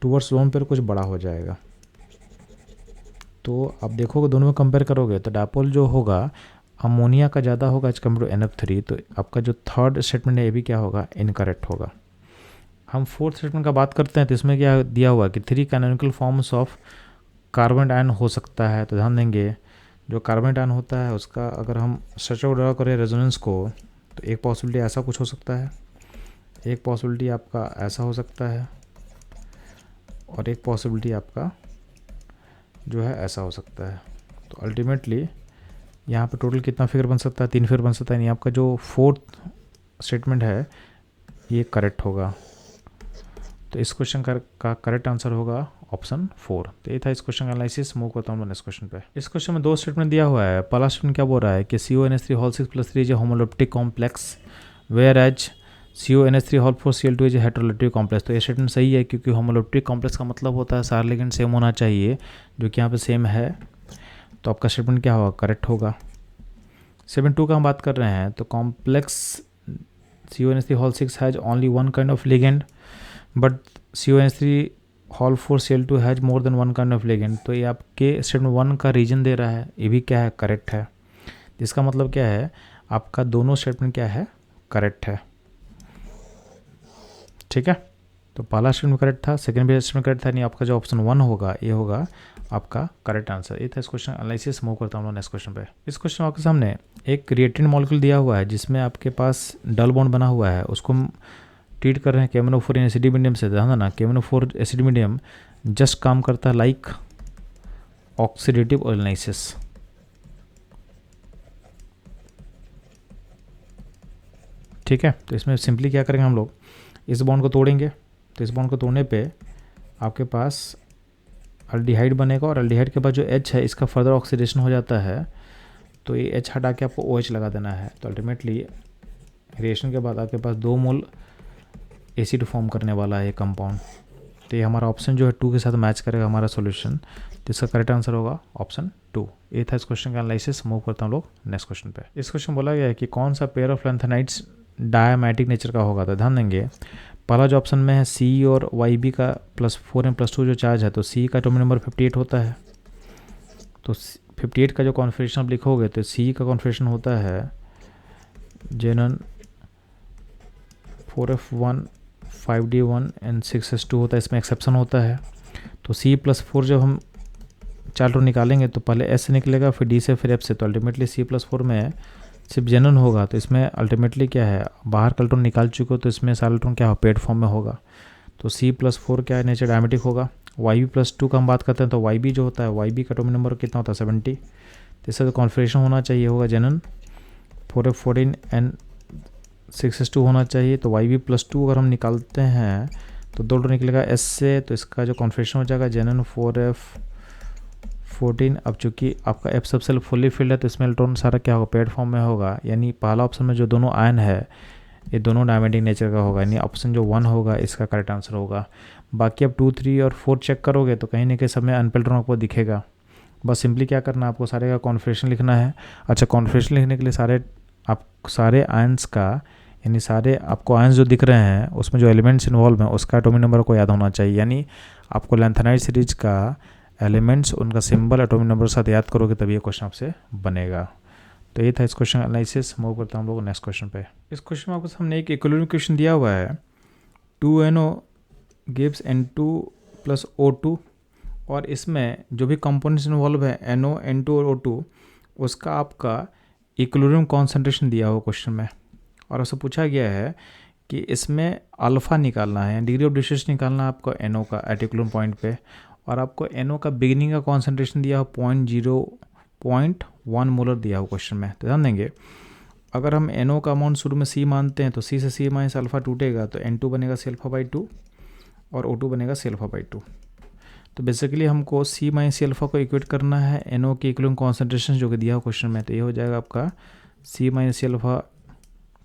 टुवर्ड्स लोन पेयर कुछ बड़ा हो जाएगा। तो आप देखोगे दोनों में कंपेयर करोगे तो डायपोल जो होगा अमोनिया का ज़्यादा होगा एज कम्पेयर टू NF3। तो आपका जो थर्ड स्टेटमेंट है ये भी क्या होगा, इनकरेक्ट होगा। हम फोर्थ स्टेटमेंट का बात करते हैं तो इसमें क्या दिया हुआ कि 3 canonical forms of carbon ion हो सकता है। तो ध्यान देंगे जो कार्बन आयन होता है उसका अगर हम स्ट्रक्चर ड्रा करें रेजोनेंस को, तो एक पॉसिबिलिटी ऐसा कुछ हो सकता है, एक पॉसिबिलिटी आपका ऐसा हो सकता है और एक पॉसिबिलिटी आपका जो है ऐसा हो सकता है। तो अल्टीमेटली यहाँ पे टोटल कितना फिगर बन सकता है, 3 फिगर बन सकता है। यानी आपका जो फोर्थ स्टेटमेंट है ये करेक्ट होगा। तो इस क्वेश्चन का करेक्ट आंसर होगा ऑप्शन 4। तो ये था इस क्वेश्चन का एनालिसिस। मूव करता हूँ नेक्स्ट क्वेश्चन पे। इस क्वेश्चन में 2 स्टेटमेंट दिया हुआ है। पहला स्टेटमेंट क्या बोल रहा है कि CONH3 whole 6 + 3 is a homoleptic complex whereas CONH3 whole 4 Cl2 is a heteroleptic complex. तो ये स्टेटमेंट सही है क्योंकि होमोलिप्टिक कॉम्प्लेक्स का मतलब होता है सारे लिगेंड सेम होना चाहिए, जो कि यहाँ पे सेम है। तो आपका स्टेटमेंट क्या होगा, करेक्ट होगा। 7.2 का हम बात कर रहे हैं तो complex CONH3 whole 6 has only one kind of ligand but CONH3 whole 4 Cl2 has more than one kind of ligand. तो ये आपके स्टेटमेंट 1 का रीजन दे रहा है, ये भी क्या है, करेक्ट है। इसका मतलब क्या है, आपका दोनों स्टेटमेंट क्या है, करेक्ट है। ठीक है, तो पहला स्टेटमेंट करेक्ट था, सेकंड भी स्टेटमेंट करेक्ट था, नहीं आपका जो ऑप्शन 1 होगा ये होगा आपका करेक्ट आंसर। ये था इस क्वेश्चन एनालिसिस। मूव करता हूँ नेक्स्ट क्वेश्चन पे। इस क्वेश्चन आपके सामने एक रिएक्टेंट मॉलिक्यूल दिया हुआ है जिसमें आपके पास डबल बॉन्ड बना हुआ है, उसको हम ट्रीट कर रहे हैं KMnO4 एसिडिक मीडियम से। ध्यान देना KMnO4 एसिडिक मीडियम जस्ट काम करता है लाइक ऑक्सीडेटिव ऑयलाइसिस। ठीक है, तो इसमें सिंपली क्या करेंगे हम लोग, इस बॉन्ड को तोड़ेंगे। तो इस बॉन्ड को तोड़ने पे आपके पास अल्डिहाइड बनेगा और अल्डिहाइड के बाद जो H है इसका फर्दर ऑक्सीडेशन हो जाता है। तो ये H हटा के आपको OH लगा देना है। तो अल्टीमेटली रिएक्शन के बाद आपके पास 2 मोल एसिड फॉर्म करने वाला है ये कंपाउंड। तो ये हमारा ऑप्शन जो है 2 के साथ मैच करेगा हमारा सॉल्यूशन। तो इसका करेक्ट आंसर होगा ऑप्शन 2। ये था इस क्वेश्चन का एनालिसिस। मूव करता हूँ लोग नेक्स्ट क्वेश्चन पे। इस क्वेश्चन बोला गया है कि कौन सा पेयर ऑफ लैंथेनाइड्स डायमैटिक नेचर का होगा। तो ध्यान देंगे पहला जो ऑप्शन में है C और YB का +4m+2 जो चार्ज है, तो C का एटॉमिक नंबर 58 होता है। तो 58 का जो कॉन्फिगरेशन आप लिखोगे तो C का कॉन्फिगरेशन होता है जेनन 4f1 5d1 एंड 6s2 होता है, इसमें एक्सेप्शन होता है। तो C+4 जब हम 4 रो निकालेंगे तो पहले S से निकलेगा, फिर D से, फिर F से। तो अल्टीमेटली C+4 में सिर्फ जेनन होगा। तो इसमें अल्टीमेटली क्या है, बाहर का इलेक्ट्रॉन निकाल चुके हो तो इसमें सारा इलेक्ट्रॉन क्या हो, पेड फॉर्म में होगा। तो C+4 क्या है, नेचर डायमेटिक होगा। YB+2 का हम बात करते हैं तो YB जो होता है, YB का एटॉमिक नंबर कितना होता है, 70। तो इसका कॉन्फिगरेशन होना चाहिए होगा जेनन 4f14 एंड 6s2 होना चाहिए। तो YB+2 अगर हम निकालते हैं तो 2 निकलेगा S से। तो इसका जो कॉन्फिगरेशन हो जाएगा जेनन 4f14। अब चूंकि आपका F सब सेल फुली फिल्ड है तो इसमें इलेक्ट्रॉन सारा क्या होगा, पेड फॉर्म में होगा। यानी पहला ऑप्शन में जो दोनों आयन है ये दोनों डायमेटिक नेचर का होगा, यानी ऑप्शन जो 1 होगा इसका करेक्ट आंसर होगा। बाकी आप 2, 3 और 4 चेक करोगे तो कहीं ना कहीं सब में अनपेड इलेक्ट्रॉन आपको दिखेगा। बस सिंपली क्या करना है, आपको सारे का कॉन्फिगरेशन लिखना है। अच्छा, कॉन्फिगरेशन लिखने के लिए सारे आयंस का, यानी सारे आपको आयंस जो दिख रहे हैं उसमें जो एलिमेंट्स इन्वॉल्व हैं उसका एटॉमिक नंबर को याद होना चाहिए। यानी आपको लैंथेनाइड सीरीज का एलिमेंट्स, उनका सिंबल एटॉमिक नंबर के साथ याद करोगे तभी ये क्वेश्चन आपसे बनेगा। तो ये था इस क्वेश्चन एनालिसिस। मूव करता हम लोग नेक्स्ट क्वेश्चन पे। इस क्वेश्चन में आपको सामने एक इक्विलिब्रियम क्वेश्चन दिया हुआ है। 2NO गिव्स N2 + O2 और इसमें जो भी कंपोनेंट्स इन्वॉल्व है NO, N2 और O2 उसका आपका इक्विलिब्रियम कॉन्सेंट्रेशन दिया हुआ क्वेश्चन में। और उससे पूछा गया है कि इसमें अल्फ़ा निकालना है, डिग्री ऑफ डिस्ट्रेस निकालना है आपको NO का एट इक्विलिब्रियम पॉइंट पे। और आपको NO का बिगिनिंग का कॉन्सेंट्रेशन दिया हो 0.1 मोलर दिया हो क्वेश्चन में। तो ध्यान देंगे अगर हम NO का अमाउंट शुरू में C मानते हैं तो C से C माइनस अल्फ़ा टूटेगा तो N2 बनेगा C∝/2 और O2 बनेगा C∝/2। तो बेसिकली हमको C माइनस C∝ को इक्वेट करना है NO के इक्विलिब्रियम कॉन्सेंट्रेशन जो कि दिया हो क्वेश्चन में। तो ये हो जाएगा आपका C माइनस C∝।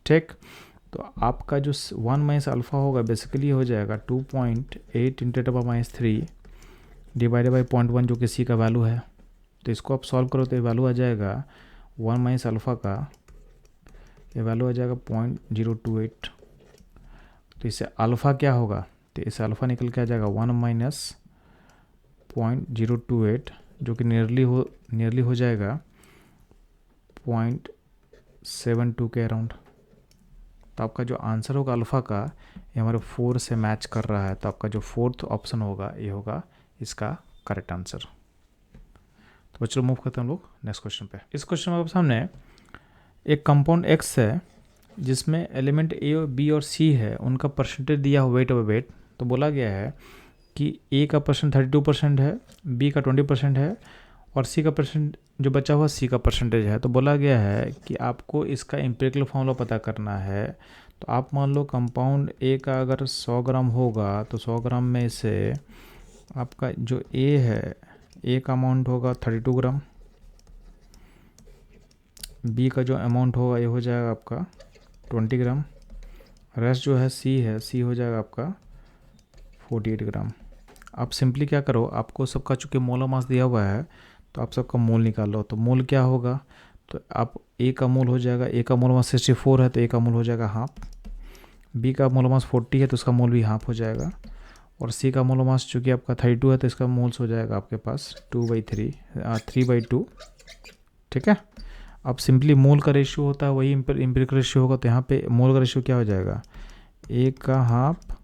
ठीक, तो आपका जो 1 माइनस अल्फ़ा होगा बेसिकली हो जाएगा 2.8 × 10⁻³ डिवाइडेड बाई 0.1 जो कि सी का वैल्यू है। तो इसको आप सॉल्व करो तो ये वैल्यू आ जाएगा 1 माइनस अल्फ़ा का, ये वैल्यू आ जाएगा 0.028। तो इससे अल्फ़ा क्या होगा, तो इससे अल्फ़ा निकल के आ जाएगा 1 माइनस 0.028 जो कि नियरली हो जाएगा 0.72 के अराउंड। तो आपका जो आंसर होगा अल्फ़ा का, ये हमारे 4 से मैच कर रहा है। तो आपका जो फोर्थ ऑप्शन होगा ये होगा इसका करेक्ट आंसर। तो चलो मूव करते हैं हम लोग नेक्स्ट क्वेश्चन पे। इस क्वेश्चन में आपके सामने एक कंपाउंड एक्स है जिसमें एलिमेंट ए और बी और सी है, उनका परसेंटेज दिया हुआ वेट ओवर वेट। तो बोला गया है कि ए का परसेंट 32% है, बी का 20% है और सी का परसेंट जो बचा हुआ सी का परसेंटेज है। तो बोला गया है कि आपको इसका एम्पिरिकल फॉर्मूला पता करना है। तो आप मान लो कंपाउंड ए का अगर 100 ग्राम होगा तो 100 ग्राम में से आपका जो ए है, ए का अमाउंट होगा 32 ग्राम, बी का जो अमाउंट होगा ये हो जाएगा आपका 20 ग्राम, रेस्ट जो है सी हो जाएगा आपका 48 ग्राम। आप सिंपली क्या करो, आपको सबका चूँकि मोलर मास दिया हुआ है तो आप सबका मोल निकाल लो। तो मोल क्या होगा, तो आप ए का मोल हो जाएगा, ए का मोल मास 64 है तो ए का मोल हो जाएगा हाफ, बी का मोल मास 40 है तो उसका मोल भी हाफ हो जाएगा, और सी का मोल मास चूँकि आपका 32 है तो इसका मोल्स हो जाएगा आपके पास 3/2। ठीक है। अब सिंपली मोल का रेशियो होता है वही एम्पिरिकल रेशियो होगा। तो यहाँ पे मोल का रेशियो क्या हो जाएगा, ए का हाफ,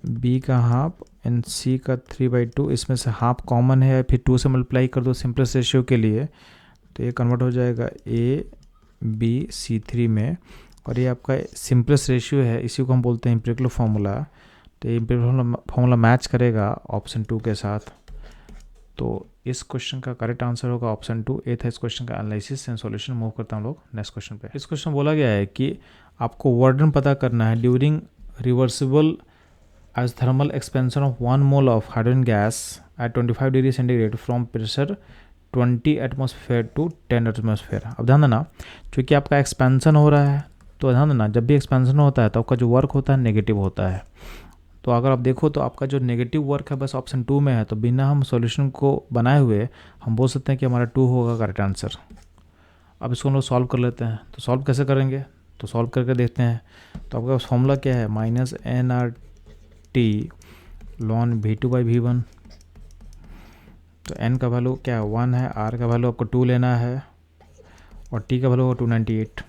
बी का हाफ एंड सी का 3/2। इसमें से हाफ कॉमन है, फिर 2 से मल्टीप्लाई कर दो सिंपलेस्ट रेशियो के लिए, तो ये कन्वर्ट हो जाएगा A/B/C3 में। और ये आपका सिंपलेस्ट रेशियो है, इसी को हम बोलते हैं एम्पिरिकल फार्मूला। तो ये एम्पिरिकल फार्मूला मैच करेगा ऑप्शन 2 के साथ। तो इस क्वेश्चन का करेक्ट आंसर होगा ऑप्शन 2। ये था इस क्वेश्चन का एनालिसिस एंड सॉल्यूशन। मूव करता हूँ लोग नेक्स्ट क्वेश्चन पे। इस क्वेश्चन बोला गया है कि आपको वर्डन पता करना है during reversible as thermal expansion of 1 mole of hydrogen gas at 25 degree centigrade from pressure 20 atmosphere to 10 atmosphere. अब ध्यान देना, क्योंकि आपका एक्सपेंशन हो रहा है तो ध्यान देना, जब भी एक्सपेंशन होता है तो आपका जो वर्क होता है नेगेटिव होता है। तो अगर आप देखो तो आपका जो नेगेटिव वर्क है बस ऑप्शन 2 में है। तो बिना हम सॉल्यूशन को बनाए हुए हम बोल सकते हैं कि हमारा 2 होगा करेक्ट आंसर। अब इसको हम लोग सॉल्व कर लेते हैं। तो सॉल्व कैसे करेंगे, तो सॉल्व करके देखते हैं। तो आपका फॉर्मूला क्या है, -nRT ln V2/V1। तो n का वैल्यू क्या है 1 है, r का वैल्यू आपको 2 लेना है और t का वैल्यू होगा 298।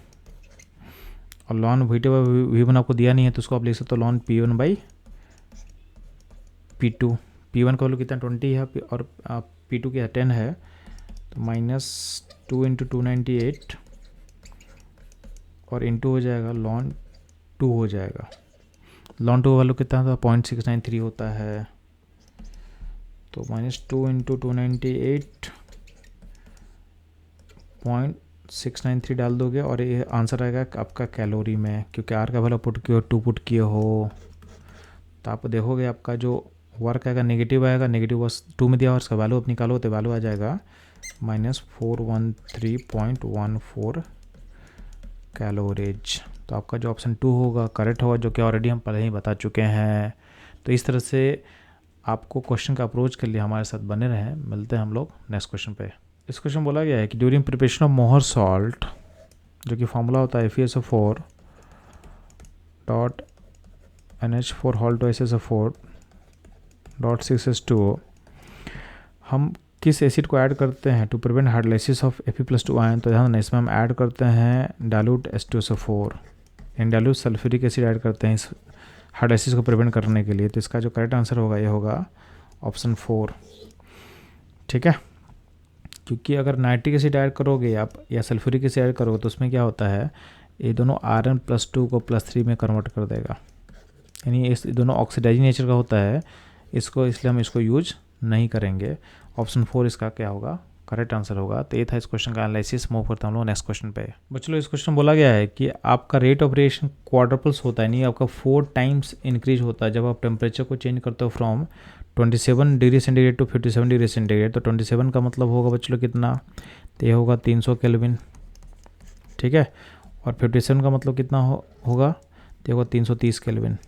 और ln V2/V1 आपको दिया नहीं है तो उसको आप लिख सकते हो ln P1/P2। P1 का वैल्यू कितना 20 है और P2 क्या 10 है। तो -2 × 298 और इंटू हो जाएगा ln 2 हो जाएगा। ln 2 वैल्यू कितना था 0.693 होता है। तो -2 × 298 0.693 डाल दोगे और ये आंसर आएगा आपका कैलोरी में, क्योंकि आर का वैल्यू पुट किए हो 2 पुट किए हो। तो आप देखोगे आपका जो वर्क आएगा नेगेटिव आएगा, नेगेटिव बस 2 में दिया और इसका वैल्यू आप निकालो तो वैल्यू आ जाएगा -413.14 कैलोरीज। तो आपका जो ऑप्शन 2 होगा करेक्ट होगा, जो कि ऑलरेडी हम पहले ही बता चुके हैं। तो इस तरह से आपको क्वेश्चन का अप्रोच के लिए हमारे साथ बने रहें। मिलते हैं हम लोग नेक्स्ट क्वेश्चन पे। इस क्वेश्चन बोला गया है कि ड्यूरिंग प्रिपरेशन ऑफ मोहर सॉल्ट, जो कि फॉर्मूला होता है FeSO4 NH4 halt SSO4 6H2O, हम किस एसिड को ऐड करते हैं to prevent hydrolysis of Fe+2 ion. तो ध्यान देना, इसमें हम ऐड करते हैं dilute H2SO4, in dilute sulphuric acid add करते हैं इस हाइड्रोलाइसिस को प्रिवेंट करने के लिए। तो इसका जो करेक्ट आंसर होगा ये होगा ऑप्शन 4। ठीक है, क्योंकि अगर नाइट्रिक एसिड ऐड करोगे आप या सल्फ्यूरिक एसिड ऐड करोगे तो उसमें क्या होता है, ये दोनों Rn+2 को +3 में कन्वर्ट कर देगा, यानी इस दोनों ऑक्सीडाइजिंग नेचर का होता है इसको, इसलिए हम इसको यूज नहीं करेंगे। ऑप्शन 4 इसका क्या होगा करेक्ट आंसर होगा। तो ये था इस क्वेश्चन का एनालिसिस। मूव करता हम लोग नेक्स्ट क्वेश्चन पे। बच्चों इस क्वेश्चन बोला गया है कि आपका रेट ऑफ रिएक्शन क्वाड्रपल्स होता है, नहीं आपका 4 टाइम्स इंक्रीज होता है जब आप टेम्परेचर को चेंज करते हो from 27 degree centigrade to 57 degree centigrade. तो 27 का मतलब होगा बच्चों कितना, तो ये होगा 300 केल्विन। ठीक है, और 57 का मतलब कितना होगा, तो होगा 330 केल्विन।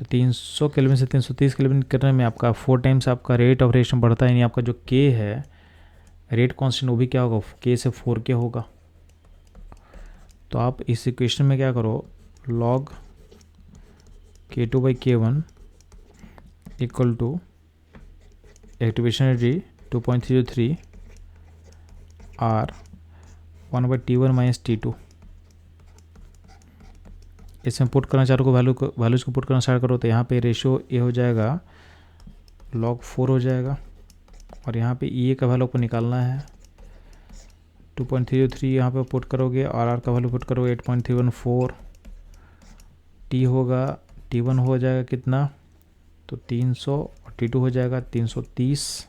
तो 300 केल्विन से 330 केल्विन करने में आपका 4 टाइम्स आपका रेट ऑफ रिएक्शन बढ़ता है, यानी आपका जो के है रेट कांस्टेंट वो भी क्या होगा, के से 4 होगा। तो आप इस इक्वेशन में क्या करो, log K2/K1 equal to activation energy 2.303 R 1/T1 - T2। इसमें पुट करना चारों को वैल्यूज़ को पुट करना स्टार्ट करो तो यहाँ पे रेशियो ए हो जाएगा log 4 हो जाएगा, और यहाँ पे ई ए का वैल्यू को निकालना है 2.303 यहाँ पे पुट करोगे, और आर का वैल्यू पुट करोगे 8.314, टी होगा T1 हो जाएगा कितना, तो 300, और T2 हो जाएगा 330।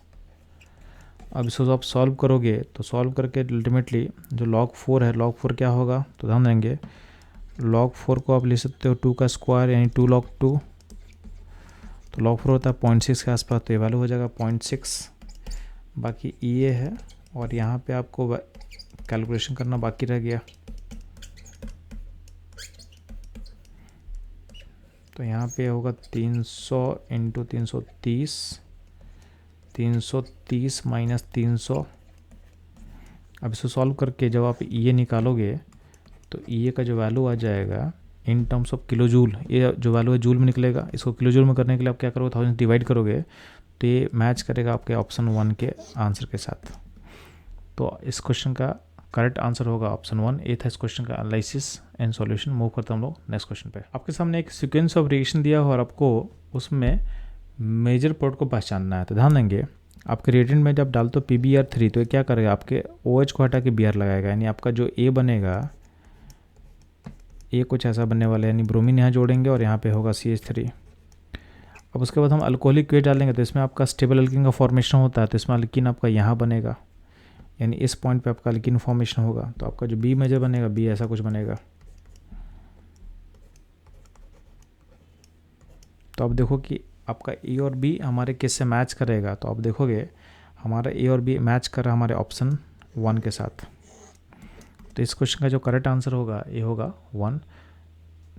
अब इसको आप सॉल्व करोगे तो सॉल्व करके अल्टीमेटली जो log 4 है, log 4 क्या होगा, तो ध्यान देंगे log 4 को आप ले सकते हो 2 का स्क्वायर यानी 2 log 2, तो log 4 होता है 0.6 के आसपास, तो ये वैल्यू हो जाएगा 0.6। बाकी ये है, और यहाँ पे आपको कैलकुलेशन करना बाकी रह गया, तो यहाँ पे होगा 300 × 330, 330 - 300। अब इसको सॉल्व करके जब आप ये निकालोगे तो ये का जो वैल्यू आ जाएगा in terms of kilo joule, ये जो वैल्यू है जूल में निकलेगा। इसको किलो जूल में करने के लिए आप क्या करोगे, 1000 डिवाइड करोगे तो ये मैच करेगा आपके ऑप्शन 1 के आंसर के साथ। तो इस क्वेश्चन का करेक्ट आंसर होगा ऑप्शन 1। ये था इस क्वेश्चन का एनालिसिस एंड सॉल्यूशन। मूव करते हम लोग नेक्स्ट क्वेश्चन पे। आपके सामने एक सीक्वेंस ऑफ रिएक्शन दिया हो और आपको उसमें मेजर प्रोडक्ट को पहचानना है, तो ध्यान देंगे आपके रिएजेंट में जब डालते हो PbR3 तो ये क्या करेगा, आपके OH को हटा के Br लगाएगा, यानी आपका जो A बनेगा ये कुछ ऐसा बनने वाला है, यानी ब्रोमीन यहाँ जोड़ेंगे और यहाँ पे होगा CH3। अब उसके बाद हम अल्कोहलिक वेट डालेंगे तो इसमें आपका स्टेबल अल्किन का फॉर्मेशन होता है, तो इसमें अल्किन आपका यहाँ बनेगा, यानी इस पॉइंट पे आपका अल्किन फॉर्मेशन होगा, तो आपका जो बी मेजर बनेगा, बी ऐसा कुछ बनेगा। तो आप देखो कि आपका ए और बी हमारे किस से मैच करेगा, तो आप देखोगे हमारा ए और बी मैच कर रहा है हमारे ऑप्शन 1 के साथ। तो इस क्वेश्चन का जो करेक्ट आंसर होगा ये होगा 1।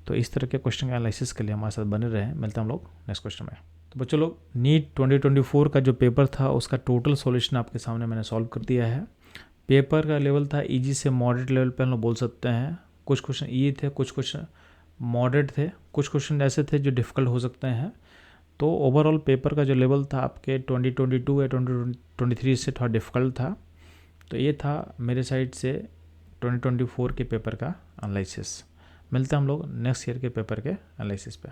तो इस तरह के क्वेश्चन के एनालिसिस के लिए हमारे साथ बने रहें। मिलते हैं हम लोग नेक्स्ट क्वेश्चन में। तो बच्चों लोग नीट 2024 का जो पेपर था उसका टोटल सॉल्यूशन आपके सामने मैंने सॉल्व कर दिया है। पेपर का लेवल था इजी से मॉडरेट लेवल पे हम लोग बोल सकते हैं। कुछ क्वेश्चन ईजी थे, कुछ क्वेश्चन मॉडरेट थे, कुछ क्वेश्चन ऐसे थे जो डिफ़िकल्ट हो सकते हैं। तो ओवरऑल पेपर का जो लेवल था आपके 2022 या 2023 से थोड़ा डिफ़िकल्ट था। तो ये था मेरे साइड से 2024 के पेपर का एनालिसिस। मिलते हैं हम लोग नेक्स्ट ईयर के पेपर के एनालिसिस पे।